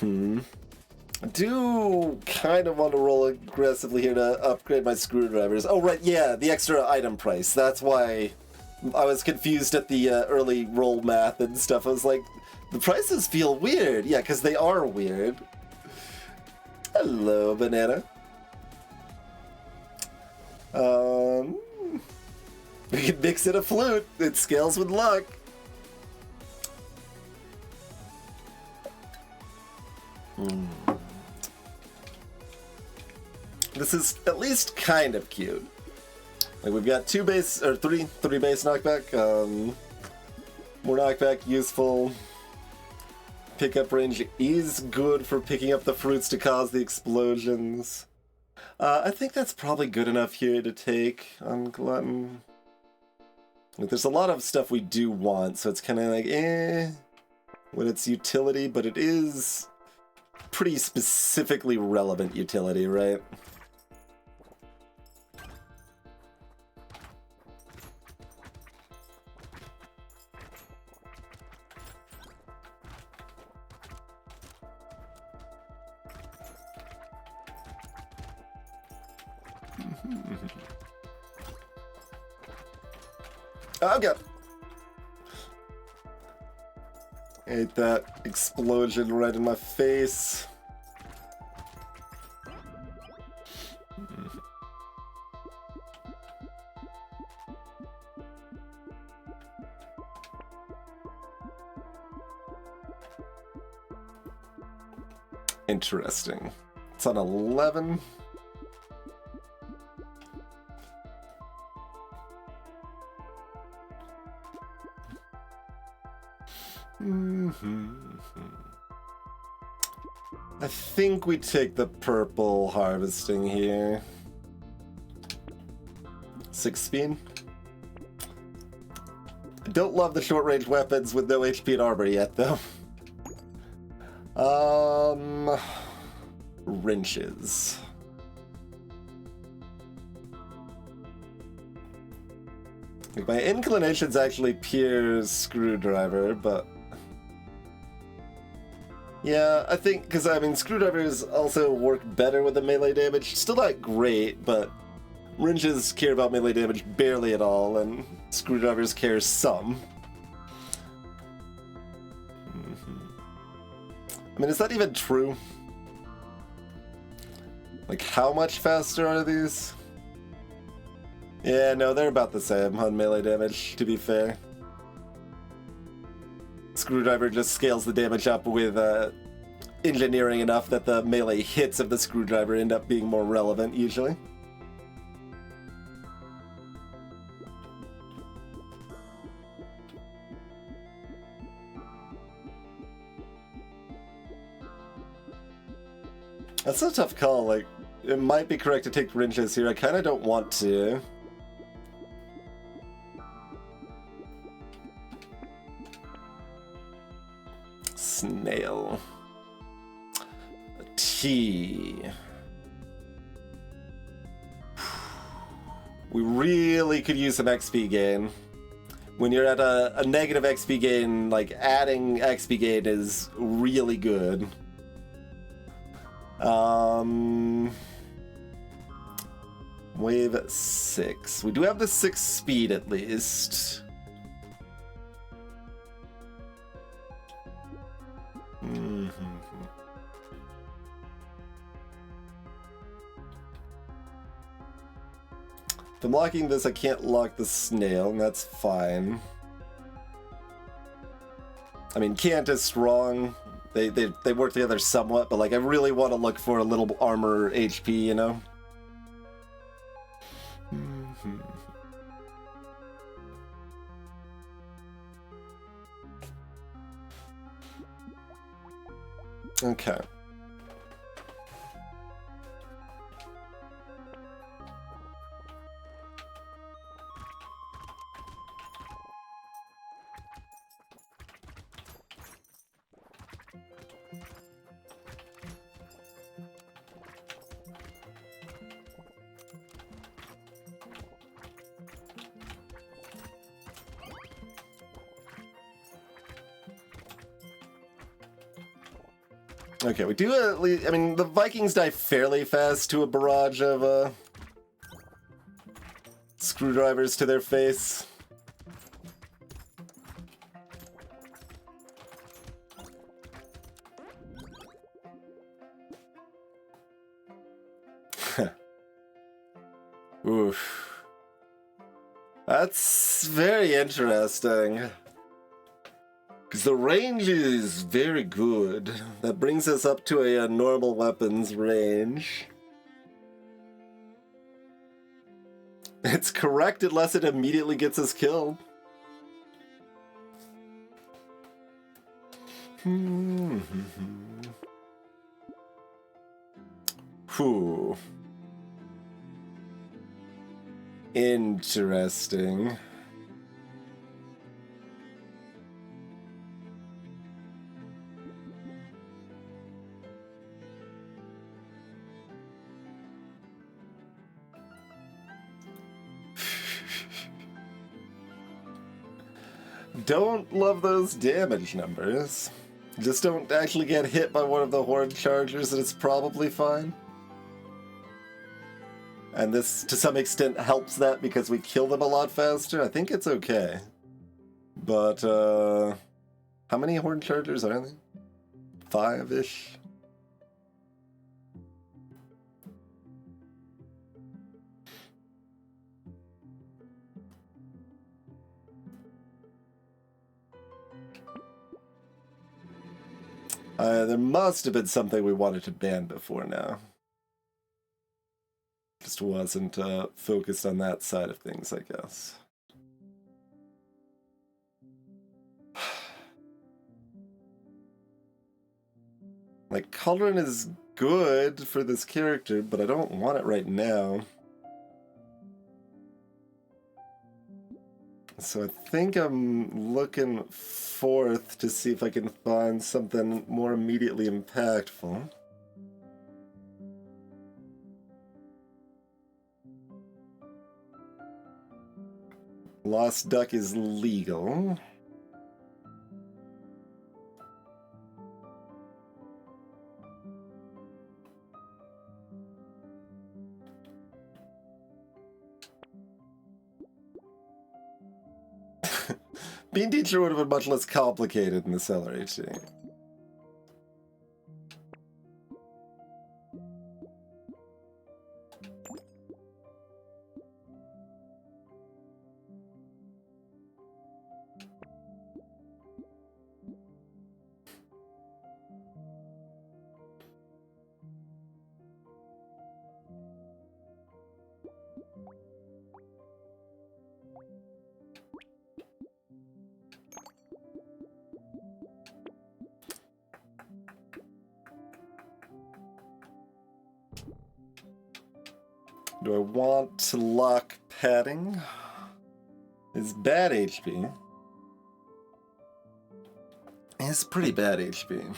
I do kind of want to roll aggressively here to upgrade my screwdrivers. Oh, right, yeah, the extra item price. That's why I was confused at the early roll math and stuff. I was like, the prices feel weird. Yeah, because they are weird. Hello, banana. We can mix in a flute. It scales with luck. This is at least kind of cute. Like we've got three base knockback. More knockback, useful. Pickup range is good for picking up the fruits to cause the explosions. I think that's probably good enough here to take on Glutton. Like, there's a lot of stuff we do want, so it's kind of like, when it's utility, but it is pretty specifically relevant utility, right? Oh, God. Ate that explosion right in my face. Interesting. It's on 11. I think we take the purple harvesting here. 6 speed. I don't love the short-range weapons with no HP and armor yet, though. Wrenches. Like, my inclination's actually pure screwdriver, but yeah, I think, because, I mean, screwdrivers also work better with the melee damage. Still not great, but wrenches care about melee damage barely at all, and screwdrivers care some. I mean, is that even true? Like, how much faster are these? Yeah, no, they're about the same on melee damage, to be fair. Screwdriver just scales the damage up with engineering enough that the melee hits of the screwdriver end up being more relevant, usually. That's a tough call. Like, it might be correct to take wrenches here. I kind of don't want to. Snail. A T. We really could use some XP gain. When you're at a negative XP gain, like, adding XP gain is really good. Wave 6. We do have the 6 speed at least. If I'm locking this, I can't lock the snail, and that's fine. I mean, can't is strong. They work together somewhat, but like I really want to look for a little armor HP, you know? Okay. Okay, we do at least. I mean, the Vikings die fairly fast to a barrage of screwdrivers to their face. Oof. That's very interesting. Because the range is very good. That brings us up to a normal weapons range. It's correct unless it immediately gets us killed. Whew. Interesting. Don't love those damage numbers. Just don't actually get hit by one of the horde chargers and it's probably fine. And this, to some extent, helps that because we kill them a lot faster. I think it's okay. But, how many horde chargers are there? 5-ish? There must have been something we wanted to ban before now. Just wasn't focused on that side of things, I guess. Like, cauldron is good for this character, but I don't want it right now. So I think I'm looking forth to see if I can find something more immediately impactful. Lost Duck is legal. Bean Teacher would have been much less complicated in the Cellar HC. Do I want to lock padding? It's bad HP. It's pretty bad HP.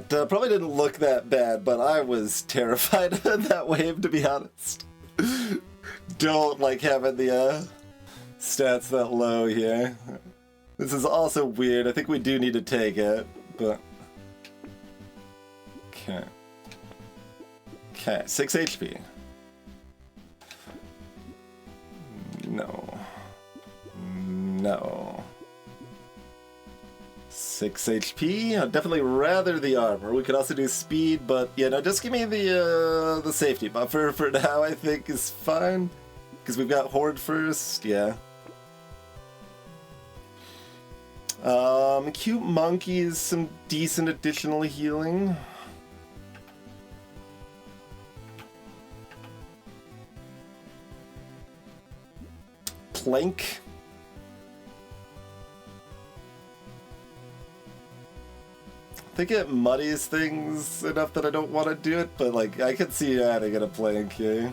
That probably didn't look that bad, but I was terrified of that wave, to be honest. Don't like having the stats that low here. This is also weird. I think we do need to take it, but... Okay. Okay, 6 HP. No. No. 6 HP? I'd definitely rather the armor. We could also do speed, but yeah, no, just give me the safety buffer for now, I think is fine. Because we've got Horde first, yeah. Cute monkeys, some decent additional healing. Plank. I think it muddies things enough that I don't want to do it, but like I could see adding in a plank here.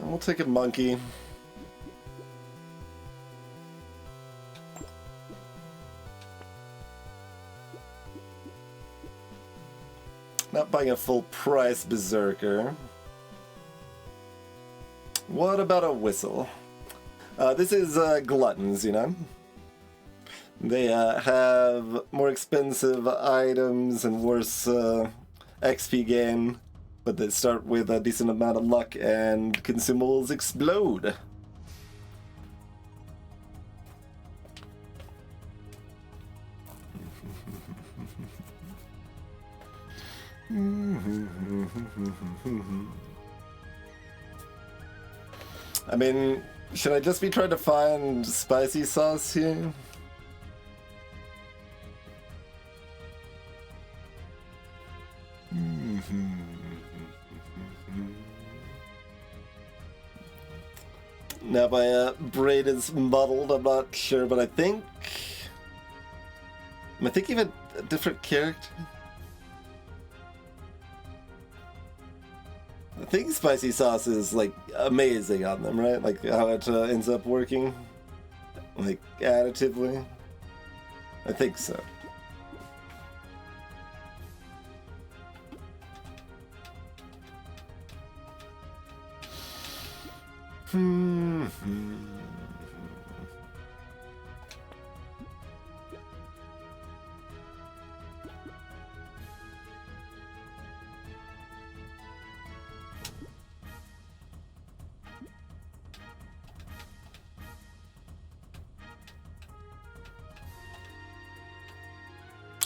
We'll take a monkey. Not buying a full price berserker. What about a whistle? This is Gluttons, you know? They have more expensive items and worse XP gain. But they start with a decent amount of luck and consumables explode. I mean, should I just be trying to find spicy sauce here? Now my brain is muddled, I'm not sure, but I think... Am I thinking of a different character? I think spicy sauce is, like, amazing on them, right? Like, how it ends up working? Like, additively? I think so.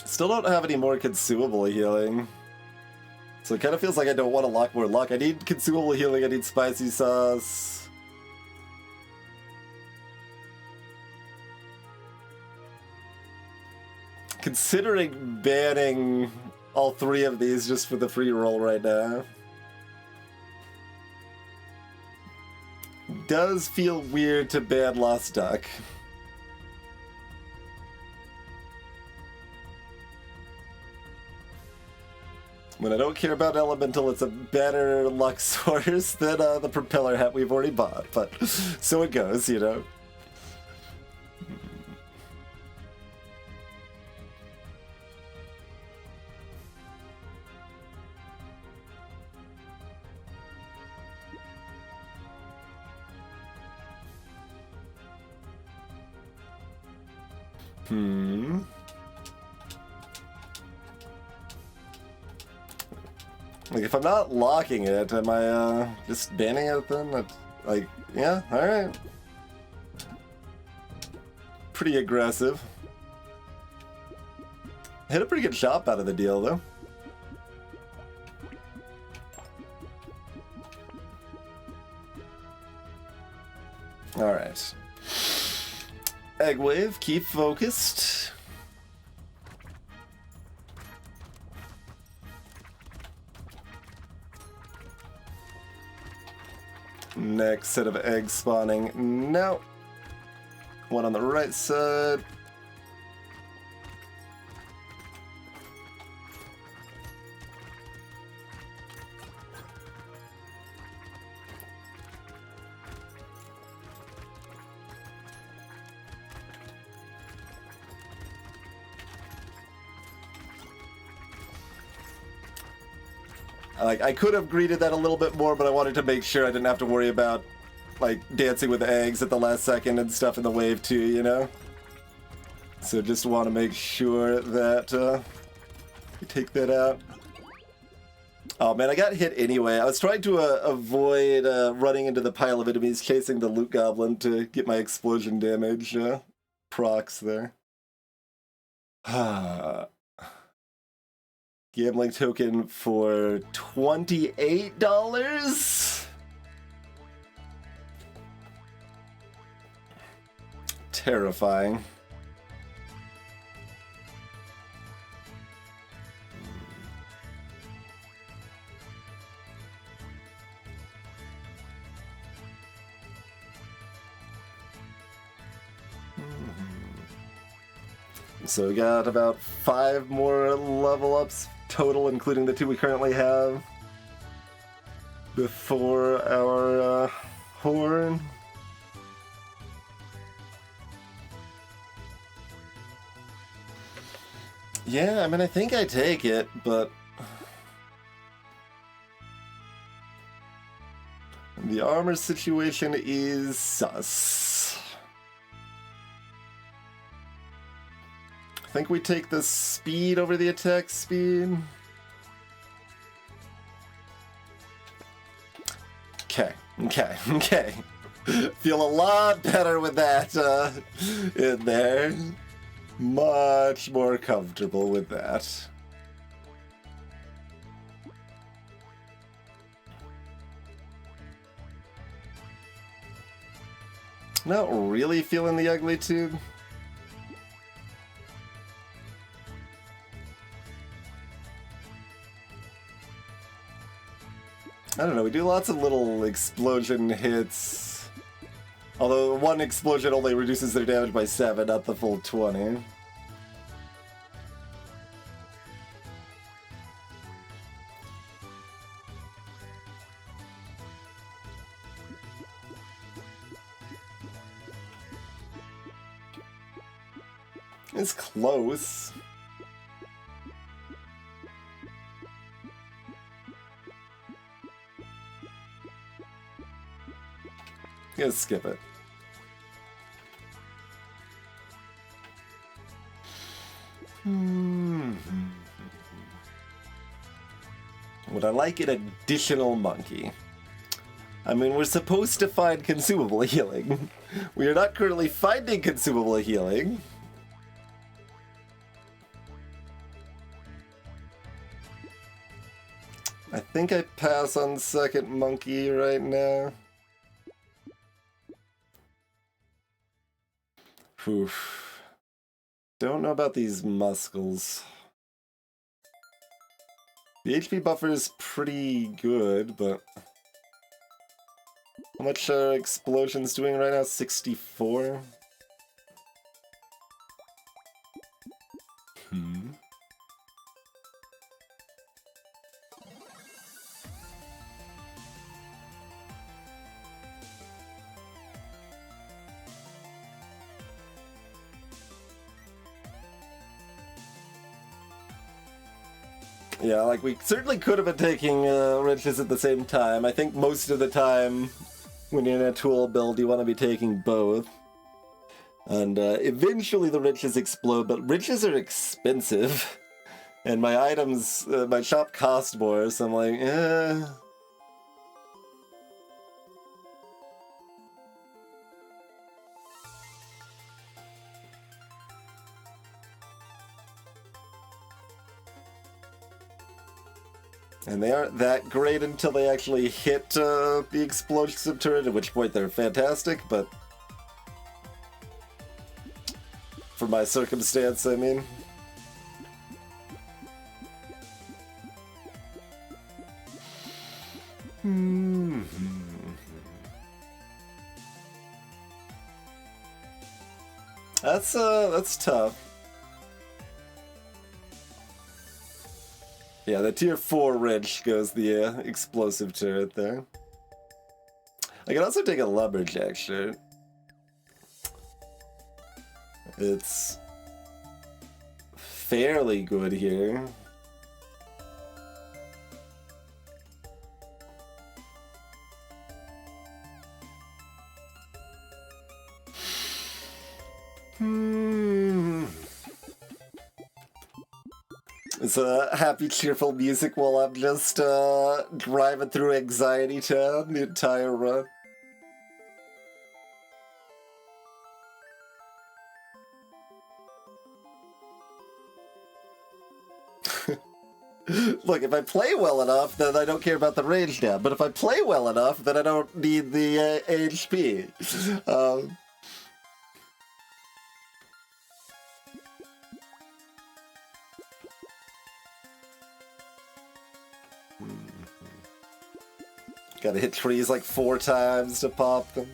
Still don't have any more consumable healing. So it kind of feels like I don't want to lock more luck. I need consumable healing, I need spicy sauce. Considering banning all three of these just for the free roll right now. Does feel weird to ban Lost Duck. When I don't care about Elemental, it's a better luck source than the propeller hat we've already bought, but so it goes, you know. Like, if I'm not locking it, am I, just banning it then? That's, like, yeah, alright. Pretty aggressive. Hit a pretty good shot out of the deal, though. Alright. Egg wave, keep focused. Next set of eggs spawning. No. One on the right side. Like, I could have greeted that a little bit more, but I wanted to make sure I didn't have to worry about, like, dancing with eggs at the last second and stuff in the wave too, you know? So just want to make sure that we take that out. Oh man, I got hit anyway. I was trying to avoid running into the pile of enemies chasing the loot goblin to get my explosion damage procs there. Gambling token for $28? Terrifying. So we got about 5 more level ups total, including the 2 we currently have, before our horn. Yeah, I mean, I think I take it, but the armor situation is sus. I think we take the speed over the attack speed. Okay. Feel a lot better with that in there. Much more comfortable with that. Not really feeling the ugly tube. I don't know, we do lots of little explosion hits. Although one explosion only reduces their damage by 7, not the full 20. It's close. Gonna skip it. Would I like an additional monkey? I mean, we're supposed to find consumable healing. We are not currently finding consumable healing. I think I pass on second monkey right now. Oof. Don't know about these muscles. The HP buffer is pretty good, but how much are explosions doing right now? 64? Yeah, like, we certainly could have been taking wrenches at the same time. I think most of the time, when you're in a tool build, you want to be taking both. And eventually the wrenches explode, but wrenches are expensive. And my items, my shop cost more, so I'm like, eh. And they aren't that great until they actually hit the explosive turret, at which point they're fantastic, but for my circumstance, I mean. That's tough. Yeah, the tier 4 wrench goes the explosive turret there. I can also take a lumberjack shirt. It's fairly good here. There's happy, cheerful music while I'm just driving through Anxiety Town the entire run. Look, if I play well enough, then I don't care about the range now. But if I play well enough, then I don't need the HP. Gotta hit trees like 4 times to pop them.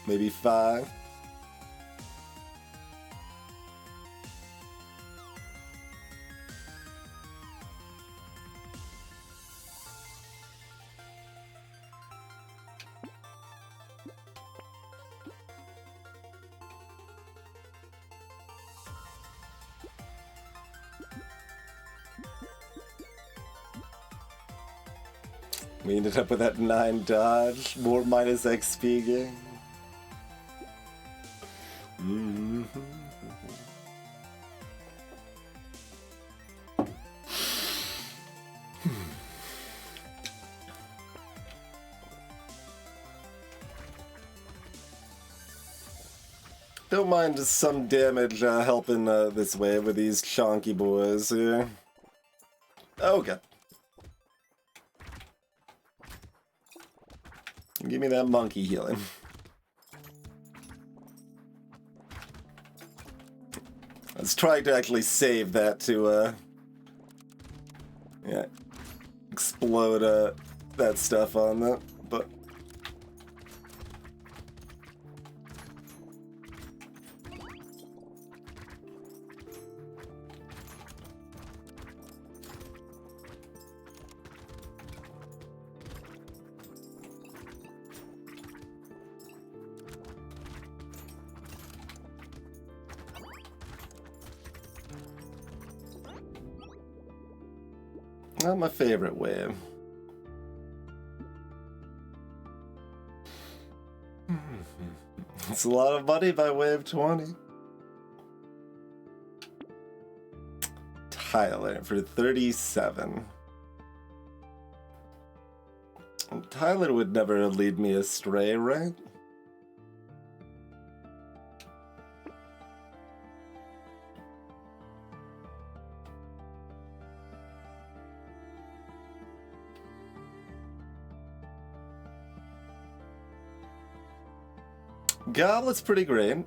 Maybe 5. We ended up with that 9 dodge, more minus XP gain. Don't mind some damage helping this wave with these chonky boys here. Okay. Give me that monkey healing. I was trying to actually save that to, yeah, explode that stuff on that, but... Not my favorite wave. It's a lot of money by wave 20. Tyler for 37. Tyler would never lead me astray, right? Goblet's pretty great.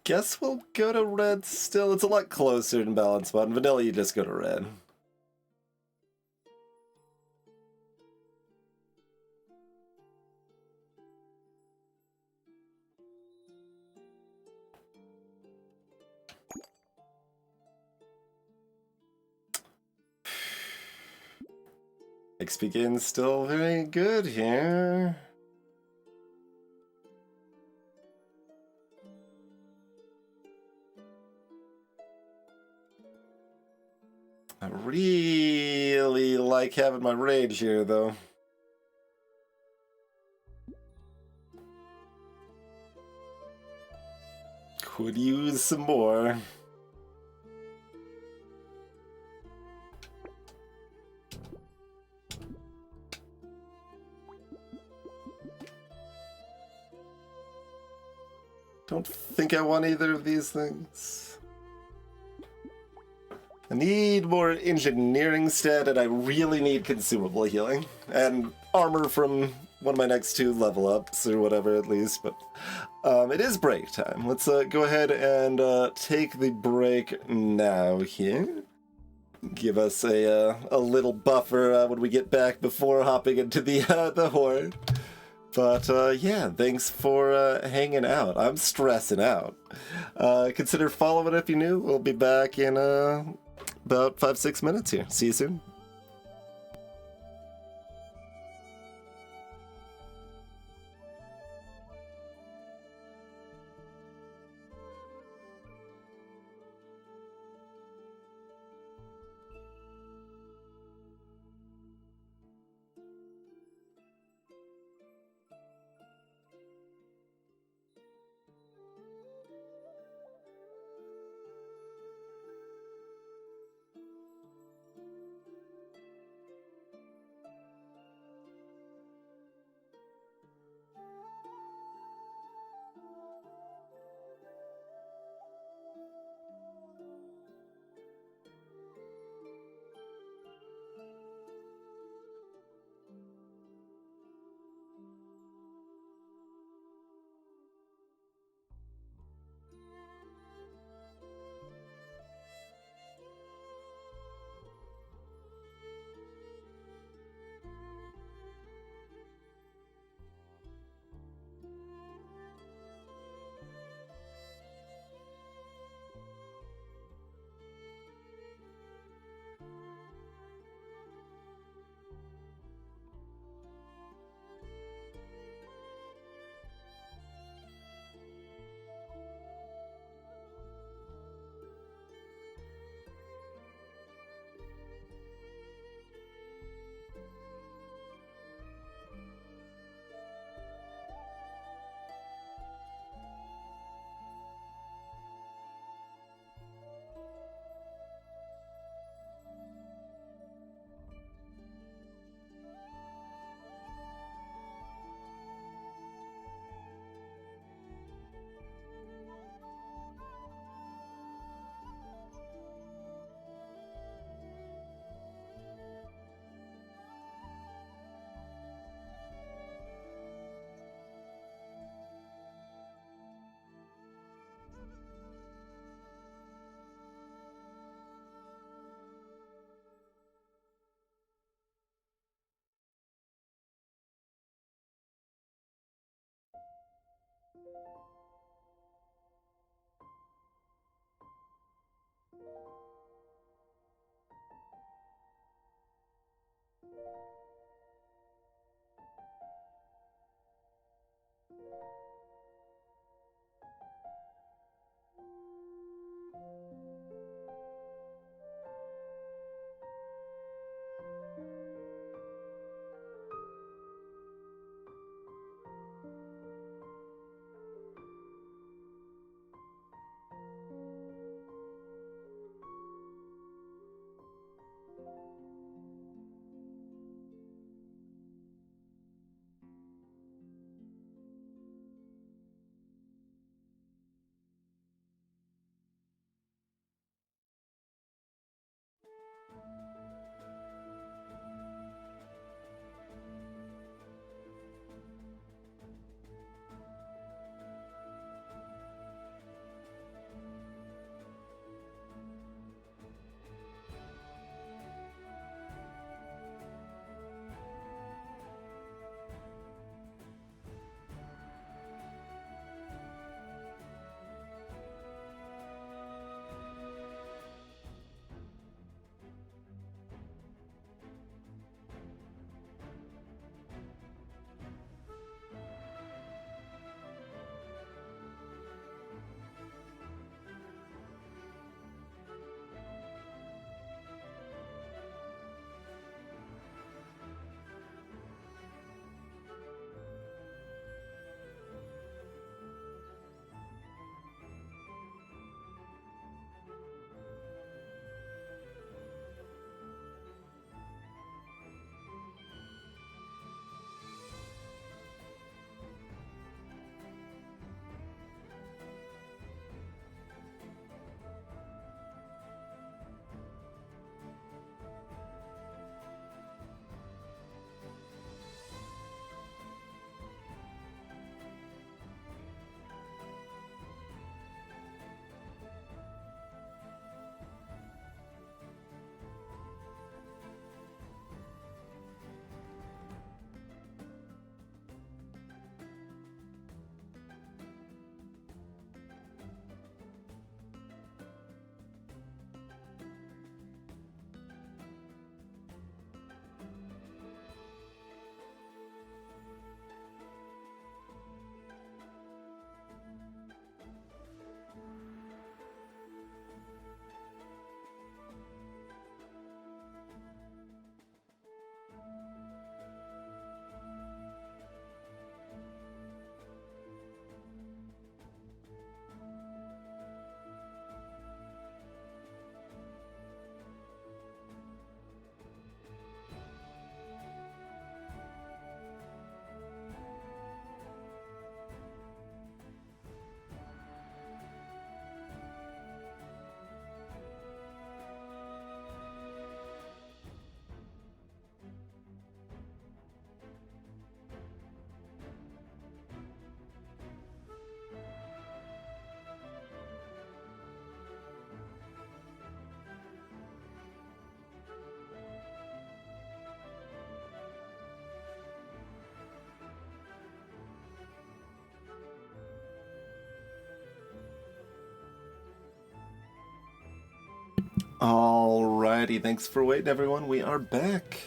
Guess we'll go to red still. It's a lot closer than balance button. Vanilla, you just go to red. XP gain's still very good here. I really like having my rage here, though. Could use some more. Don't think I want either of these things. I need more engineering stat, and I really need consumable healing. And armor from one of my next 2 level ups, or whatever at least, but it is break time. Let's go ahead and take the break now here. give us a little buffer when we get back before hopping into the horde. But yeah, thanks for hanging out. I'm stressing out. Consider following if you're new. We'll be back in about 5-6 minutes here. See you soon. Alrighty, thanks for waiting, everyone. We are back.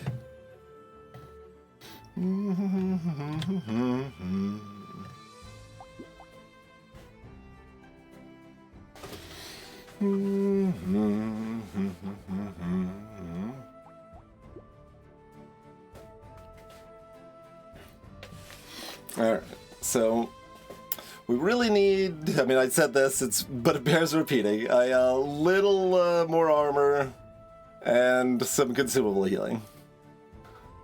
Alright, so we really need, I mean, I said this, but it bears repeating, a little more armor and some consumable healing.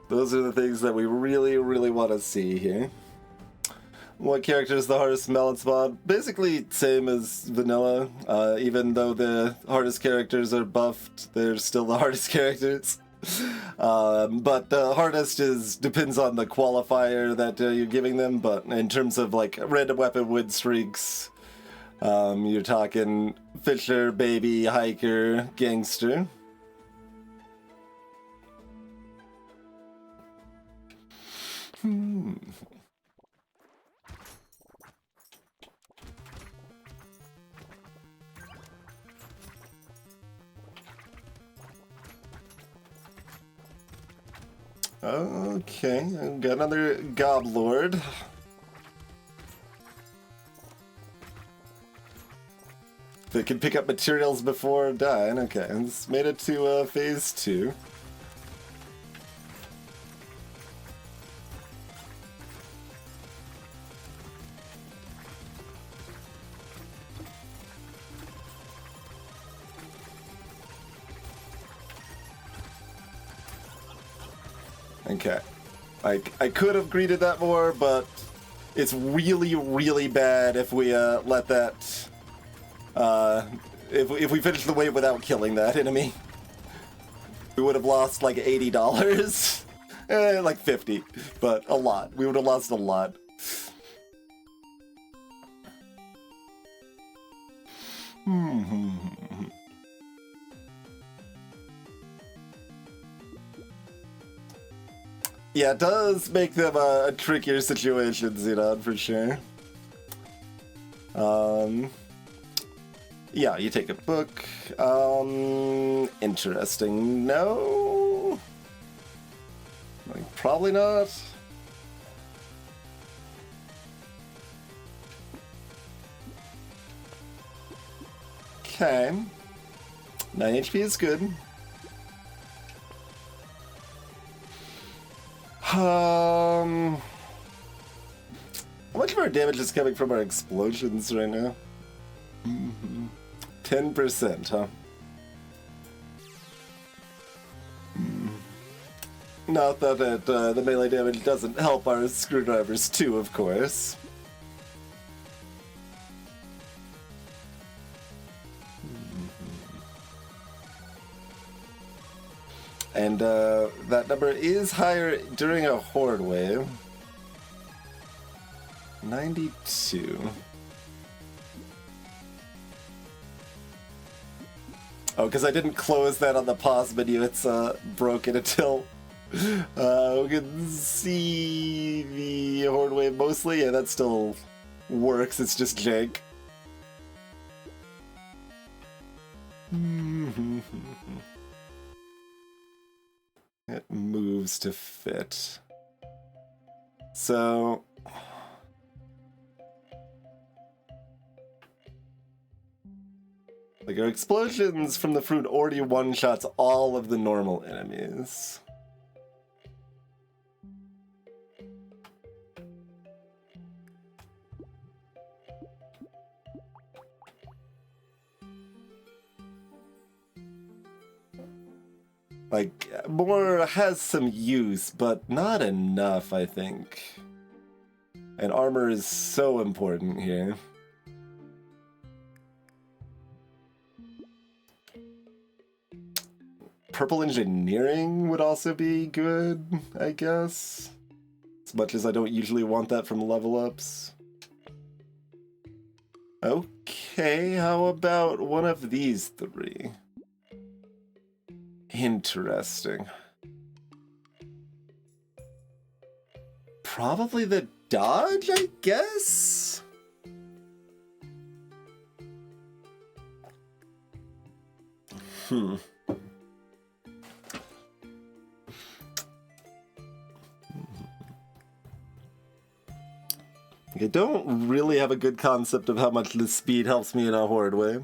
Those are the things that we really, really want to see here. What character is the hardest melon spot? Basically same as vanilla. Even though the hardest characters are buffed, they're still the hardest characters. But the hardest depends on the qualifier that you're giving them. But in terms of like random weapon win streaks, you're talking Fisher, Baby, Hiker, Gangster. Okay, I've got another Goblord. They can pick up materials before dying. Okay, it's made it to phase 2. Okay. I could have greeted that more, but it's really, really bad if we let that... if we finish the wave without killing that enemy. We would have lost like $80. Like 50, but a lot. We would have lost a lot. Yeah, it does make them a trickier situation, Xenon, for sure. Yeah, you take a book. Interesting. No? Like, probably not. Okay. 9 HP is good. How much of our damage is coming from our explosions right now? 10%, huh? Not that the melee damage doesn't help our screwdrivers too, of course. And that number is higher during a horde wave. 92. Oh, because I didn't close that on the pause menu, it's broken until we can see the horde wave mostly. Yeah, that still works, it's just jank. It moves to fit. So... like, our explosions from the fruit already one-shots all of the normal enemies. Like, more has some use, but not enough, I think. And armor is so important here. Purple engineering would also be good, I guess. As much as I don't usually want that from level ups. Okay, how about one of these three? Interesting. Probably the dodge, I guess? I don't really have a good concept of how much this speed helps me in a horde way.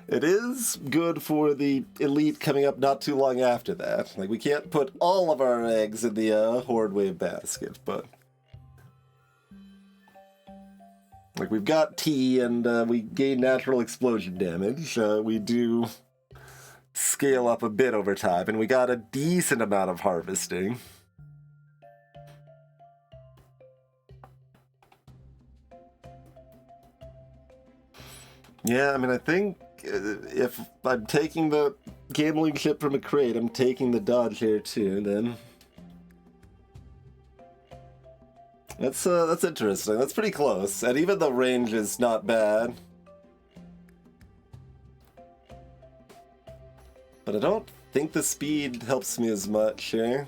It is good for the elite coming up not too long after that. Like, we can't put all of our eggs in the horde wave basket, but... Like, we've got T, and we gain natural explosion damage. We do scale up a bit over time, and we got a decent amount of harvesting. Yeah, I mean, I think if I'm taking the gambling chip from a crate, I'm taking the dodge here too, then. That's interesting. That's pretty close. And even the range is not bad. But I don't think the speed helps me as much here.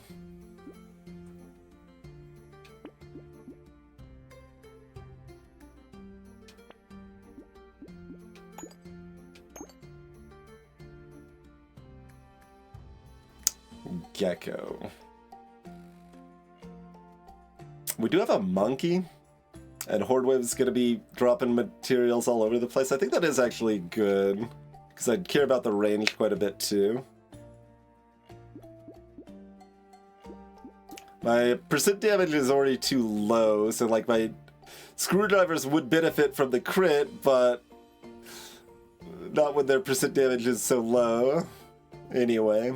Gecko. We do have a monkey, and Horde Wave's gonna be dropping materials all over the place. I think that is actually good, because I care about the range quite a bit too. My percent damage is already too low, so like my screwdrivers would benefit from the crit, but not when their percent damage is so low. Anyway.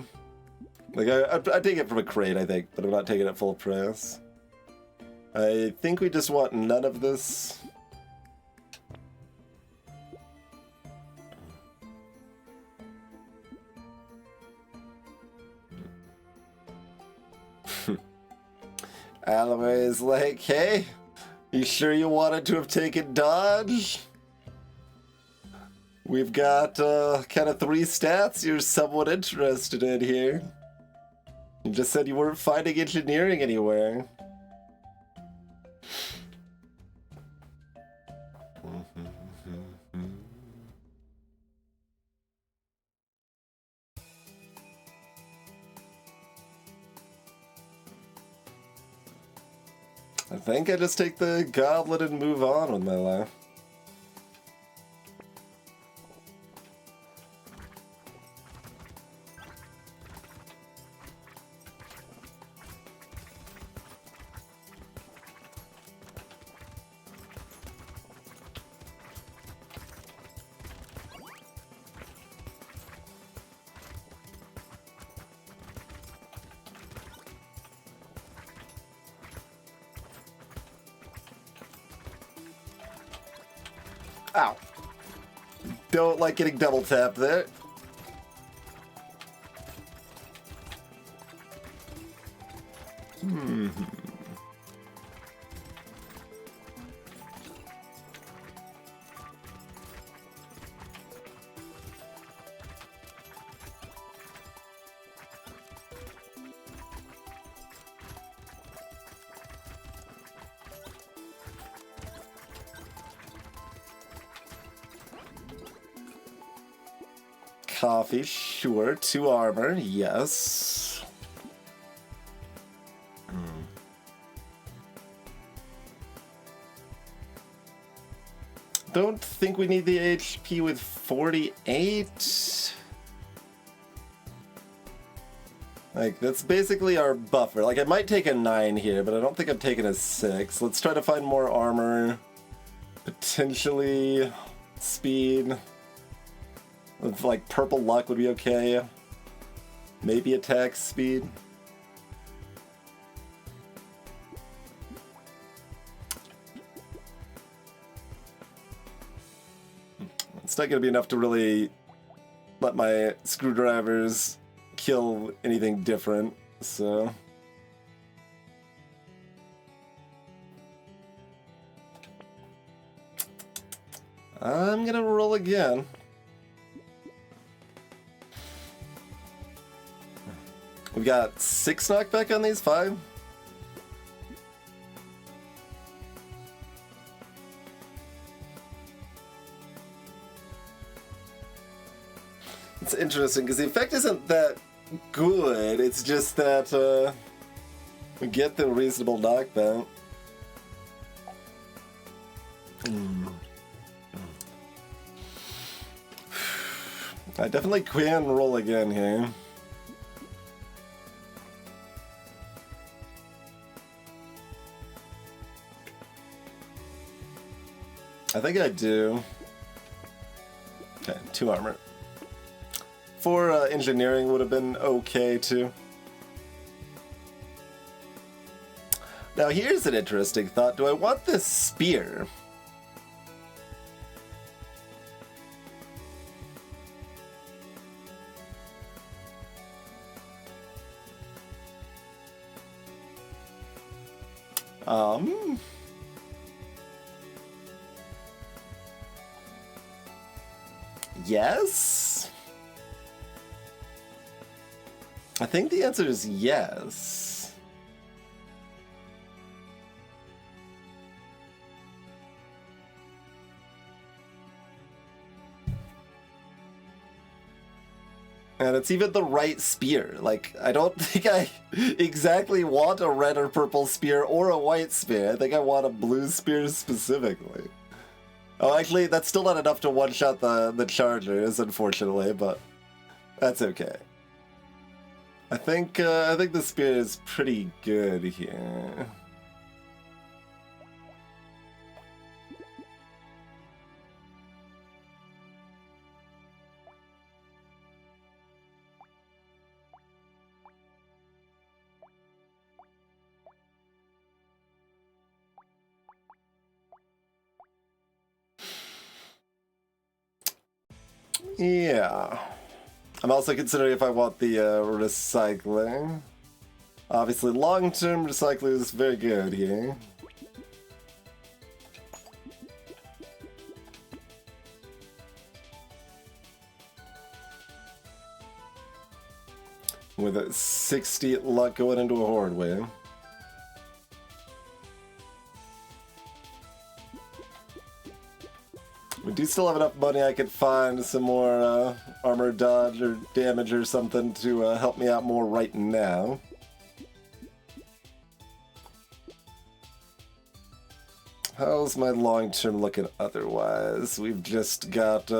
Like, I take it from a crate, I think, but I'm not taking it full price. I think we just want none of this. Alloy is like, hey, you sure you wanted to have taken dodge? We've got kind of 3 stats you're somewhat interested in here. You just said you weren't finding engineering anywhere. I think I just take the goblet and move on with my life. Ow. Don't like getting double tapped there. Coffee, sure. 2 armor, yes. Don't think we need the HP with 48. Like, that's basically our buffer. Like, I might take a 9 here, but I don't think I'm taking a 6. Let's try to find more armor. Potentially speed. With, like, purple luck would be okay. Maybe attack speed. It's not going to be enough to really let my screwdrivers kill anything different, so... I'm going to roll again. We've got 6 knockback on these, 5. interesting, because the effect isn't that good, it's just that we get the reasonable knockback. I definitely can roll again here. I think I do. Okay, 2 armor. 4 engineering would have been okay too. Now here's an interesting thought. Do I want this spear? Yes? I think the answer is yes. And it's even the right spear. Like, I don't think I exactly want a red or purple spear or a white spear. I think I want a blue spear specifically. Oh, actually, that's still not enough to one-shot the chargers, unfortunately, but that's okay. I think the spear is pretty good here. Yeah. I'm also considering if I want the recycling. Obviously, long-term recycling is very good here. With a 60 luck going into a horde wave. We do still have enough money I could find some more armor dodge or damage or something to help me out more right now. How's my long term looking otherwise? We've just got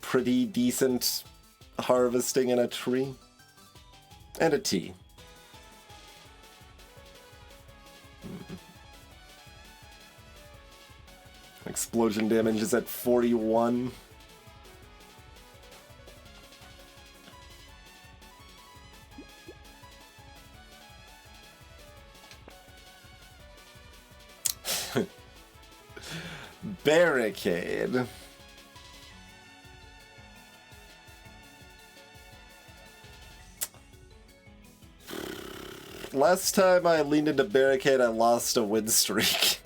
pretty decent harvesting in a tree. And a tea. Explosion damage is at 41. Barricade. Last time I leaned into barricade, I lost a win streak.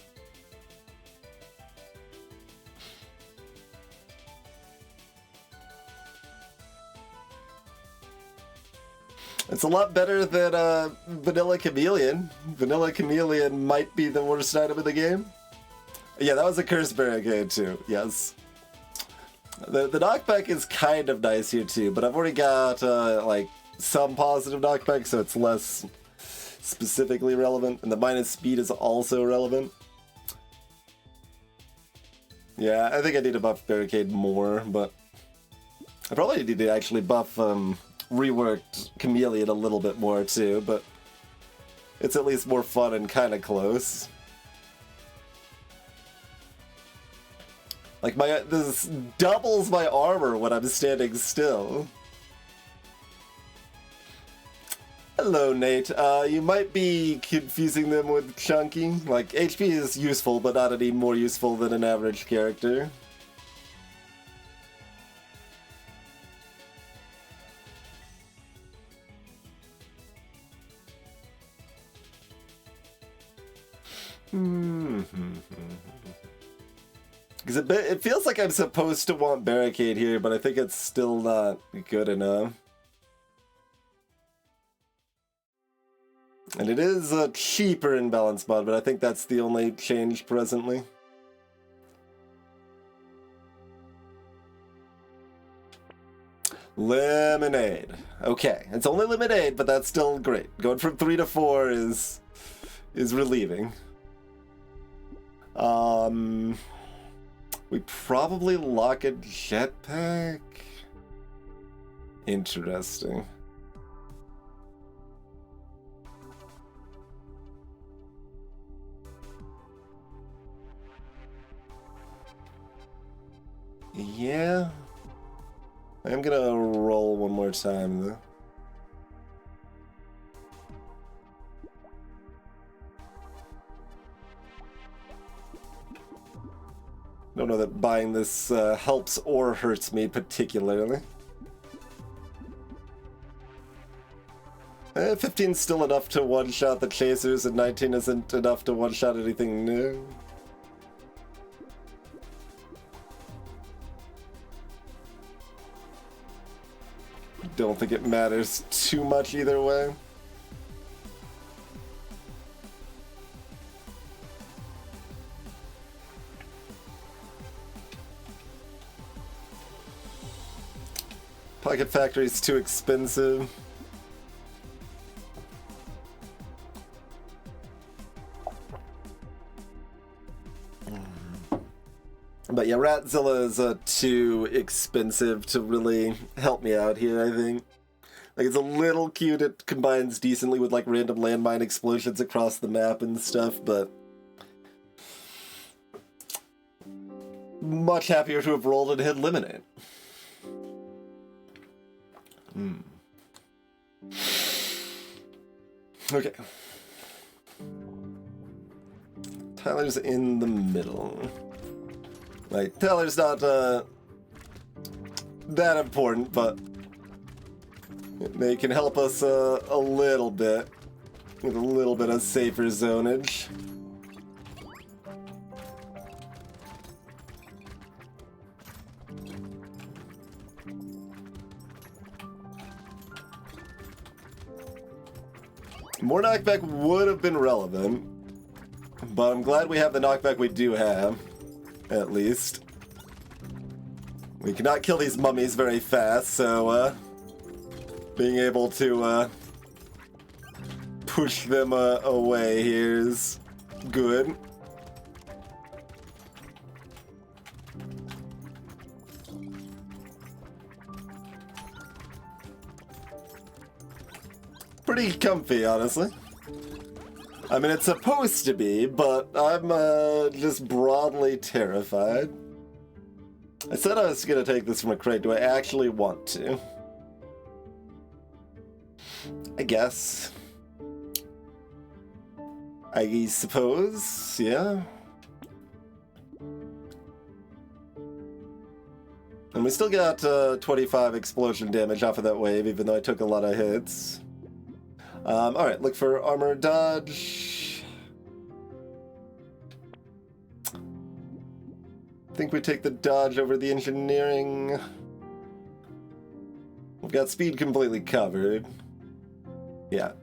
It's a lot better than Vanilla Chameleon. Vanilla Chameleon might be the worst item in the game. Yeah, that was a cursed barricade too, yes. The knockback is kind of nice here too, but I've already got like some positive knockback, so it's less specifically relevant, and the minus speed is also relevant. Yeah, I think I need to buff barricade more, but I probably need to actually buff reworked Chameleon a little bit more too, but it's at least more fun and kind of close. Like this doubles my armor when I'm standing still. Hello, Nate. You might be confusing them with Chunky. Like, HP is useful, but not any more useful than an average character. Because it feels like I'm supposed to want barricade here, but I think it's still not good enough. And it is a cheaper in balance mod, but I think that's the only change presently. Lemonade. Okay, it's only lemonade, but that's still great. Going from 3 to 4 is relieving. We probably lock a jetpack. Interesting. Yeah. I'm gonna roll one more time, though. Don't know that buying this helps or hurts me particularly. 15's still enough to one-shot the chasers, and 19 isn't enough to one-shot anything new. Don't think it matters too much either way. Pocket Factory's too expensive. But yeah, Ratzilla is too expensive to really help me out here, I think. Like, it's a little cute, it combines decently with, like, random landmine explosions across the map and stuff, but... much happier to have rolled and hit Lemonade. Okay. Tyler's in the middle. Like, Tyler's not, that important, but they can help us, a little bit, with a little bit of safer zonage. More knockback would have been relevant, but I'm glad we have the knockback we do have. At least. We cannot kill these mummies very fast, so, being able to, push them, away here is good. Pretty comfy, honestly. I mean, it's supposed to be, but I'm just broadly terrified. I said I was going to take this from a crate. Do I actually want to? I guess. I suppose, yeah. And we still got 25 explosion damage off of that wave, even though I took a lot of hits. Alright, look for armor dodge. I think we take the dodge over the engineering. We've got speed completely covered. Yeah.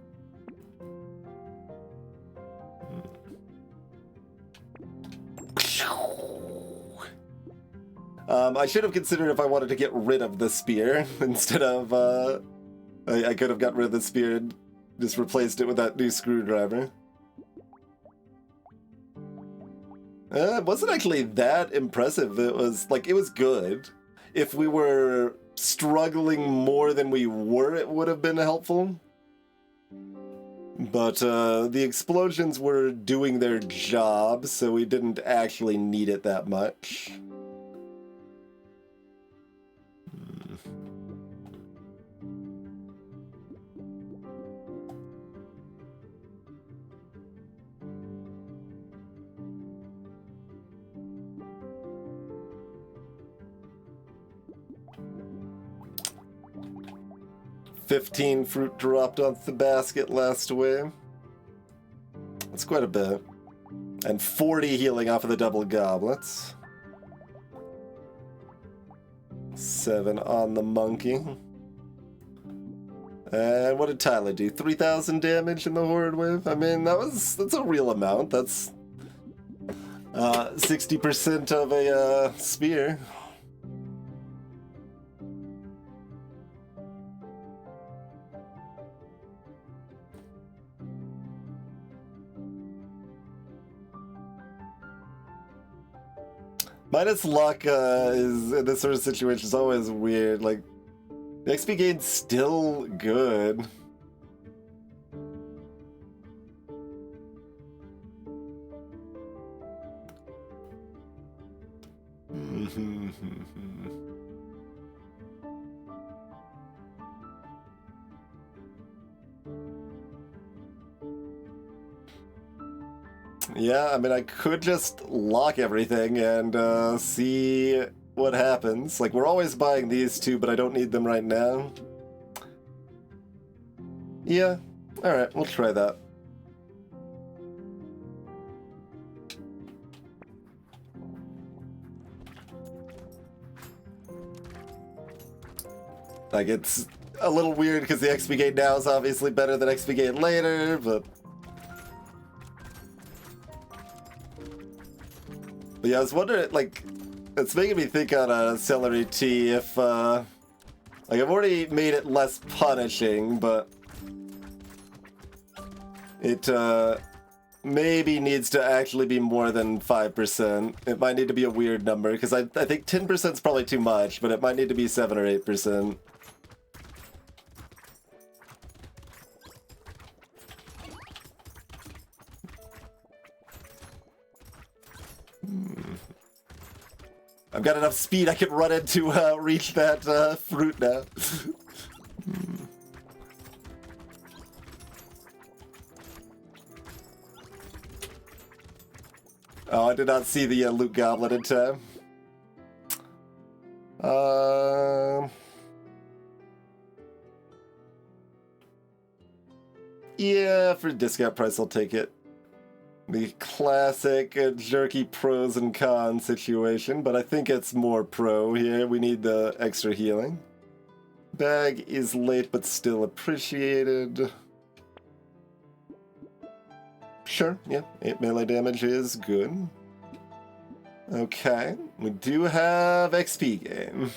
I should have considered if I wanted to get rid of the spear instead of, I could have got rid of the spear and just replaced it with that new screwdriver. It wasn't actually that impressive. It was, like, it was good. If we were struggling more than we were, it would have been helpful. But, the explosions were doing their job, so we didn't actually need it that much. 15 fruit dropped off the basket last wave. That's quite a bit. And 40 healing off of the double goblets. 7 on the monkey. And what did Tyler do? 3,000 damage in the horde wave? I mean, that's a real amount. That's 60% of a spear. Minus luck is in this sort of situation is always weird. Like, the XP gain's still good. Yeah, I mean, I could just lock everything and see what happens. Like, we're always buying these two, but I don't need them right now. Yeah, alright, we'll try that. Like, it's a little weird because the XP gain now is obviously better than XP gain later, but... But yeah, I was wondering, like, it's making me think on a celery tea if, like, I've already made it less punishing, but it, maybe needs to actually be more than 5%. It might need to be a weird number, because I think 10% is probably too much, but it might need to be 7 or 8%. I've got enough speed I can run in to reach that fruit now. Oh, I did not see the loot goblet in time. Yeah, for discount price I'll take it. The classic jerky pros and cons situation, but I think it's more pro here. We need the extra healing. Bag is late, but still appreciated. Sure, yeah, 8 melee damage is good. Okay, we do have XP gain.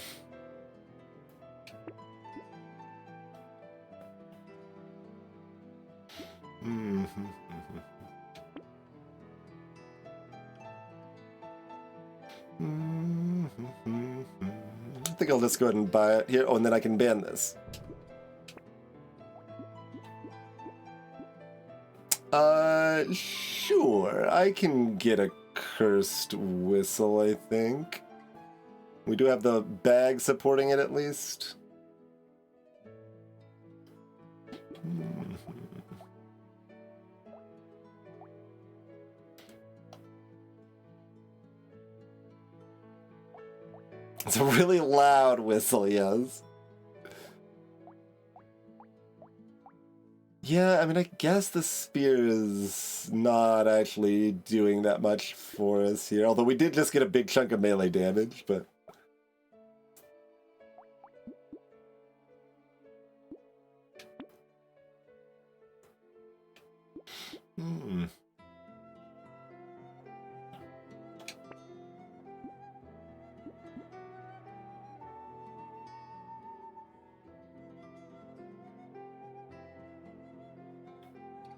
I think I'll just go ahead and buy it here. Oh, and then I can ban this. Sure. I can get a cursed whistle, I think. We do have the bag supporting it at least. It's a really loud whistle, yes. Yeah, I mean, I guess the spear is not actually doing that much for us here. Although we did just get a big chunk of melee damage, but...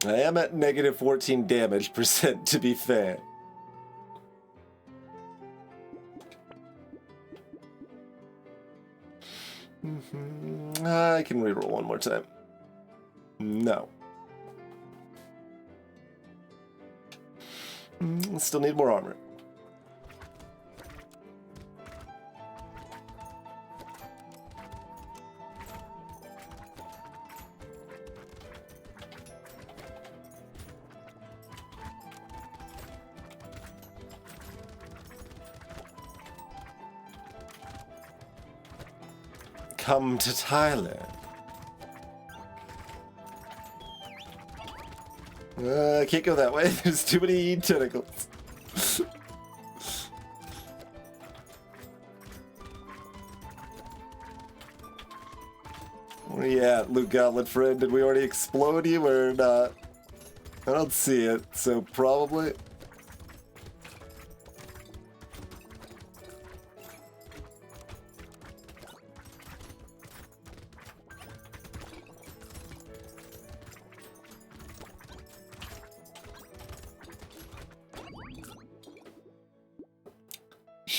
I am at negative 14 damage percent, to be fair. I can reroll one more time. No. Still need more armor. Come to Thailand. I can't go that way. There's too many tentacles. Where are you at, Luke Gauntlet friend? Did we already explode you or not? I don't see it, so probably...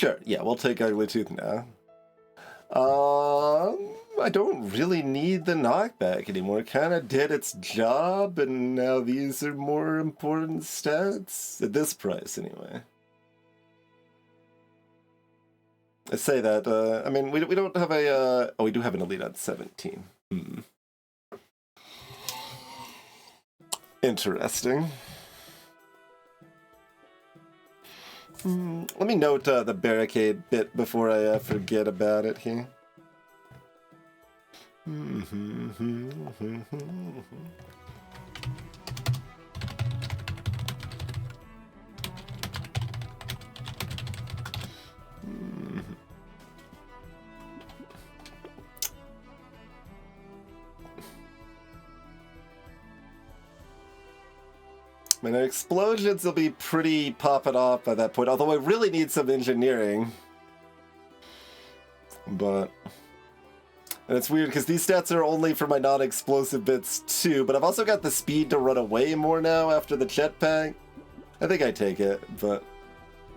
Sure, yeah, we'll take Ugly Tooth now. I don't really need the knockback anymore. It kind of did its job, and now these are more important stats. At this price, anyway. I say that, I mean, we don't have a, oh, we do have an elite on 17. Interesting. Let me note the barricade bit before I forget about it here. I mean, explosions will be pretty popping off by that point, although I really need some engineering. But... and it's weird, because these stats are only for my non-explosive bits too, but I've also got the speed to run away more now after the jetpack. I think I take it, but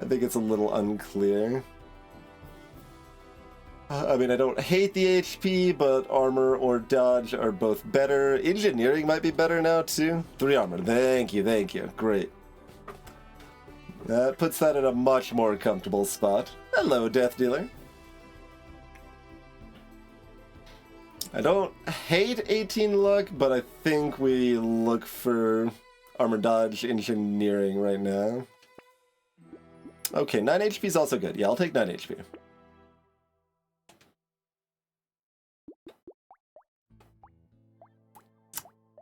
I think it's a little unclear. I mean, I don't hate the HP, but armor or dodge are both better. Engineering might be better now, too. 3 armor. Thank you. Great. That puts that in a much more comfortable spot. Hello, Death Dealer. I don't hate 18 luck, but I think we look for armor dodge engineering right now. Okay, 9 HP is also good. Yeah, I'll take 9 HP.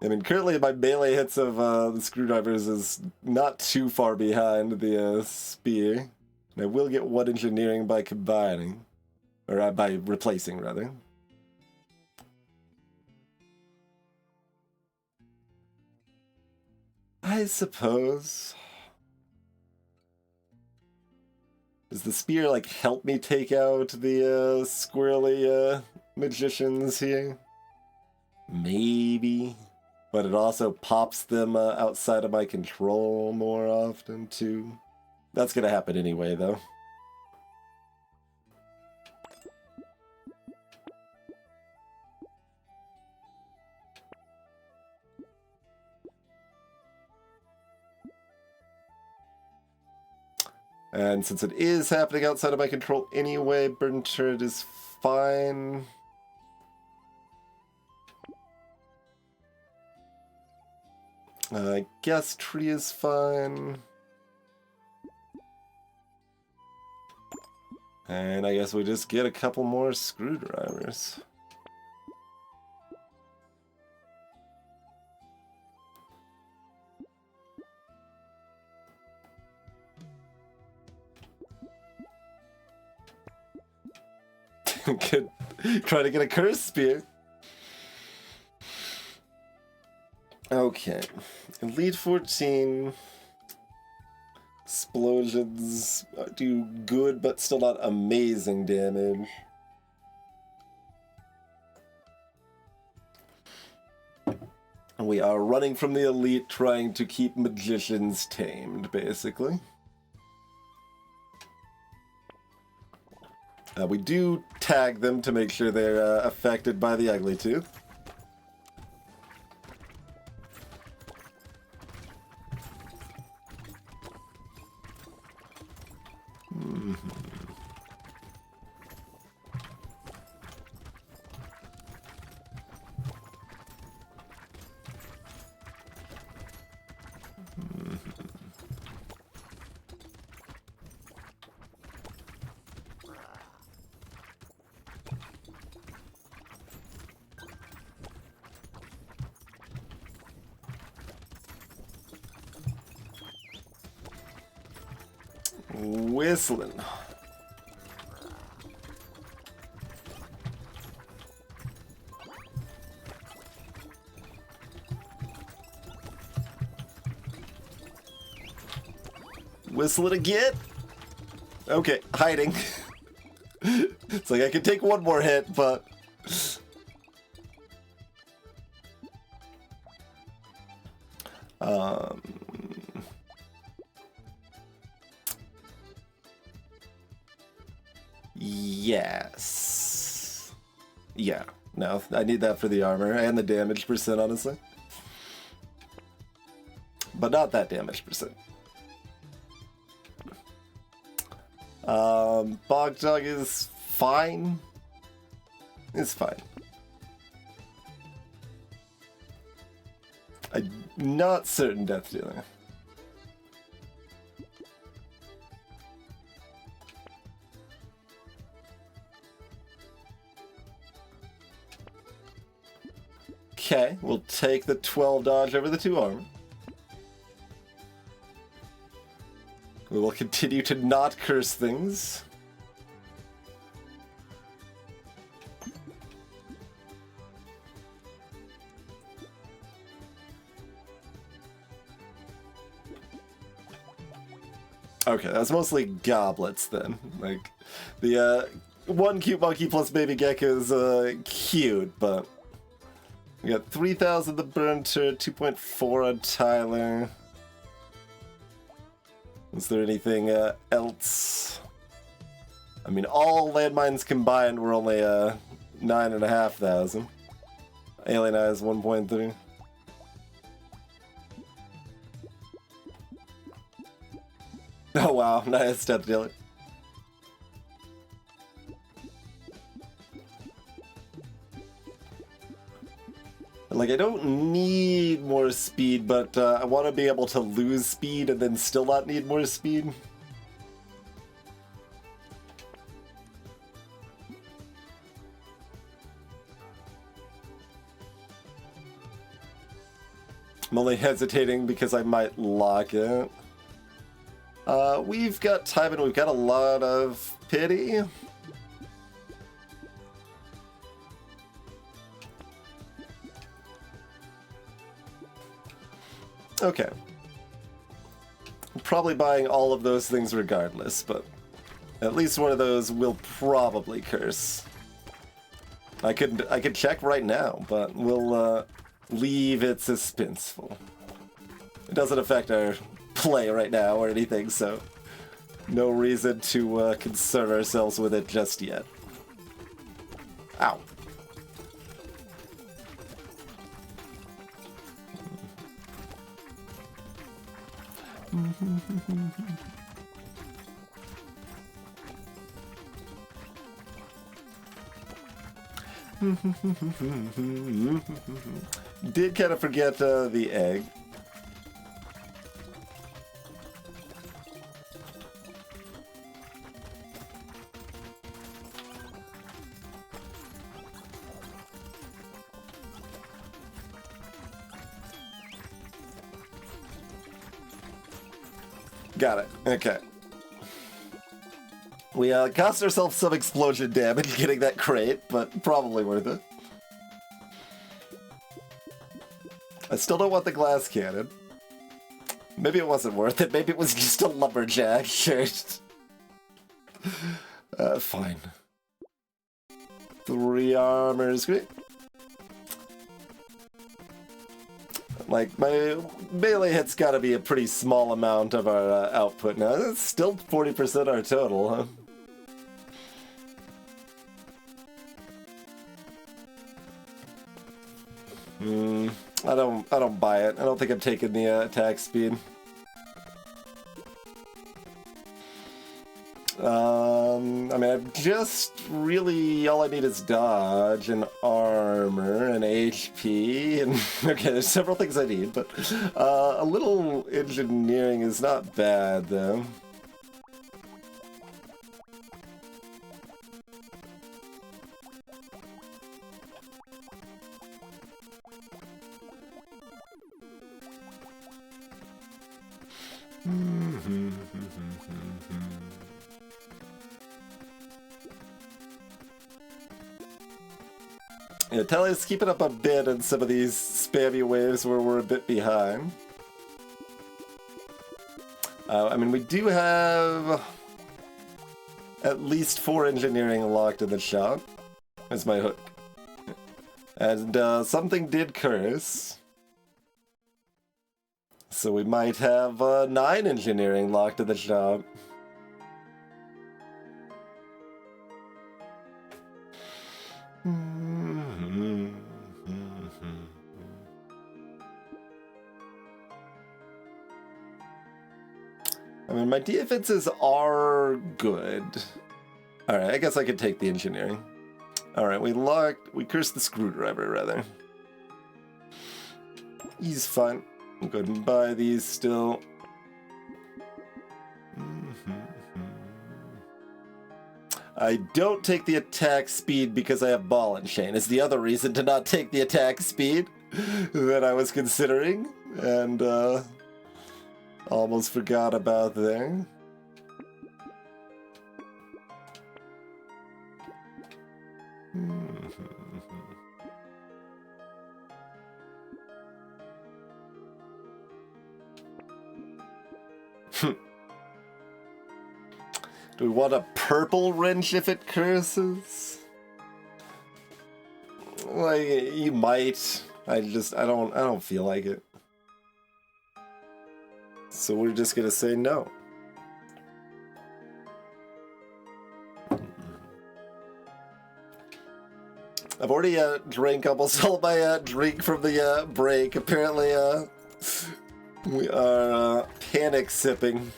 I mean, currently my melee hits of the screwdrivers is not too far behind the spear. And I will get 1 engineering by combining. Or by replacing, rather. I suppose. Does the spear, like, help me take out the squirrely magicians here? Maybe. But it also pops them outside of my control more often, too. That's gonna happen anyway, though. And since it is happening outside of my control anyway, Burn Turret is fine. I guess Tree is fine. And I guess we just get a couple more screwdrivers. Good. Try to get a curse spear. Okay. Elite 14. Explosions do good, but still not amazing damage. And we are running from the elite, trying to keep magicians tamed, basically. We do tag them to make sure they're affected by the Ugly Tooth. Whistling. Whistle it again. Okay, hiding. It's like I can take one more hit, but... Yes. Yeah, no, I need that for the armor and the damage percent, honestly. But not that damage percent. Bog Dog is fine. It's fine. I'm not certain Death Dealer. Okay, we'll take the 12 dodge over the 2 armor. We will continue to not curse things. Okay, that was mostly goblets then. Like, the one cute monkey plus baby gecko is cute, but we got 3,000 the burn turret, 2.4 on Tyler. Is there anything else? I mean, all landmines combined were only 9,500. Alien Eyes 1.3. Oh wow, nice Death Dealer. Like, I don't need more speed, but I want to be able to lose speed and then still not need more speed. I'm only hesitating because I might lock it. We've got time and we've got a lot of pity. Okay. I'm probably buying all of those things regardless, but at least one of those will probably curse. I could check right now, but we'll leave it suspenseful. It doesn't affect our play right now or anything, so no reason to concern ourselves with it just yet. Ow. Did kind of forget the egg. Got it. Okay. We cost ourselves some explosion damage getting that crate, but probably worth it. I still don't want the glass cannon. Maybe it wasn't worth it. Maybe it was just a lumberjack shirt. Fine. 3 armor is great. Like, my melee hit's gotta be a pretty small amount of our output now. It's still 40% our total, huh? I don't buy it. I don't think I'm taking the attack speed. I mean, I've just really, all I need is dodge and armor and HP and okay, there's several things I need, but a little engineering is not bad though. Yeah, Telly's keeping up a bit in some of these spammy waves where we're a bit behind. I mean, we do have at least 4 engineering locked in the shop. That's my hook. And something did curse. So we might have 9 engineering locked in the shop. mean, my defenses are good. Alright, I guess I could take the engineering. Alright, we cursed the screwdriver, rather. He's fine. I'll go ahead and buy these still. I don't take the attack speed because I have ball and chain. Is the other reason to not take the attack speed that I was considering, and almost forgot about there. Do we want a purple wrench if it curses? Like, you might. I don't feel like it. So we're just gonna say no. I've already drank almost all my drink from the break. Apparently, we are panic sipping.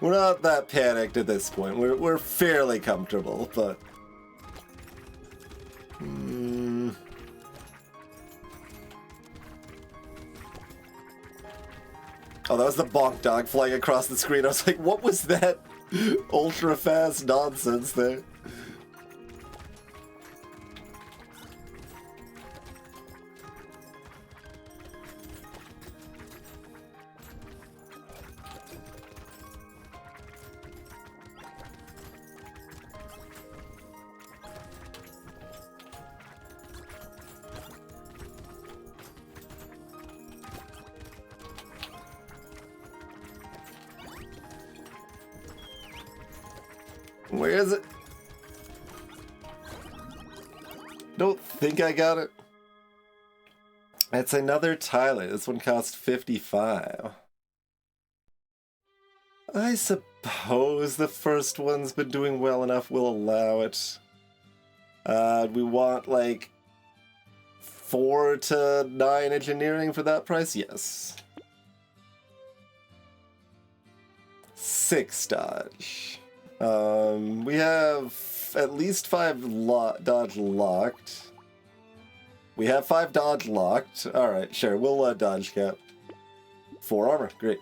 We're not that panicked at this point. We're fairly comfortable, but oh, that was the bonk dog flying across the screen. I was like, what was that ultra fast nonsense there? Where is it? Don't think I got it. It's another Tyler. This one cost 55. I suppose the first one's been doing well enough. We'll allow it. We want like 4 to 9 engineering for that price? Yes. 6 dodge. We have at least 5 dodge locked. We have 5 dodge locked. Alright, sure, we'll dodge cap. 4 armor, great.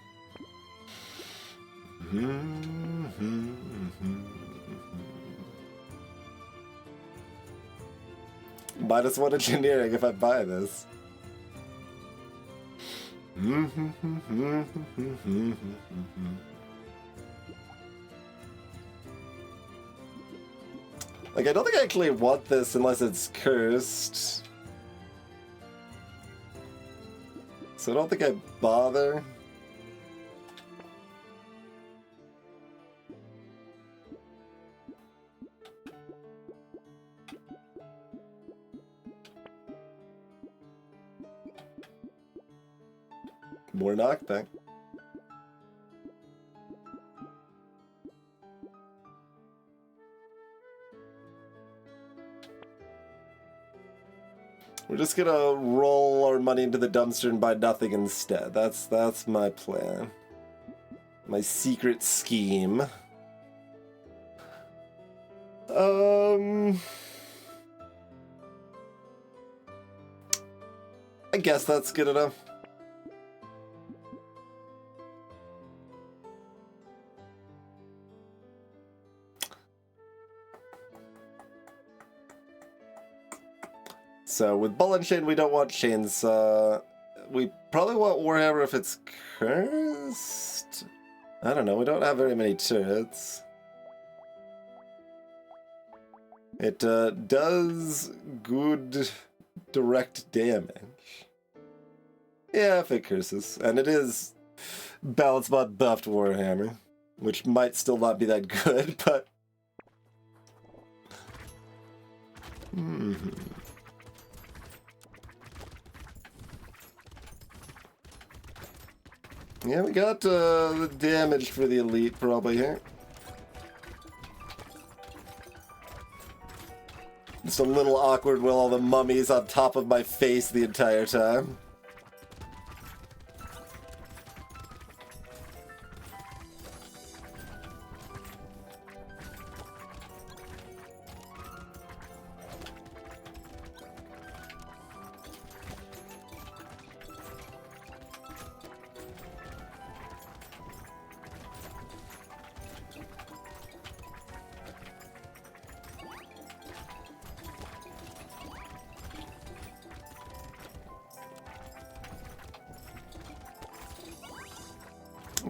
-1 engineering if I buy this. Like, I don't think I actually want this unless it's cursed. So I don't think I bother. More knockback. We're just gonna roll our money into the dumpster and buy nothing instead. That's my plan. My secret scheme. I guess that's good enough. So with Ball and Chain, we don't want chains. We probably want Warhammer if it's cursed. I don't know. We don't have very many turrets. It does good direct damage. Yeah, if it curses. And it is balance mod buffed Warhammer, which might still not be that good, but... Yeah, we got the damage for the elite probably here. Just a little awkward with all the mummies on top of my face the entire time.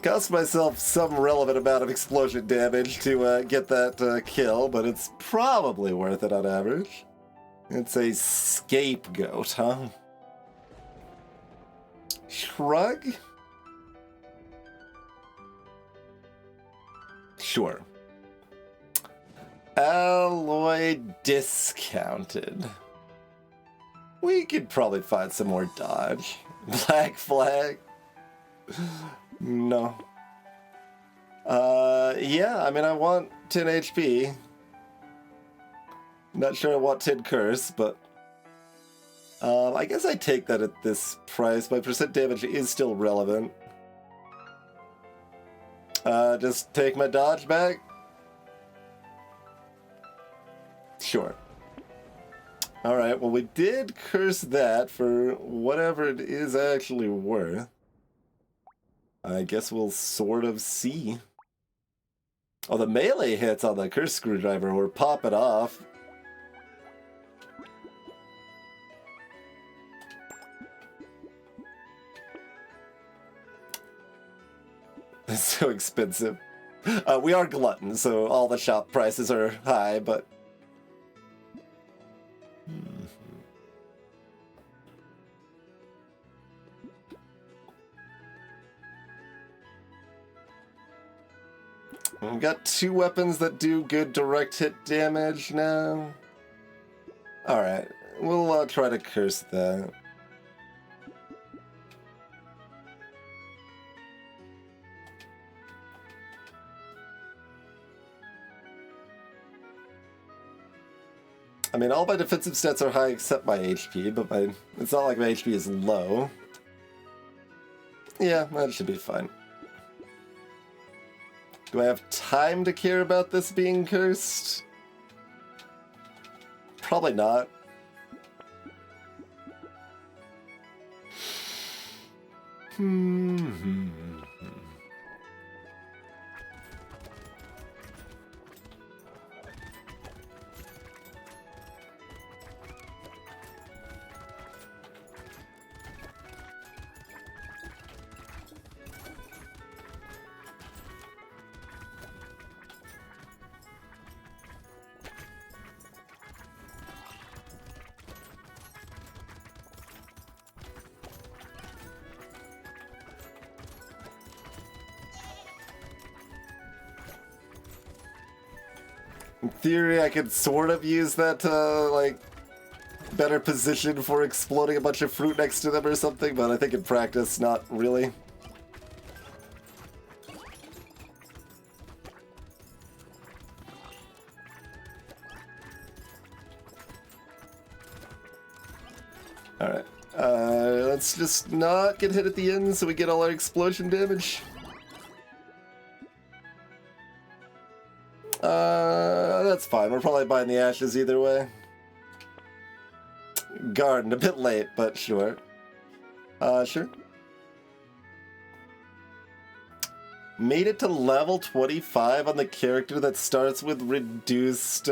Cost myself some relevant amount of explosion damage to get that kill, but it's probably worth it on average. It's a scapegoat, huh? Shrug? Sure. Alloy discounted. We could probably find some more dodge. Black flag? No. Yeah, I mean, I want 10 HP. Not sure I want 10 curse, but... I guess I take that at this price. My percent damage is still relevant. Just take my dodge back? Sure. Alright, well we did curse that for whatever it is actually worth. I guess we'll sort of see. Oh, the melee hits on the curse screwdriver were popping off. It's so expensive. We are Glutton, so all the shop prices are high, but... We've got 2 weapons that do good direct hit damage now. Alright, we'll try to curse that. I mean, all my defensive stats are high except my HP, but it's not like my HP is low. Yeah, that should be fine. Do I have time to care about this being cursed? Probably not. In theory, I could sort of use that, like, better position for exploding a bunch of fruit next to them or something, but I think in practice, not really. Alright, let's just not get hit at the end so we get all our explosion damage. That's fine. We're probably buying the ashes either way. Garden, a bit late, but sure. Sure. Made it to level 25 on the character that starts with reduced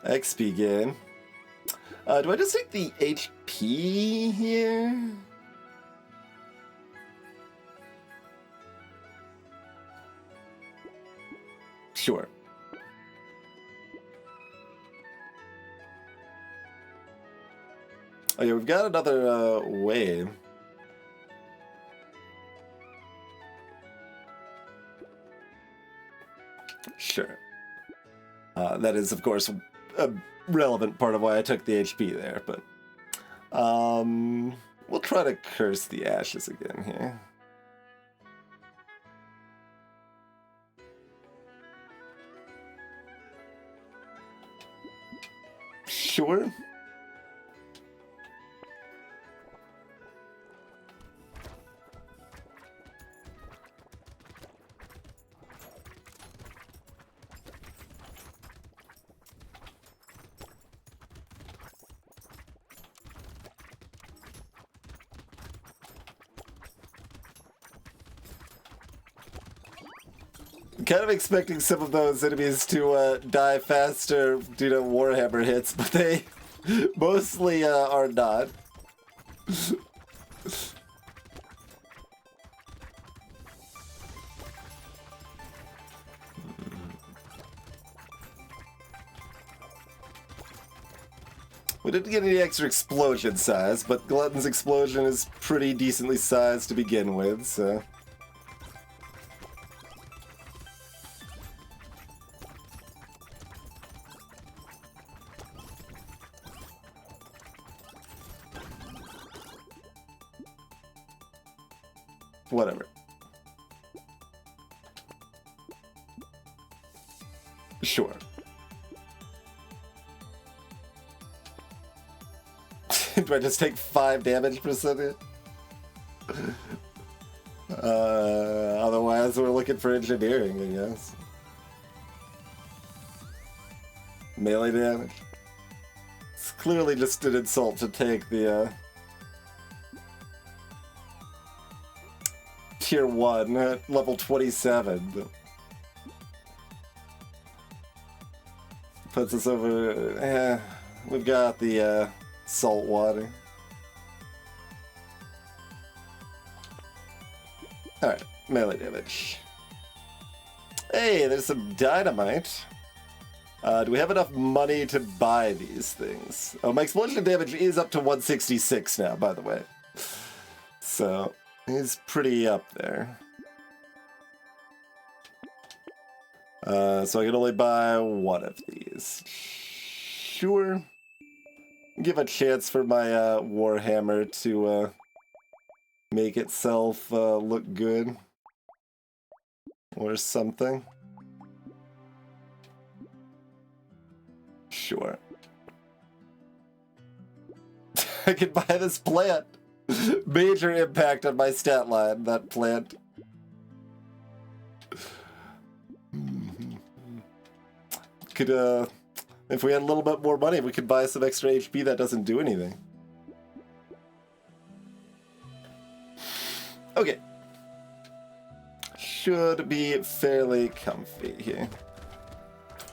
XP gain. Do I just take the HP here? Sure. Oh yeah, we've got another wave. Sure. That is, of course, a relevant part of why I took the HP there, but... we'll try to curse the ashes again here. Sure. Kind of expecting some of those enemies to die faster due to Warhammer hits, but they mostly are not. We didn't get any extra explosion size, but Glutton's explosion is pretty decently sized to begin with, so... Whatever. Sure. Do I just take 5 damage per second? Otherwise, we're looking for engineering, I guess. Melee damage. It's clearly just an insult to take the Tier 1 at level 27. Puts us over... we've got the salt water. Alright, melee damage. Hey, there's some dynamite. Do we have enough money to buy these things? Oh, my explosion damage is up to 166 now, by the way. So, he's pretty up there. So I can only buy one of these. Sure. Give a chance for my Warhammer to make itself look good. Or something. Sure. I could buy this plant. Major impact on my stat line, that plant. Could, if we had a little bit more money, we could buy some extra HP that doesn't do anything. Okay. Should be fairly comfy here.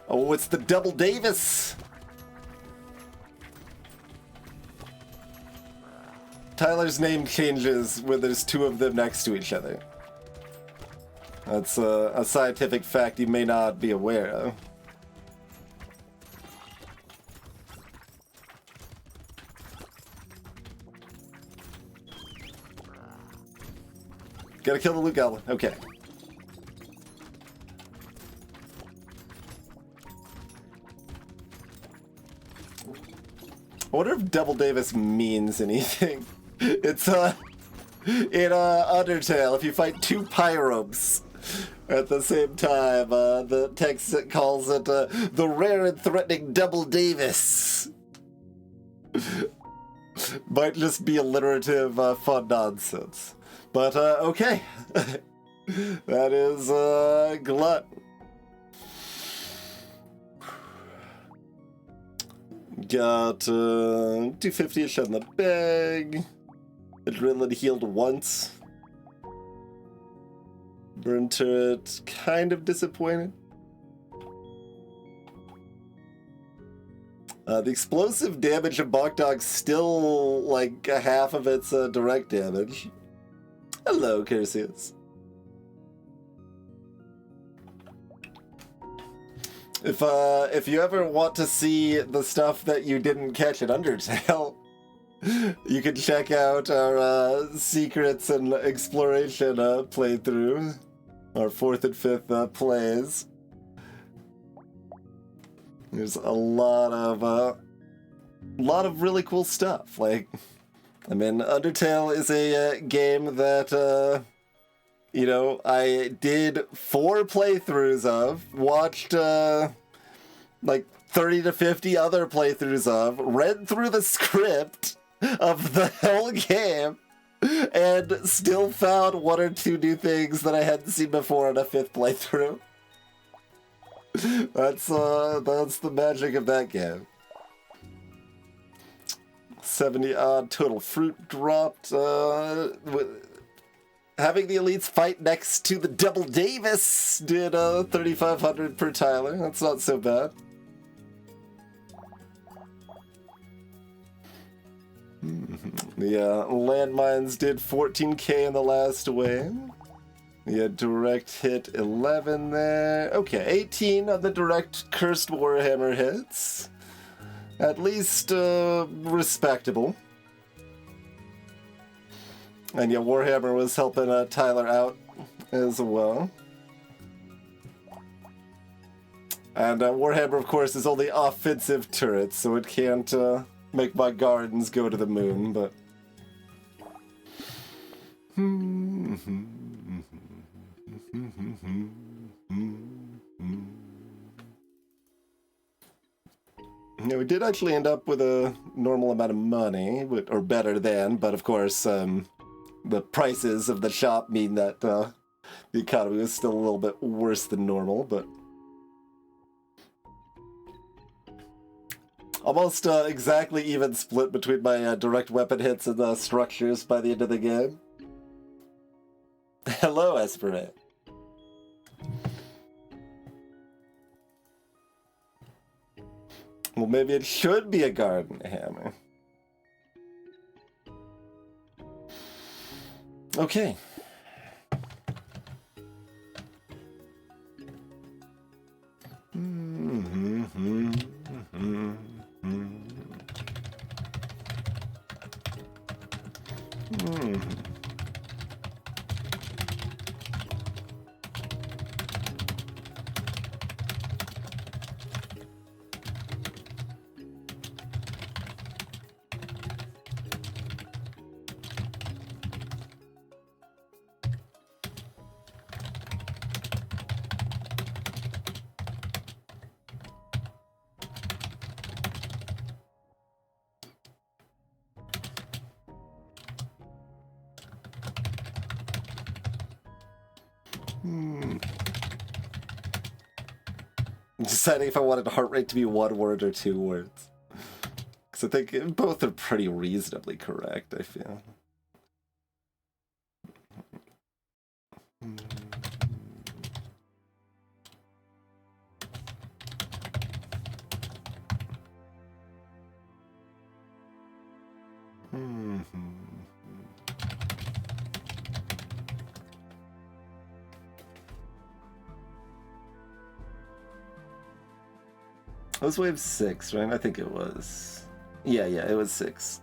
Oh, it's the Double Davis! Tyler's name changes when there's 2 of them next to each other. That's a scientific fact you may not be aware of. Gotta kill the Loot Goblin. Okay. I wonder if Double Davis means anything. It's, in Undertale, if you fight 2 Pyrobes at the same time, the text calls it, the rare and threatening Double Davis. Might just be alliterative, fun nonsense. But, okay. That is, Glutton. Got, 250-ish on the bag. Adrenaline healed once. Burn turret, kind of disappointed. The explosive damage of Bokdog's still, like, half of its, direct damage. Hello, Curseus. If you ever want to see the stuff that you didn't catch at Undertale, you can check out our secrets and exploration playthrough, our 4th and 5th plays. There's a lot of really cool stuff. Like, I mean, Undertale is a game that, you know, I did 4 playthroughs of, watched, like, 30 to 50 other playthroughs of, read through the script of the whole game, and still found 1 or 2 new things that I hadn't seen before in a 5th playthrough. That's the magic of that game. 70 odd total fruit dropped. Having the elites fight next to the Double Davis did 3,500 per Tyler. That's not so bad. The landmines did 14k in the last wave. Yeah, direct hit 11 there. Okay, 18 of the direct cursed Warhammer hits. at least respectable. And yeah, Warhammer was helping Tyler out as well. And Warhammer, of course, is only offensive turrets, so it can't make my gardens go to the moon, but... Yeah, we did actually end up with a normal amount of money, or better than, but of course, the prices of the shop mean that the economy was still a little bit worse than normal, but... Almost exactly even split between my direct weapon hits and the structures by the end of the game. Hello, Esperate. Well, maybe it should be a garden hammer. Okay. Deciding if I wanted heart rate to be 1 word or 2 words. Because I think both are pretty reasonably correct, I feel. It was wave 6, right? I think it was. Yeah, it was 6.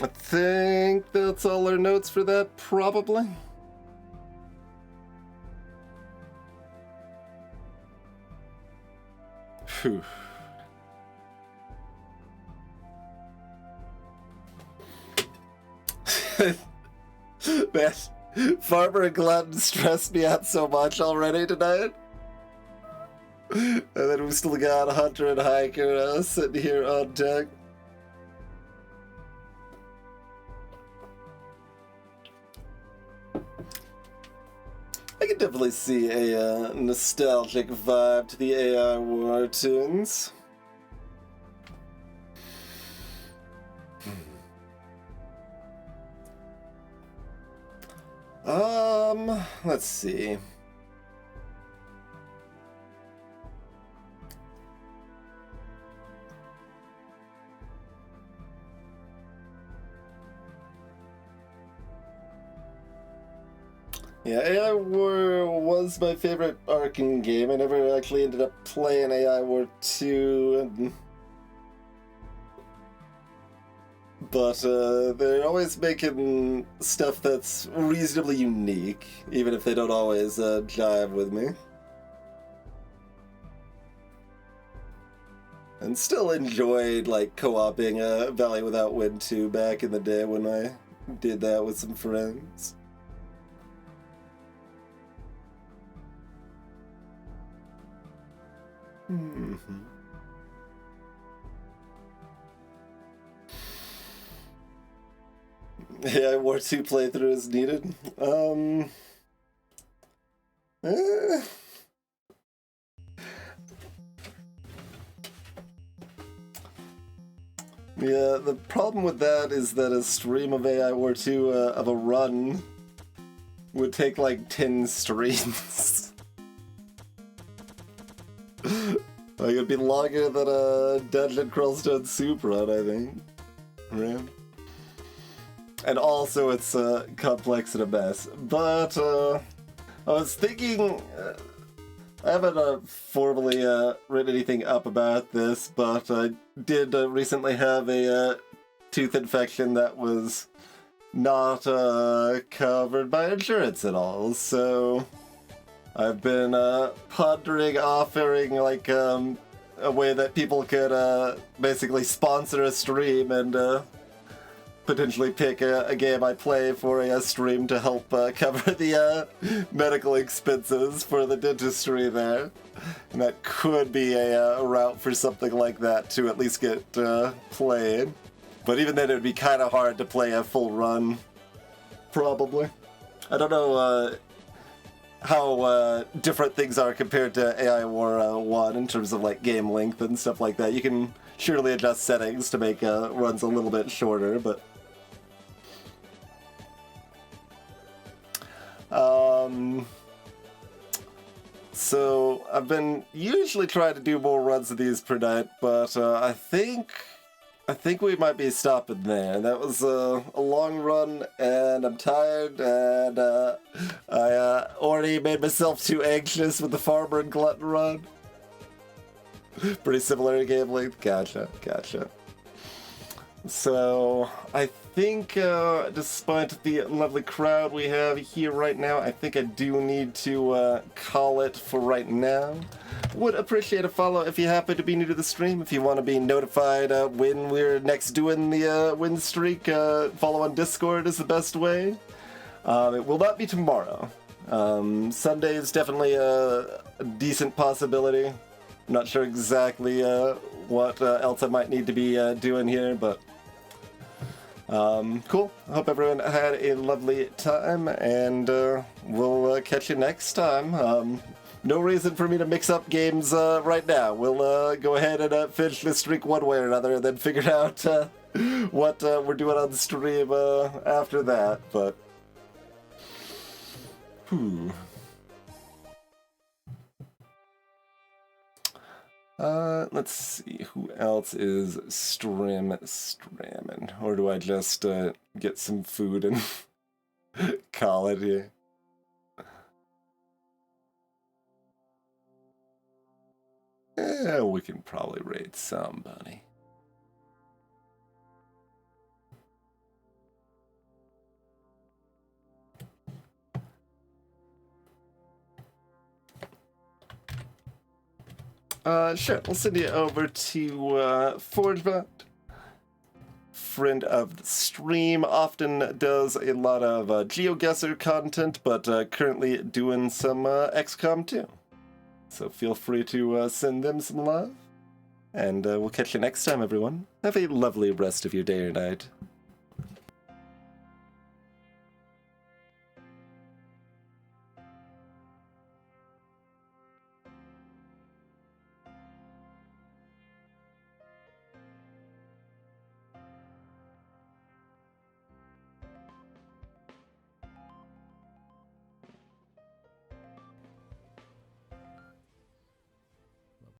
I think that's all our notes for that, probably. Phew. Man, Farmer and Glutton stressed me out so much already tonight. And then we still got Hunter and Hiker sitting here on deck. I can definitely see a nostalgic vibe to the AI War tunes. Let's see. Yeah, AI War was my favorite Arkham game. I never actually ended up playing AI War 2. But they're always making stuff that's reasonably unique, even if they don't always jive with me. And still enjoyed like co-oping Valley Without Wind 2 back in the day when I did that with some friends. Yeah, War 2 playthrough is needed. Yeah, the problem with that is that a stream of AI War 2 of a run would take like 10 streams. Like, it'd be longer than a Dungeon Crawlstone Soup run, I think. Right? And also, it's complex and a mess. But, I was thinking... I haven't formally written anything up about this, but I did recently have a tooth infection that was not covered by insurance at all, so I've been pondering offering like a way that people could basically sponsor a stream and potentially pick a game I play for a stream to help cover the medical expenses for the dentistry there. And that could be a route for something like that to at least get played. But even then, it would be kind of hard to play a full run, probably. I don't know how different things are compared to AI War 1 in terms of like game length and stuff like that. You can surely adjust settings to make runs a little bit shorter, but... So I've been usually trying to do more runs of these per night, but I think we might be stopping there. That was a long run, and I'm tired, and I already made myself too anxious with the Farmer and Glutton run. Pretty similar game length. Gotcha. So, I think, despite the lovely crowd we have here right now, I think I do need to call it for right now. Would appreciate a follow if you happen to be new to the stream. If you want to be notified when we're next doing the Winstreak, follow on Discord is the best way. It will not be tomorrow. Sunday is definitely a decent possibility. I'm not sure exactly what else I might need to be doing here, but cool. I hope everyone had a lovely time, and we'll catch you next time. No reason for me to mix up games right now. We'll go ahead and finish this streak one way or another, and then figure out what we're doing on the stream after that, but... Let's see, who else is stramming? Or do I just get some food and call it here? We can probably raid somebody. Sure, we'll send you over to ForgeBot. Friend of the stream, often does a lot of GeoGuessr content, but currently doing some XCOM too. So feel free to send them some love, and we'll catch you next time, everyone. Have a lovely rest of your day or night.